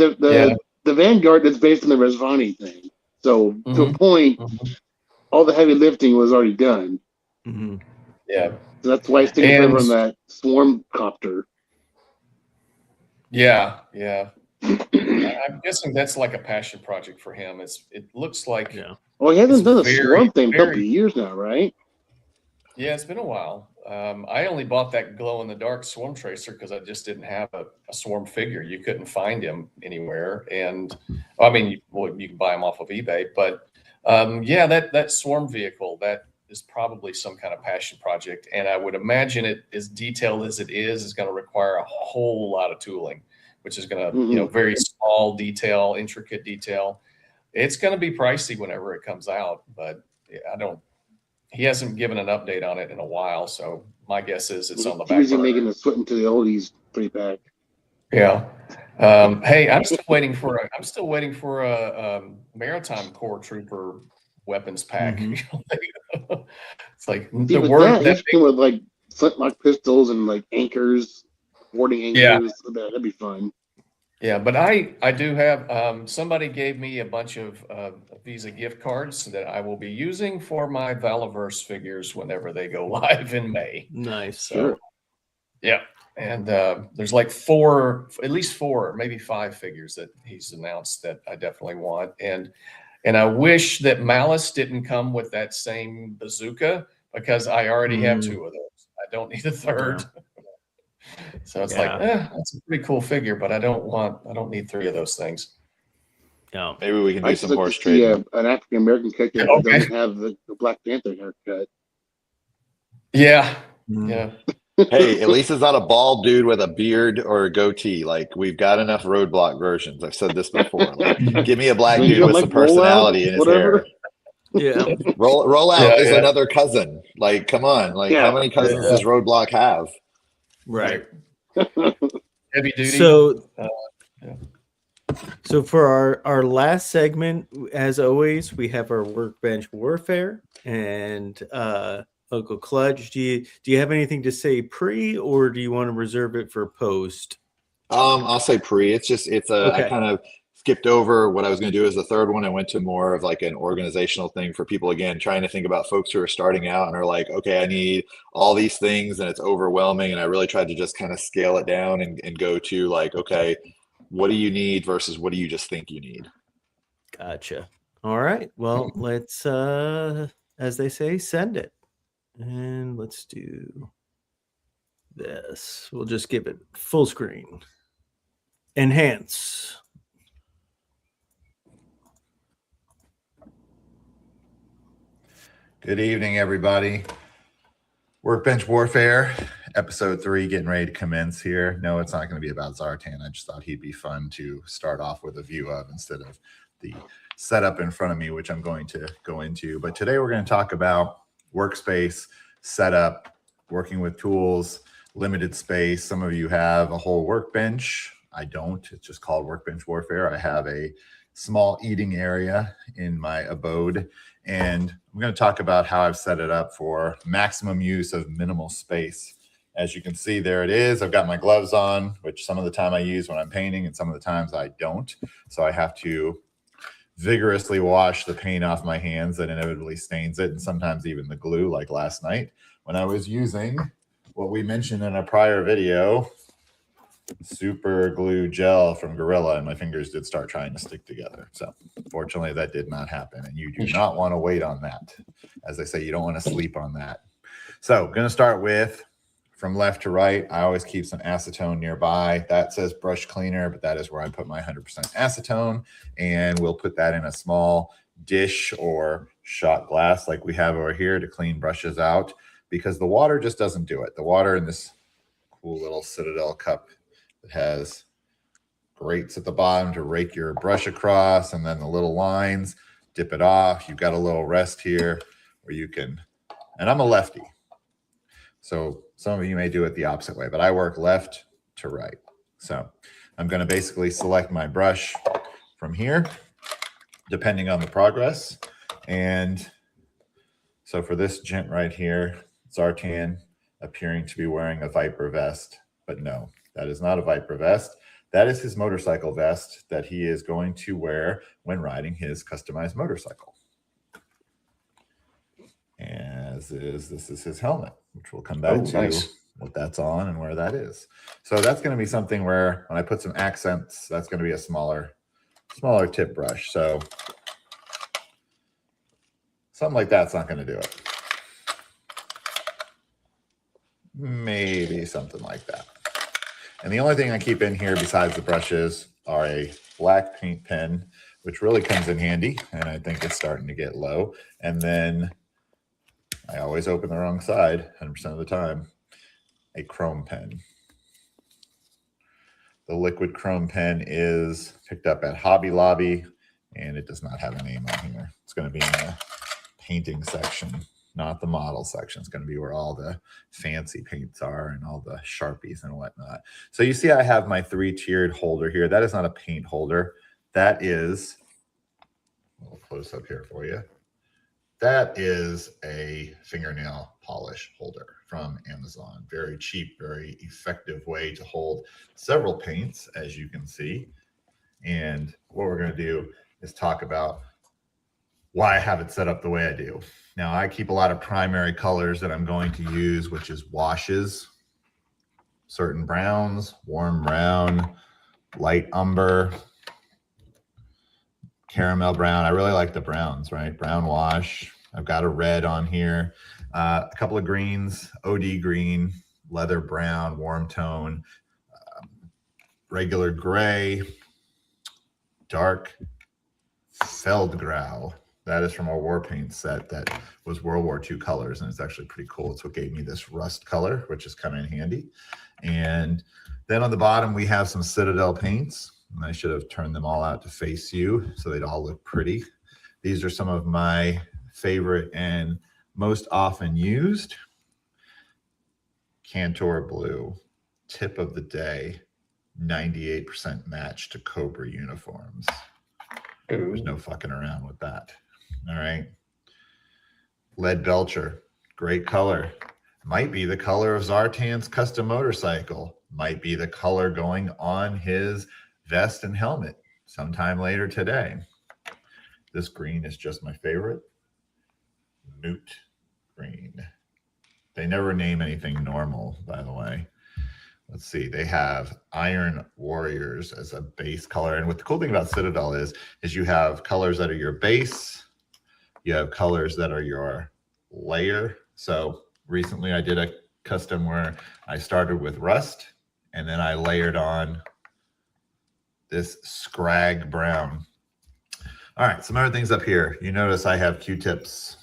the Vanguard is based on the Resvani thing, so to a point, all the heavy lifting was already done. Yeah. So that's why it's taking forever on that swarm copter. Yeah. I'm guessing that's like a passion project for him. It looks like. Yeah. Well, he hasn't done a swarm thing in a couple of years now, right? Yeah, it's been a while. I only bought that glow-in-the-dark Swarm Tracer because I just didn't have a Swarm figure. You couldn't find him anywhere, and I mean, you can buy them off of eBay. But yeah, that Swarm vehicle, that is probably some kind of passion project, and I would imagine it, as detailed as it is going to require a whole lot of tooling, which is going to, very small detail, intricate detail. It's going to be pricey whenever it comes out, but he hasn't given an update on it in a while. So my guess is it's on the back burner. He's making the sweat into the oldies pre-pack. Yeah. Hey, I'm still waiting for a Maritime Corps Trooper weapons pack. It's like the word that came with like flintlock pistols and like anchors, boarding anchors. Yeah. That'd be fun. Yeah, but I do have somebody gave me a bunch of Visa gift cards that I will be using for my Valaverse figures whenever they go live in May. Nice. So, yeah. And there's like at least four, maybe 5 figures that he's announced that I definitely want. And I wish that Malice didn't come with that same bazooka because I already have 2 of those. I don't need a third. So it's like, that's a pretty cool figure, but I don't need 3 of those things. Yeah. Maybe we can do some horse trading. An African American character that doesn't have the Black Panther haircut. Yeah. Yeah. Hey, at least it's not a bald dude with a beard or a goatee. Like, we've got enough Roadblock versions. I've said this before. Like, give me a black dude with some personality in his hair. Yeah. Roll out is another cousin. Like, come on. Like, how many cousins does Roadblock have? Right. Heavy duty. So for our last segment, as always, we have our Workbench Warfare and Uncle Clutch. Do you have anything to say pre, or do you want to reserve it for post? I'll say pre. I kind of skipped over what I was going to do as the third one. I went to more of like an organizational thing for people, again, trying to think about folks who are starting out and are like, okay, I need all these things and it's overwhelming. And I really tried to just kind of scale it down and go to like, okay, what do you need versus what do you just think you need? Gotcha. All right. Well, let's, as they say, send it. And let's do this. We'll just give it full screen. Enhance. Good evening, everybody. Workbench Warfare, episode 3, getting ready to commence here. No, it's not going to be about Zartan. I just thought he'd be fun to start off with a view of instead of the setup in front of me, which I'm going to go into. But today we're going to talk about workspace, setup, working with tools, limited space. Some of you have a whole workbench. I don't. It's just called Workbench Warfare. I have a small eating area in my abode, and I'm going to talk about how I've set it up for maximum use of minimal space. As you can see, there it is. I've got my gloves on, which some of the time I use when I'm painting and some of the times I don't. So I have to vigorously wash the paint off my hands that inevitably stains it, and sometimes even the glue, like last night when I was using what we mentioned in a prior video, super glue gel from Gorilla, and my fingers did start trying to stick together. So fortunately that did not happen, and you do not want to wait on that. As I say, you don't want to sleep on that. So going to start with from left to right. I always keep some acetone nearby. That says brush cleaner, but that is where I put my 100% acetone, and we'll put that in a small dish or shot glass like we have over here to clean brushes out, because the water just doesn't do it. The water in this cool little Citadel cup that has grates at the bottom to rake your brush across, and then the little lines, dip it off. You've got a little rest here where you can, and I'm a lefty, so some of you may do it the opposite way, but I work left to right. So I'm going to basically select my brush from here, depending on the progress. And so for this gent right here, Zartan appearing to be wearing a Viper vest, but no, that is not a Viper vest. That is his motorcycle vest that he is going to wear when riding his customized motorcycle. This is his helmet, which we'll come back to what that's on and where that is. So that's going to be something where when I put some accents, that's going to be a smaller tip brush. So something like that's not going to do it. Maybe something like that. And the only thing I keep in here besides the brushes are a black paint pen, which really comes in handy, and I think it's starting to get low. And then I always open the wrong side 100% of the time, a chrome pen. The liquid chrome pen is picked up at Hobby Lobby, and it does not have a name on here. It's going to be in the painting section, not the model section. It's going to be where all the fancy paints are and all the Sharpies and whatnot. So you see I have my 3-tiered holder here. That is not a paint holder. That is, a little close up here for you. That is a fingernail polish holder from Amazon. Very cheap, very effective way to hold several paints, as you can see. And what we're going to do is talk about why I have it set up the way I do. Now, I keep a lot of primary colors that I'm going to use, which is washes, certain browns, warm brown, light umber, caramel brown. I really like the browns, right? Brown wash. I've got a red on here. A couple of greens, OD green, leather brown, warm tone, regular gray, dark Feldgrau. That is from a war paint set that was World War II colors, and it's actually pretty cool. It's what gave me this rust color, which is kind of handy. And then on the bottom, we have some Citadel paints. And I should have turned them all out to face you so they'd all look pretty. These are some of my favorite and most often used. Cantor Blue, tip of the day, 98% match to Cobra uniforms. There's no fucking around with that. All right. Lead Belcher, great color. Might be the color of Zartan's custom motorcycle. Might be the color going on his vest and helmet sometime later today. This green is just my favorite. Moot green. They never name anything normal, by the way. Let's see. They have Iron Warriors as a base color. And what the cool thing about Citadel is you have colors that are your base. You have colors that are your layer. So recently I did a custom where I started with rust and then I layered on this scrag brown. All right, some other things up here. You notice I have Q-tips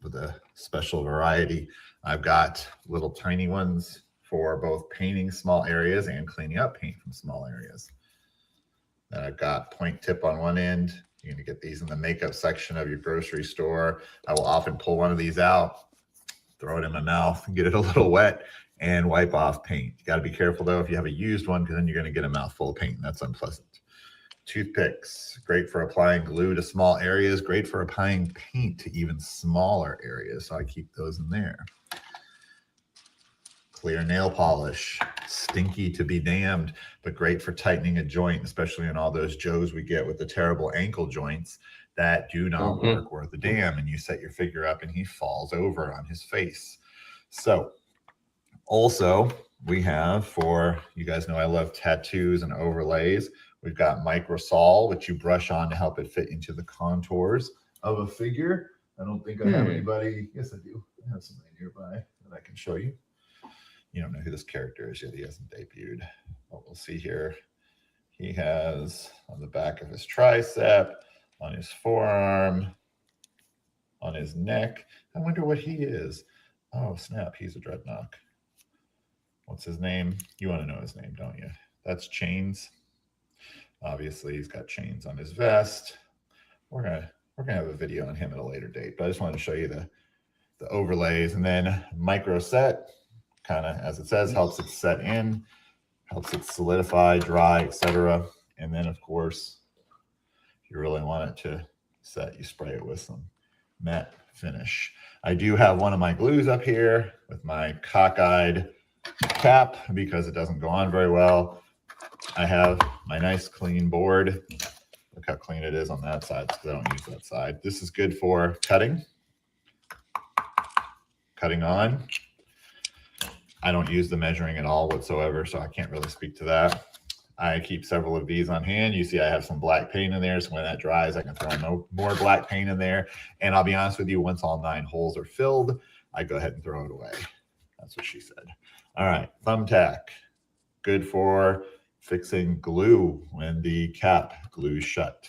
with a special variety. I've got little tiny ones for both painting small areas and cleaning up paint from small areas. Then I've got point tip on one end. You're going to get these in the makeup section of your grocery store. I will often pull one of these out, throw it in my mouth, get it a little wet, and wipe off paint. You got to be careful, though, if you have a used one, because then you're going to get a mouthful of paint, and that's unpleasant. Toothpicks, great for applying glue to small areas, great for applying paint to even smaller areas, so I keep those in there. Clear nail polish, stinky to be damned, but great for tightening a joint, especially in all those Joes we get with the terrible ankle joints that do not work worth a damn, and you set your figure up and he falls over on his face. So also we have, for you guys know I love tattoos and overlays, we've got Microsol, which you brush on to help it fit into the contours of a figure. I don't think I have anybody. Yes, I do. I have somebody nearby that I can show you. You don't know who this character is yet. He hasn't debuted. But we'll see here. He has on the back of his tricep, on his forearm, on his neck. I wonder what he is. Oh, snap. He's a Dreadnought. What's his name? You want to know his name, don't you? That's Chains. Obviously, he's got chains on his vest. We're gonna have a video on him at a later date, but I just wanted to show you the overlays. And then micro set, kind of as it says, helps it set in, helps it solidify, dry, etc. And then of course, if you really want it to set, you spray it with some matte finish. I do have one of my glues up here with my cockeyed cap because it doesn't go on very well. I have my nice clean board. Look how clean it is on that side because I don't use that side. This is good for cutting on. I don't use the measuring at all whatsoever, so I can't really speak to that. I keep several of these on hand. You see I have some black paint in there, so when that dries, I can throw more black paint in there. And I'll be honest with you, once all 9 holes are filled, I go ahead and throw it away. That's what she said. All right, thumbtack. Good for fixing glue when the cap glues shut.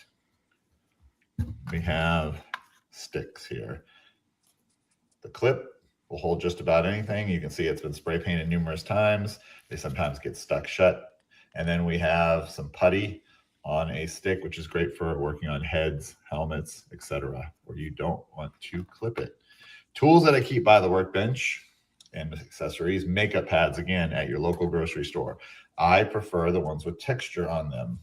We have sticks here. The clip will hold just about anything. You can see it's been spray painted numerous times. They sometimes get stuck shut. And then we have some putty on a stick, which is great for working on heads, helmets, etc., where you don't want to clip it. Tools that I keep by the workbench and accessories, makeup pads, again, at your local grocery store. I prefer the ones with texture on them.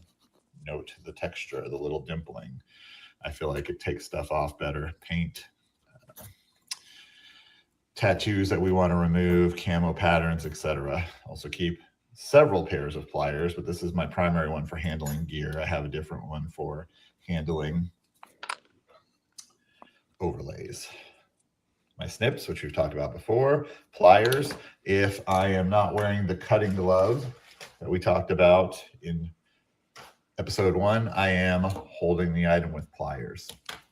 Note the texture, the little dimpling. I feel like it takes stuff off better. Paint, tattoos that we want to remove, camo patterns, etc. Also keep several pairs of pliers, but this is my primary one for handling gear. I have a different one for handling overlays. My snips, which we've talked about before, pliers. If I am not wearing the cutting glove that we talked about in episode 1, I am holding the item with pliers.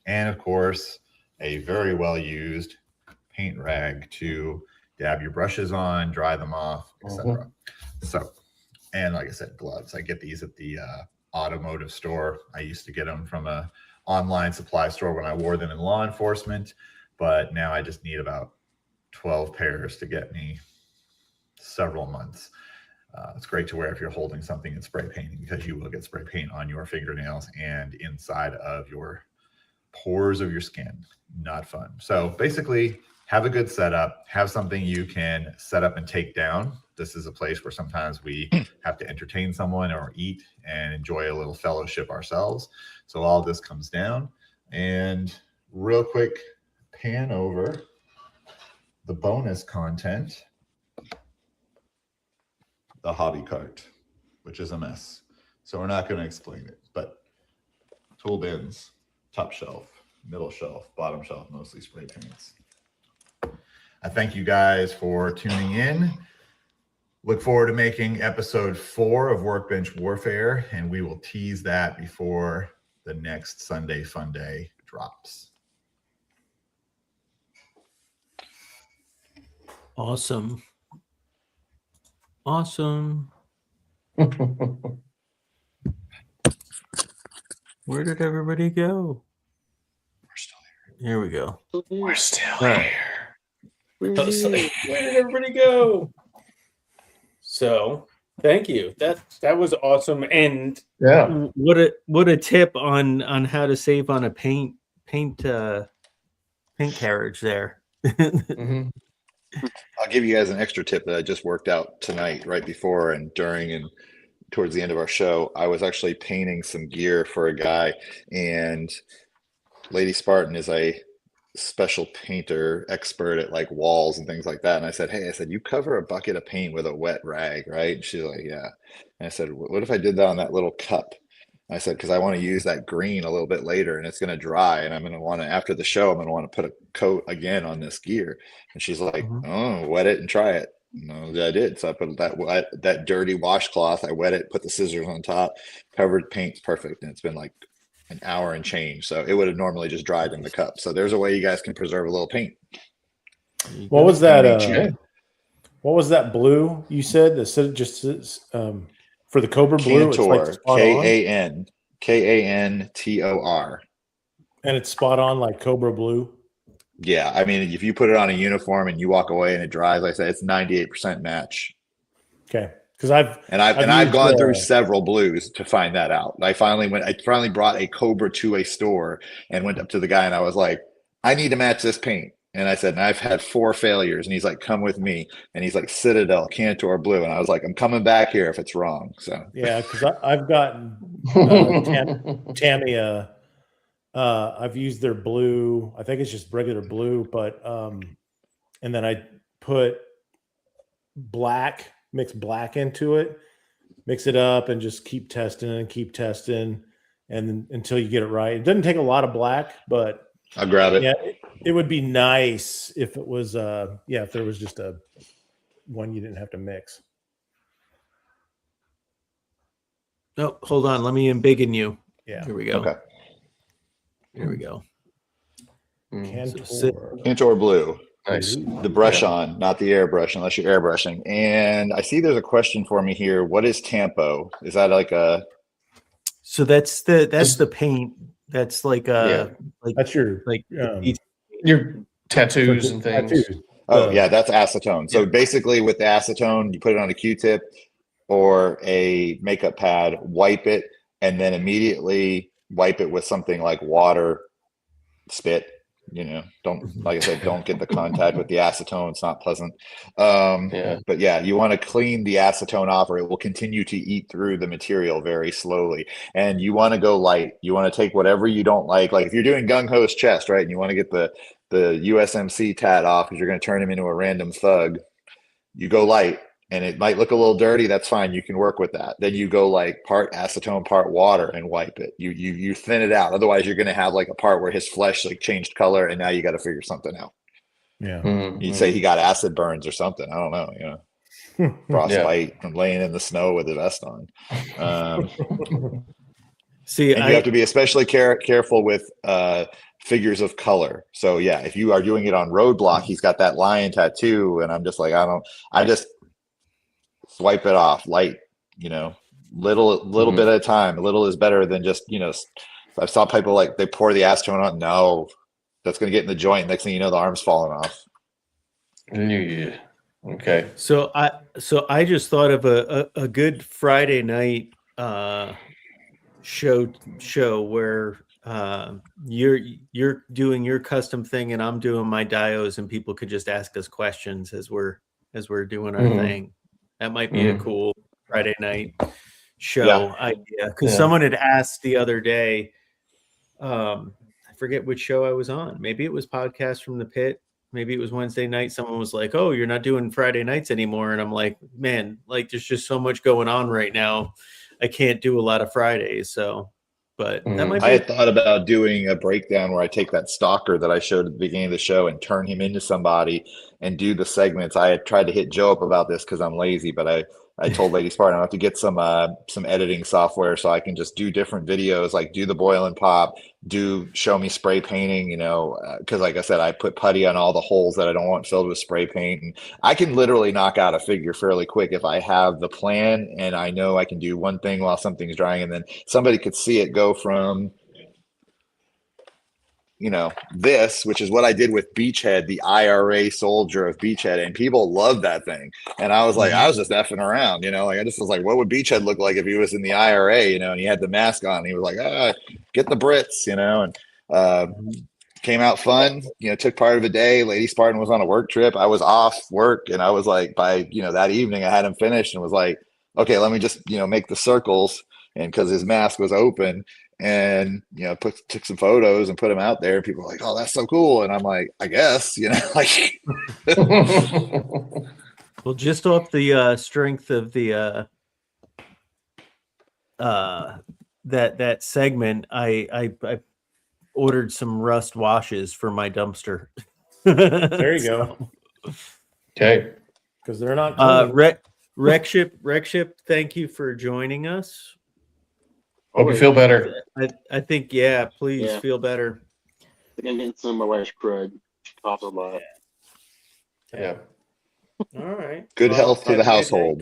And of course, a very well used paint rag to dab your brushes on, dry them off, etc. So, and like I said, gloves. I get these at the automotive store. I used to get them from a online supply store when I wore them in law enforcement, but now I just need about 12 pairs to get me several months. It's great to wear if you're holding something and spray painting, because you will get spray paint on your fingernails and inside of your pores of your skin. Not fun. So basically, have a good setup, have something you can set up and take down. This is a place where sometimes we have to entertain someone or eat and enjoy a little fellowship ourselves. So all this comes down. And real quick, pan over the bonus content, the hobby cart, which is a mess. So we're not going to explain it, but tool bins, top shelf, middle shelf, bottom shelf, mostly spray paints. I thank you guys for tuning in. Look forward to making episode 4 of Workbench Warfare, and we will tease that before the next Sunday Funday drops. Awesome. Awesome. Where did everybody go? We're still here. Here we go. We're still here. Where did everybody go? So, thank you. That was awesome. And yeah, what a tip on how to save on a paint carriage there. mm-hmm. I'll give you guys an extra tip that I just worked out tonight, right before and during and towards the end of our show. I was actually painting some gear for a guy, and Lady Spartan is a special painter expert at like walls and things like that. And I said, hey, you cover a bucket of paint with a wet rag, right? And she's like, yeah. And I said, what if I did that on that little cup? I said, because I want to use that green a little bit later and it's going to dry. And I'm going to want to, after the show, I'm going to want to put a coat again on this gear. And she's like, oh, wet it and try it. No, I did. So I put that dirty washcloth, I wet it, put the scissors on top, covered, paint's perfect. And it's been like an hour and change. So it would have normally just dried in the cup. So there's a way you guys can preserve a little paint. What was that? What was that blue you said? That said just for the Cobra blue, Cantor, it's like Kantor, and it's spot on like Cobra blue. Yeah, I mean, if you put it on a uniform and you walk away and it dries, like I said, it's 98% match. Okay, because I've gone through several blues to find that out. I finally brought a Cobra to a store and went up to the guy and I was like, I need to match this paint. And I said, and I've had 4 failures. And he's like, come with me. And he's like, Citadel, Cantor blue. And I was like, I'm coming back here if it's wrong. So yeah, because I've gotten Tamiya. I've used their blue. I think it's just regular blue, but and then I put mix black into it, mix it up, and just keep testing, and then until you get it right. It doesn't take a lot of black, but I'll grab it. Yeah, it would be nice if it was if there was just a one you didn't have to mix. Oh, hold on. Let me embiggen you. Yeah. Here we go. Okay. Here we go. Cantor blue. Nice. The brush on, not the airbrush, unless you're airbrushing. And I see there's a question for me here. What is Tampo? Is that like a? So that's the paint. That's like that's your your tattoos and things. Oh yeah, that's acetone. So basically, with the acetone, you put it on a Q-tip, or a makeup pad, wipe it, and then immediately wipe it with something like water, spit. Don't, like I said, don't get the contact with the acetone. It's not pleasant. But yeah, you want to clean the acetone off, or it will continue to eat through the material very slowly. And you want to go light. You want to take whatever you don't like if you're doing Gung Ho's chest, right? And you want to get the USMC tat off because you're going to turn him into a random thug. You go light. And it might look a little dirty. That's fine. You can work with that. Then you go part acetone, part water, and wipe it. You thin it out. Otherwise, you're going to have a part where his flesh changed color, and now you got to figure something out. Yeah. You'd say he got acid burns or something. I don't know. Frostbite from laying in the snow with a vest on. See, and you have to be especially careful with figures of color. So yeah, if you are doing it on Roadblock, he's got that lion tattoo, and I'm just I just swipe it off light, little bit at a time. A little is better than just, I saw people they pour the acetone on. No, that's going to get in the joint. Next thing you know, the arm's falling off. Yeah. Okay. So I just thought of a good Friday night show where you're doing your custom thing and I'm doing my dios, and people could just ask us questions as we're doing our thing. That might be a cool Friday night show idea. Because someone had asked the other day, I forget which show I was on. Maybe it was Podcast from the Pit. Maybe it was Wednesday night. Someone was like, "Oh, you're not doing Friday nights anymore." And I'm like, man, there's just so much going on right now. I can't do a lot of Fridays. So, but that might be. I had thought about doing a breakdown where I take that stalker that I showed at the beginning of the show and turn him into somebody and do the segments. I had tried to hit Joe up about this because I'm lazy, but I told Lady Spartan I have to get some editing software so I can just do different videos, do the boil and pop, show me spray painting, because like I said, I put putty on all the holes that I don't want filled with spray paint. And I can literally knock out a figure fairly quick if I have the plan and I know I can do one thing while something's drying, and then somebody could see it go from this, which is what I did with Beachhead, the IRA soldier of Beachhead, and people love that thing. And I was I was just effing around, I just was what would Beachhead look like if he was in the IRA, and he had the mask on. And he was get the Brits, and came out fun, took part of the day. Lady Spartan was on a work trip. I was off work, and I was by, that evening I had him finished and was okay, let me just, make the circles. And because his mask was open, and took some photos and put them out there, and people were "Oh, that's so cool," and I'm I guess, Well, just off the strength of the that segment, I ordered some rust washes for my dumpster. There you go. Okay, because they're not Wreck Ship, thank you for joining us. Hope you feel better. I think, please feel better. I think I'm getting some of my wife's crud. She coughs a lot. Yeah. All right. Good health to the household.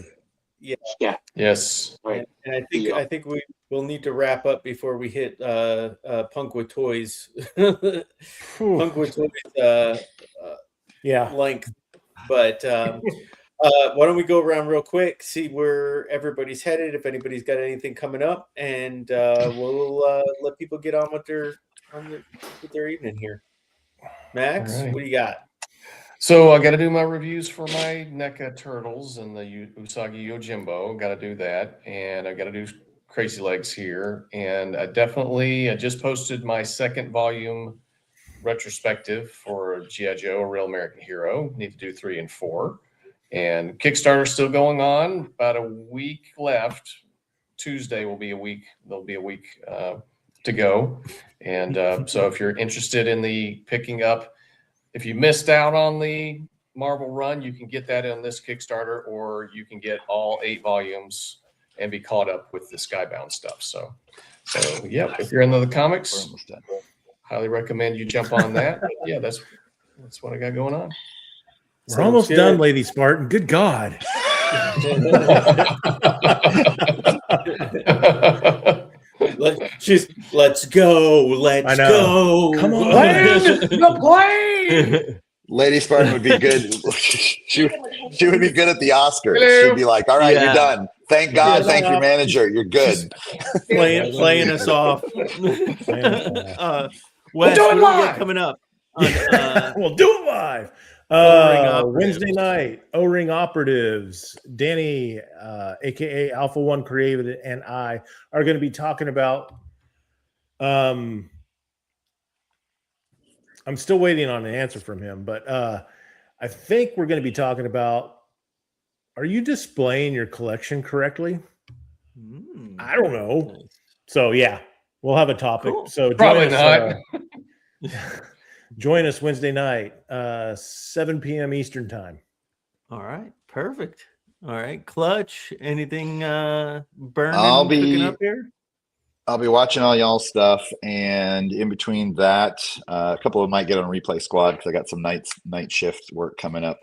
Yeah. Yes. Right. And I think we will need to wrap up before we hit Punk with Toys. Punk with Toys length. But why don't we go around real quick, see where everybody's headed, if anybody's got anything coming up, and we'll let people get on with their evening here. Max, right. What do you got? So I got to do my reviews for my NECA Turtles and the Usagi Yojimbo. Got to do that, and I got to do Crazy Legs here. And I just posted my second volume retrospective for G.I. Joe, A Real American Hero. Need to do 3 and 4. And Kickstarter's still going on. About a week left. Tuesday will be a week. There'll be a week to go. And so if you're interested in picking up, if you missed out on the Marvel run, you can get that on this Kickstarter, or you can get all 8 volumes and be caught up with the Skybound stuff. So yeah, if you're into the comics, highly recommend you jump on that. But yeah, that's what I got going on. We're almost done, Lady Spartan. Good God. Let's go. Let's go. Come on. Land the plane. Lady Spartan would be good. She would be good at the Oscars. Hello. She'd be like, all right, you're done. Thank God. Thank your manager. You're good. Playing us off. Wes, do it what do we live. got coming up? We'll do it live. O-Ring Operatives. Wednesday night, O-Ring Operatives. Danny, aka Alpha One Creative, and I are going to be talking about. I'm still waiting on an answer from him, but I think we're going to be talking about. Are you displaying your collection correctly? I don't know. So yeah, we'll have a topic. Cool. So Probably not. Join us Wednesday night, 7 p.m. Eastern time. All right, perfect. All right, Clutch. Anything burning cooking up here? I'll be watching all y'all's stuff, and in between that, a couple of them might get on Replay Squad because I got some night shift work coming up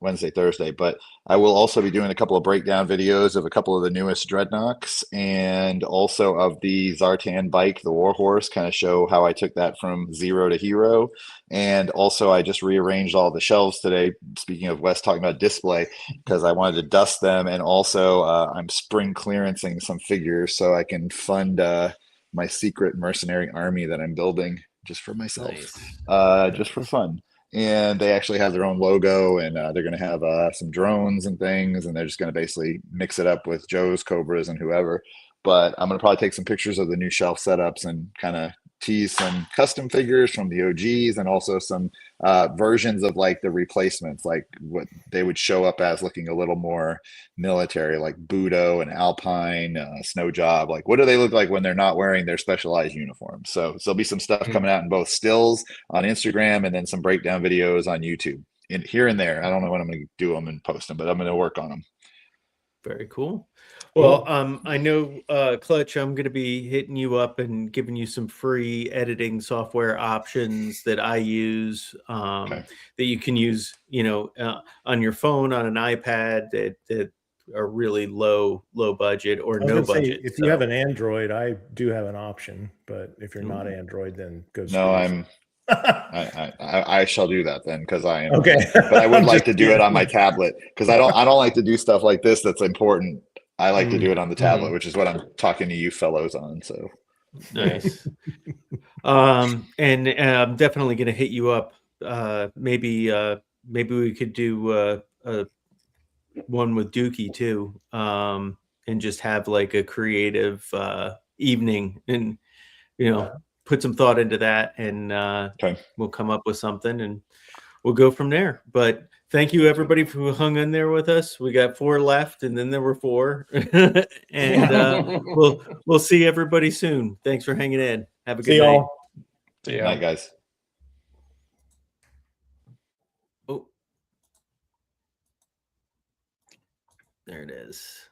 Wednesday, Thursday. But I will also be doing a couple of breakdown videos of a couple of the newest Dreadnoks, and also of the Zartan bike, the Warhorse, kind of show how I took that from zero to hero. And also, I just rearranged all the shelves today. Speaking of Wes talking about display, because I wanted to dust them, and also I'm spring clearancing some figures so I can fund my secret mercenary army that I'm building just for myself, just for fun. And they actually have their own logo, and they're going to have some drones and things, and they're just going to basically mix it up with Joe's Cobras and whoever. But I'm going to probably take some pictures of the new shelf setups and kind of tease some custom figures from the OGs, and also some versions of like the replacements, like what they would show up as looking a little more military, like Budo and Alpine, Snow Job. Like, what do they look like when they're not wearing their specialized uniforms? So there'll be some stuff coming out in both stills on Instagram and then some breakdown videos on YouTube. And here and there, I don't know when I'm going to do them and post them, but I'm going to work on them. Very cool. Well, I know, Clutch, I'm going to be hitting you up and giving you some free editing software options that I use that you can use, on your phone, on an iPad that are really low budget or no budget. If you have an Android, I do have an option, but if you're not Android, then go. No, I shall do that then, because I am okay. But I would like to do it on my tablet, because I don't like to do stuff like this that's important. I like to do it on the tablet, which is what I'm talking to you fellows on. So nice. And I'm definitely going to hit you up. Maybe we could do one with Dookie too, and just have like a creative evening, and put some thought into that, and we'll come up with something, and we'll go from there. But thank you everybody who hung in there with us. We got 4 left, and then there were 4, and we'll see everybody soon. Thanks for hanging in. Have a good night. Y'all. See ya. Night, guys. Oh, there it is.